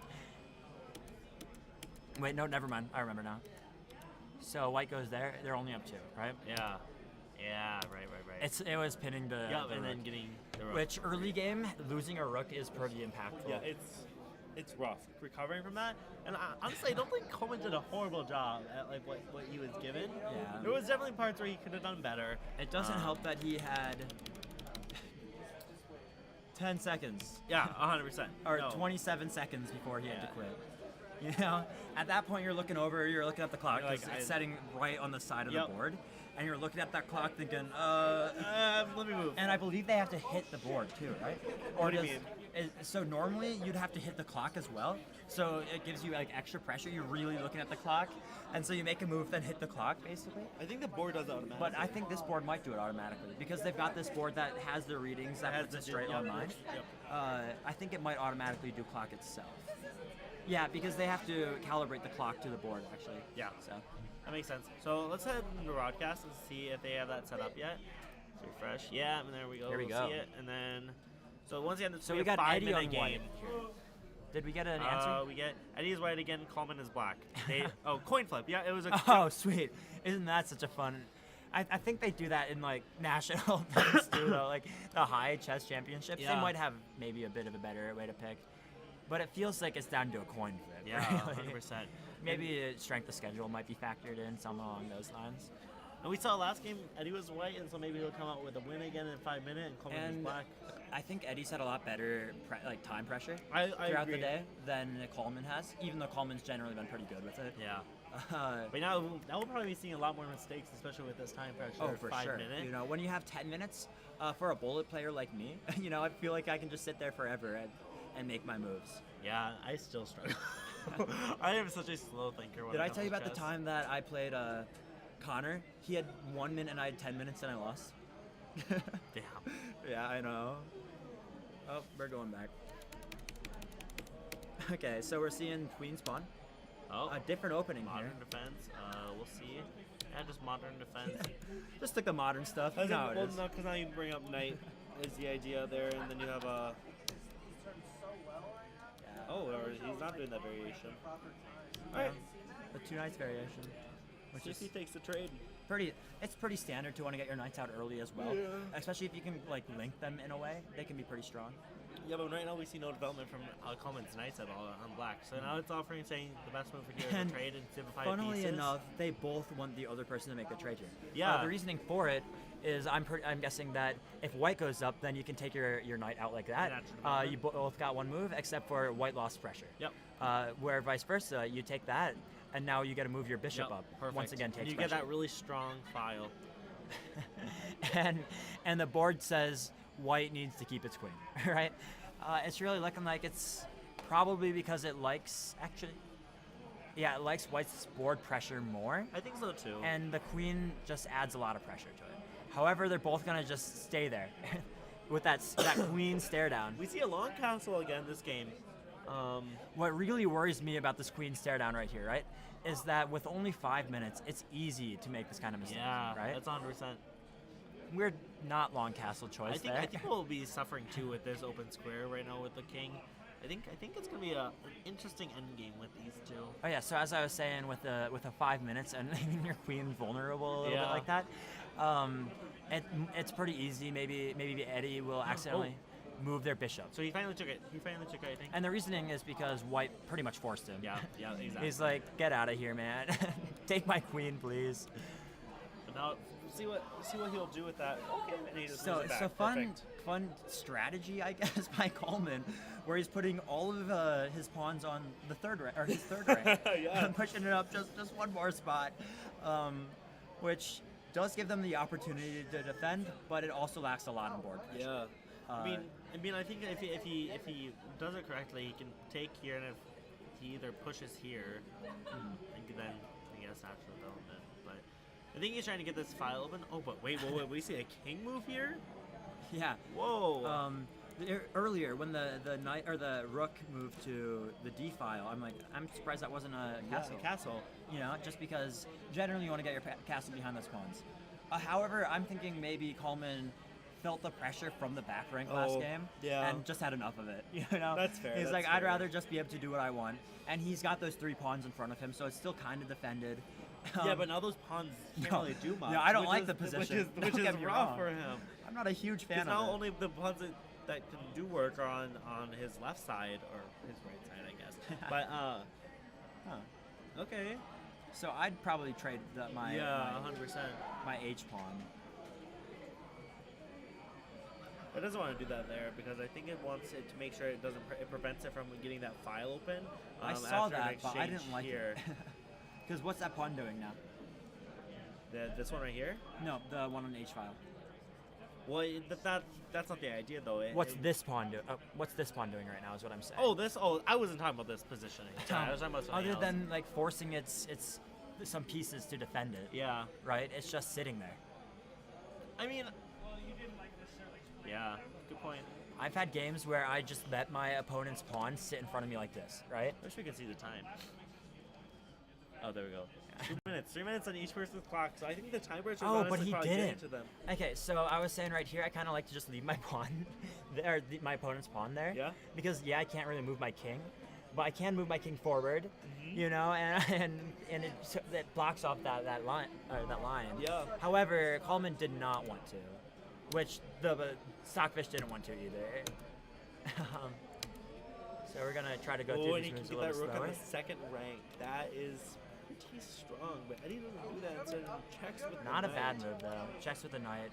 Wait, no, never mind. I remember now. So white goes there. They're only up 2, right? Yeah. Yeah, right. It was pinning the. yeah, the and then rook. getting the rook. Which early game, losing a rook is pretty impactful. Yeah, it's rough recovering from that. And honestly, I don't think Coleman did a horrible job at like what he was given. Yeah. There was definitely parts where he could have done better. It doesn't help that he had 10 seconds Yeah, 100%. or No. 27 seconds before he had to Yeah. quit. You know, at that point you're looking at the clock You're like, because it's I- setting right on the side of Yep. the board, and you're looking at that clock thinking, Let me move. and I believe they have to hit the board too, right? What do you So normally you'd have to hit the clock as well, so it gives you like extra pressure. You're really looking at the clock, and so you make a move, then hit the clock basically. I think the board does it automatically. But I think this board might do it automatically because they've got this board that has the readings that Has puts it the- straight yep, online. yep. I think it might automatically do clock itself. Yeah, because they have to calibrate the clock to the board actually. Yeah. So That makes sense. So let's head into broadcast and see if they have that set up yet. Let's refresh. Yeah, and there we go. There we We'll go. See it. And then, so once again, So we we have got Eddie 5-minute on white. game. Did we get an answer? We get Eddie is white again. Coleman is black. Coin flip. Yeah, it was a. Oh, sweet! Isn't that such a fun? I think they do that in like national things too, though. Like the high chess championships, Yeah. they might have maybe a bit of a better way to pick, but it feels like it's down to a coin flip. Yeah, really. 100%. Maybe strength of schedule might be factored in, something along those lines. And we saw last game Eddie was white, and so maybe he'll come out with a win again in 5 minutes, and Coleman is And black. I think Eddie's had a lot better time pressure I throughout agree. the day than Coleman has, even though Coleman's generally been pretty good with it. Yeah. Uh, But now we'll probably be seeing a lot more mistakes, especially with this time pressure. Oh, for 5 sure. minutes. You know, when you have 10 minutes for a bullet player like me, you know, I feel like I can just sit there forever and make my moves. Yeah, I still struggle. I am such a slow thinker. When Did it I comes tell you to about the chess. time that I played Connor? He had 1 minute and I had 10 minutes and I lost. Damn. Yeah, I know. Oh, we're going back. Okay, so we're seeing queen spawn. Oh, A different opening modern here. defense. We'll see. Yeah, just modern defense. Just took the modern stuff. I You know how think, it well, is. no, because now you bring up knight is the idea there, and then you have a. Yeah. Oh, or he's not doing that variation. All right. the 2 knights variation, which See is if he takes the trade. it's pretty standard to want to get your knights out early as well. Yeah. Especially if you can like link them in a way, they can be pretty strong. Yeah, but right now we see no development from Coleman's Knights at all on black. So now it's offering saying the best move for here is And to trade and simplify Funnily pieces. enough, they both want the other person to make the trade here. Yeah. The reasoning for it is I'm guessing that if white goes up, then you can take your knight out like that. Natural development. You both got one move, except for white lost pressure. Yep. Where vice versa, you take that, and now you got to move your bishop Yep, up. perfect. Once again, takes you pressure. get that really strong file. and the board says white needs to keep its queen, right? It's really looking like it's probably because it likes it likes white's board pressure more, I think so too. and the queen just adds a lot of pressure to it. However, they're both gonna just stay there with that queen stare down. we see a long castle again this game. What really worries me about this queen stare down right here, right, is that with only 5 minutes, it's easy to make this kind of mistake, Yeah, right? that's 100%. We're not long castle choice I think there. I think we'll be suffering too with this open square right now with the king. I think it's gonna be an interesting endgame with these two. Oh yeah, so as I was saying, with a 5 minutes and leaving your queen vulnerable a little bit Yeah. like that, it's pretty easy. Maybe Eddie will accidentally move their bishop. So he finally took it. I think. And the reasoning is because white pretty much forced him. Yeah, exactly. He's like, get out of here, man. Take my queen, please. But now see what he'll do with that. Okay, and he just So moves it it's back. a fun Perfect. fun strategy, I guess, by Coleman, where he's putting all of his pawns on the third rank, or his third rank, Yeah. and pushing it up just one more spot, which does give them the opportunity to defend, but it also lacks a lot on board pressure. Yeah. Uh, I mean, I think if he does it correctly, he can take here, and if he either pushes here, and then I guess natural development. But I think he's trying to get this file open. Oh, but wait, we see a king move here. Yeah. Whoa. Earlier, when the knight or the rook moved to the D file, I'm surprised that wasn't a castle. Castle. You know, just because generally you want to get your castle behind those pawns. However, I'm thinking maybe Coleman felt the pressure from the back rank last Oh, game yeah. and just had enough of it. You know, That's fair, He's that's like, I'd fair. rather just be able to do what I want, and he's got those 3 pawns in front of him, so it's still kind of defended. Yeah, but now those pawns can't no, really do much. no, I don't which like is- the position. Which Don't is get me rough wrong. for him. I'm not a huge fan Because of now it. only the pawns that can do work are on his left side or his right side, I guess. But okay. So I'd probably trade my 100%. my H pawn. It doesn't want to do that there because I think it wants it to make sure it doesn't. It prevents it from getting that file open. I saw after an that, but I exchange didn't like here. it. Because what's that pawn doing now? This one right here. No, the one on H file. Well, that's not the idea though. What's this pawn doing? What's this pawn doing right now? Is what I'm saying. Oh, this. Oh, I wasn't talking about this positioning. Sorry, I was talking about something Other else. than like forcing its some pieces to defend it. Yeah. Right. It's just sitting there. I mean. Yeah. Good point. I've had games where I just let my opponent's pawn sit in front of me like this. Right. I wish we could see the time. Oh, there we go. 2 minutes. 3 minutes on each person's clock. So I think the timer should Oh, but he probably didn't. get into them. Okay, so I was saying right here, I kind of like to just leave my pawn, there, my opponent's pawn there. Yeah? Because I can't really move my king, but I can move my king forward. Mm-hmm. You know, and it blocks off that line. Yeah. However, Coleman did not want to, which the Stockfish didn't want to either. So we're gonna try to go Oh, through and these he can moves a get little that rook slower. on the second rank. That is pretty strong, but Eddie doesn't do that. Instead, he checks with Not the a bad knight. move though. Checks with the knight.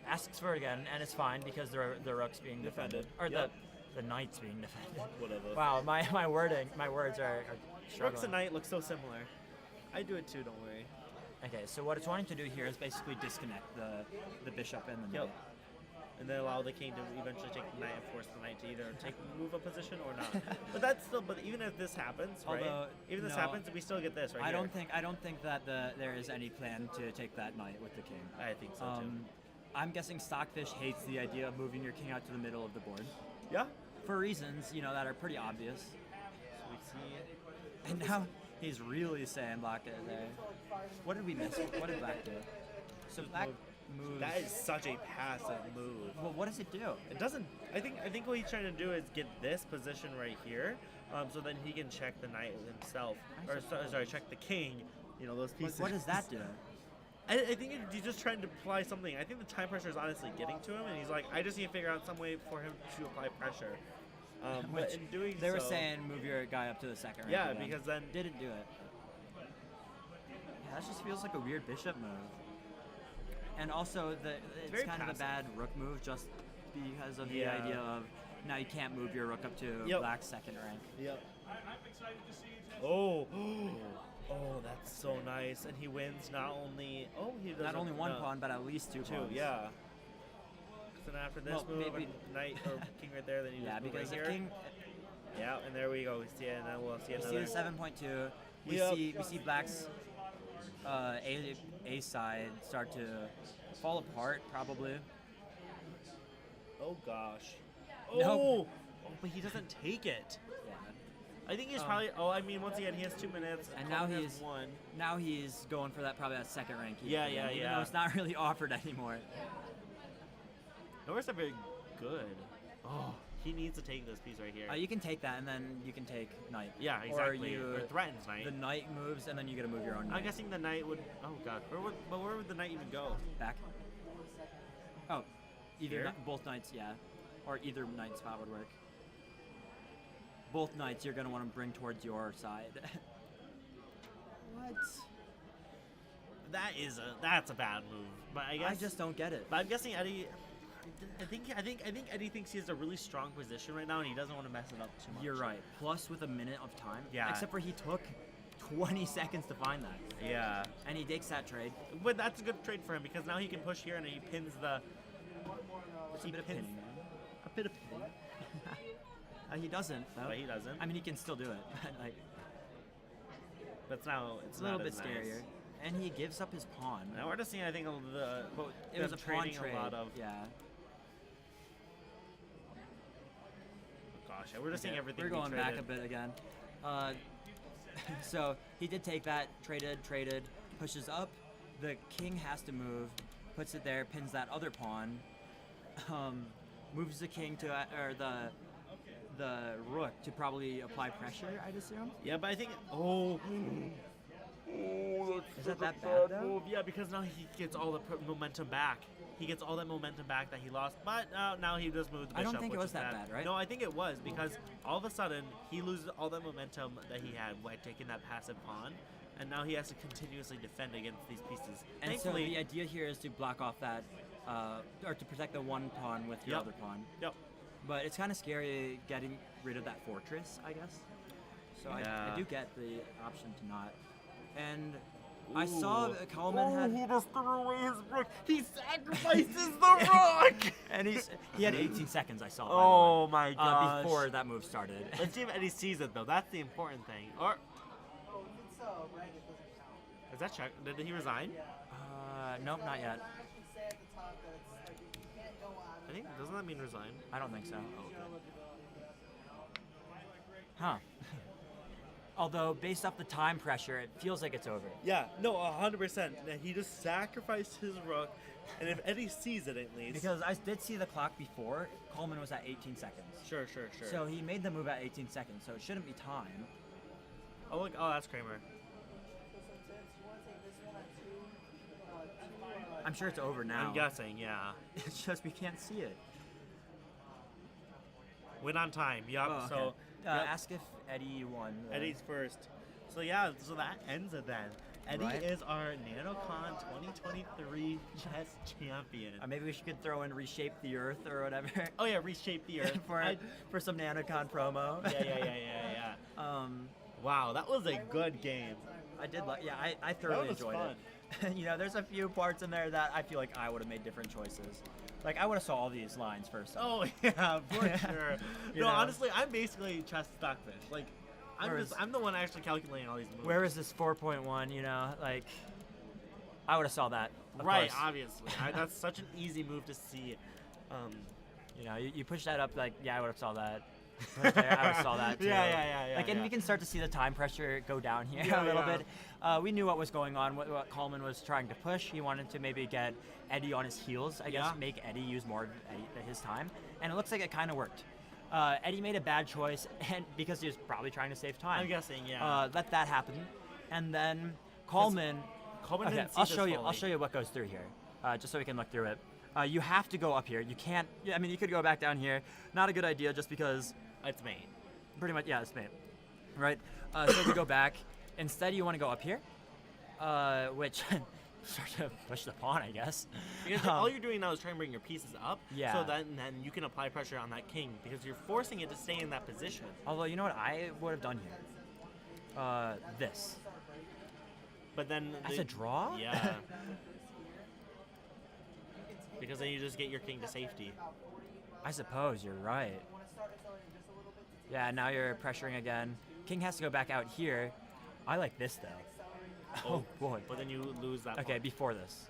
Asks for it again, and it's fine because the rook's being defended, or Yep. the knight's being defended. Whatever. Wow, my words are struggling. Rooks and knight look so similar. I do it too. Don't worry. Okay, so what it's wanting to do here is basically disconnect the bishop and the knight. Yep. And then allow the king to eventually take the knight and force the knight to either move a position or not. But that's still. But even if this happens, right? Although, Even if this no, happens, we still get this right I here. don't think that there is any plan to take that knight with the king. I think so too. I'm guessing Stockfish hates the idea of moving your king out to the middle of the board Yeah. for reasons that are pretty obvious. So we see. And now he's really saying block it there. What did we miss? What did black do? So black moves. That is such a passive move. Well, what does it do? It doesn't. I think what he's trying to do is get this position right here, so then he can check the knight himself, or sorry, check the king. You know those Like, pieces. what does that do? I think he's just trying to apply something. I think the time pressure is honestly getting to him, and he's like, I just need to figure out some way for him to apply pressure. But Which in doing they were so, saying move your guy up to the second rank. yeah, again. because then Didn't do it. Yeah, that just feels like a weird bishop move. And also, it's very kind of a passive. bad rook move just because of the Yeah. idea of now you can't move your rook up to Yep. black's second rank. Yep. Oh, oh, that's so nice, and he wins not only. Oh, he doesn't. Not only one no, pawn, but at least two two. pawns. Yeah. So then after this Well, move, maybe- knight or king right there, then you Yeah, just move because right if here. king, Yeah, and there we go. We see it, and then we'll see we see another. the 7.2. We Yep. see black's a side start to fall apart probably. Oh gosh. Nope. Oh, but he doesn't take it. Yeah. I think he's Um, probably. Oh, I mean, once again, he has 2 minutes, And Colin now has he's- one. Now he's going for that probably that second rank. Yeah, even, yeah, even yeah. though it's not really offered anymore. Norris are very good. Oh, he needs to take this piece right here. You can take that and then you can take knight. Yeah, exactly. Or Or you threatens knight. the knight moves and then you get to move your own knight. I'm guessing the knight would. Oh god, where would the knight even go? Back. Oh, either Here? both knights, yeah, or either knight spot would work. Both knights you're gonna want to bring towards your side. What? That's a bad move. But I guess I just don't get it. But I'm guessing Eddie. I think Eddie thinks he has a really strong position right now, and he doesn't want to mess it up too much. You're right. Plus with a minute of time. Yeah. Except for he took 20 seconds to find that, Yeah. and he takes that trade. But that's a good trade for him because now he can push here and he pins the. It's a bit of pins- pinning. A bit of pinning. He doesn't. Though. But he doesn't. I mean, he can still do it. Like But it's now it's it's a little not bit as nice. scarier. And he gives up his pawn. Now we're just seeing, I think, the It was a them pawn trading trade. a lot of. Yeah. Gosh, we're just seeing everything. We're be going back a traded. bit again. So he did take that, traded, pushes up. The king has to move, puts it there, pins that other pawn, moves the king to or the rook to probably apply pressure, I'd assume. Yeah, but I think. Oh. Is that bad though? Move. Yeah, because now he gets all the momentum back. He gets all that momentum back that he lost, but now he does move the I bishop. don't think it which was is that bad, right? No, I think it was because all of a sudden he loses all that momentum that he had by taking that passive pawn, and now he has to continuously defend against these pieces. And Thankfully, so the idea here is to block off that, or to protect the one pawn with your Yep. other pawn. Yep. But it's kind of scary getting rid of that fortress, I guess. So Yeah. I do get the option to not. And I saw that Coleman had, he just threw away his rook. He sacrifices the rook. and he had 18 seconds. I saw. Oh by my the way, gosh. before that move started. Let's see if Eddie sees it though. That's the important thing. Or is that check? Did he resign? Nope, not yet. I think doesn't that mean resign? I don't think so. Huh. Although based off the time pressure, it feels like it's over. Yeah, no, 100%. He just sacrificed his rook, and if Eddie sees it at least. Because I did see the clock before. Coleman was at 18 seconds. Sure. So he made the move at 18 seconds, so it shouldn't be time. Oh look, oh that's Kramer. I'm sure it's over now. I'm guessing, yeah. It's just we can't see it. Win on time. Yup. Oh, okay. So yep. Ask if Eddie won. Eddie's first. So yeah, so that ends it then. Eddie Right. is our Nanocon 2023 chess champion. Maybe we should throw in reshape the earth or whatever. Oh yeah, reshape the earth. for some Nanocon promo. Yeah. Wow, that was a good game. I did like. Yeah, I thoroughly was enjoyed fun. it. You know, there's a few parts in there that I feel like I would have made different choices. Like I would have saw all these lines first. Oh yeah, for sure. You No, know? honestly, I'm basically chess stockfish. Like, Whereas- I'm the one actually calculating all these moves. Where is this 4.1? You know, like I would have saw that. Of Right, course. obviously. That's such an easy move to see. You know, you push that up. Like yeah, I would have saw that. Right there, I saw that too. Yeah. Like, and yeah. we can start to see the time pressure go down here Yeah, a little yeah. bit. We knew what was going on, what Coleman was trying to push. He wanted to maybe get Eddie on his heels, I guess, Yeah. make Eddie use more of his time, and it looks like it kind of worked. Eddie made a bad choice, and because he was probably trying to save time. I'm guessing, yeah. Let that happen, and then Coleman. Coleman Okay, didn't see I'll this show you. fully. I'll show you what goes through here, just so we can look through it. You have to go up here. You can't. I mean, you could go back down here. Not a good idea, just because. It's mate. Pretty much, yeah, it's mate. Right. So if you go back, instead you want to go up here, which start to push the pawn, I guess. Because all you're doing now is trying to bring your pieces up, Yeah. so then you can apply pressure on that king because you're forcing it to stay in that position. Although, you know what I would have done here? This. But then That's a draw? Yeah. Because then you just get your king to safety. I suppose you're right. Yeah, now you're pressuring again. King has to go back out here. I like this though. Oh boy. But then you lose that. Okay, pawn. before this.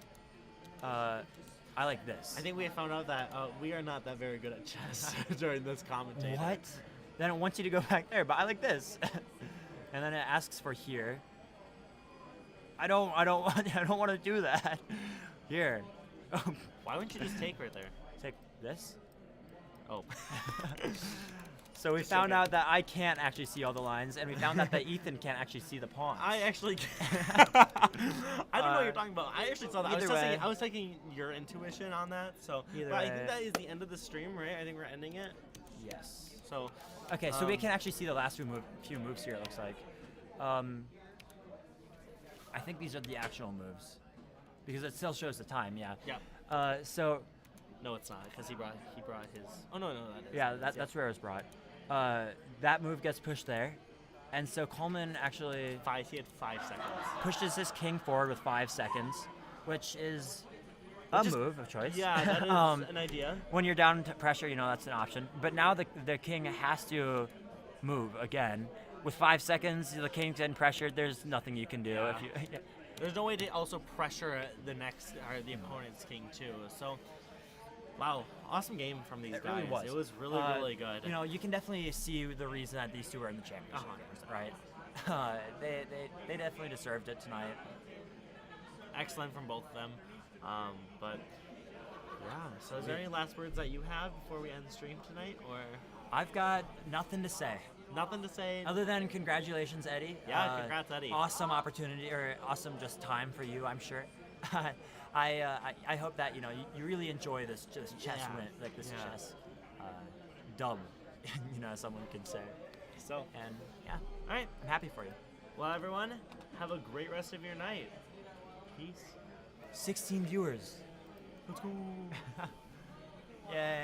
I like this. I think we found out that we are not that very good at chess during this commentator. What? Then it wants you to go back there, but I like this. And then it asks for here. I don't want to do that. Here. Why wouldn't you just take right there? Take this. Oh. So we Just found okay. out that I can't actually see all the lines, and we found out that Ethan can't actually see the pawns. I actually. I don't know what you're talking about. I actually saw that. Either way. I was taking your intuition on that. So, Either but I way. think that is the end of the stream, right? I think we're ending it. Yes. So. Okay, so we Um, can actually see the last few moves here. It looks like. I think these are the actual moves, because it still shows the time. Yeah. Yeah. So No, it's not because he brought his. Oh no, that is. yeah, that's where it was brought. That move gets pushed there, and so Coleman actually He had 5 seconds. pushes his king forward with 5 seconds, which is a Which is- move of choice. Yeah, that is an idea. When you're down to pressure, that's an option. But now the king has to move again. With 5 seconds, the king's getting pressured. There's nothing you can do. Yeah. If you, There's no way to also pressure the opponent's king too. So, wow, awesome game from these It guys. really was. It was really good. You can definitely see the reason that these two are in the championship, right? They definitely deserved it tonight. Excellent from both of them. But yeah. So, is there any last words that you have before we end the stream tonight, or I've got nothing to say. nothing to say? Other than congratulations, Eddie. Yeah, congrats, Eddie. Awesome opportunity, or awesome just time for you, I'm sure. I hope that you really enjoy this chess Yeah. win, like this Yeah. chess dub, someone could say. So, And yeah, all right. I'm happy for you. Well, everyone, have a great rest of your night. Peace. 16 viewers. Let's go. Yay.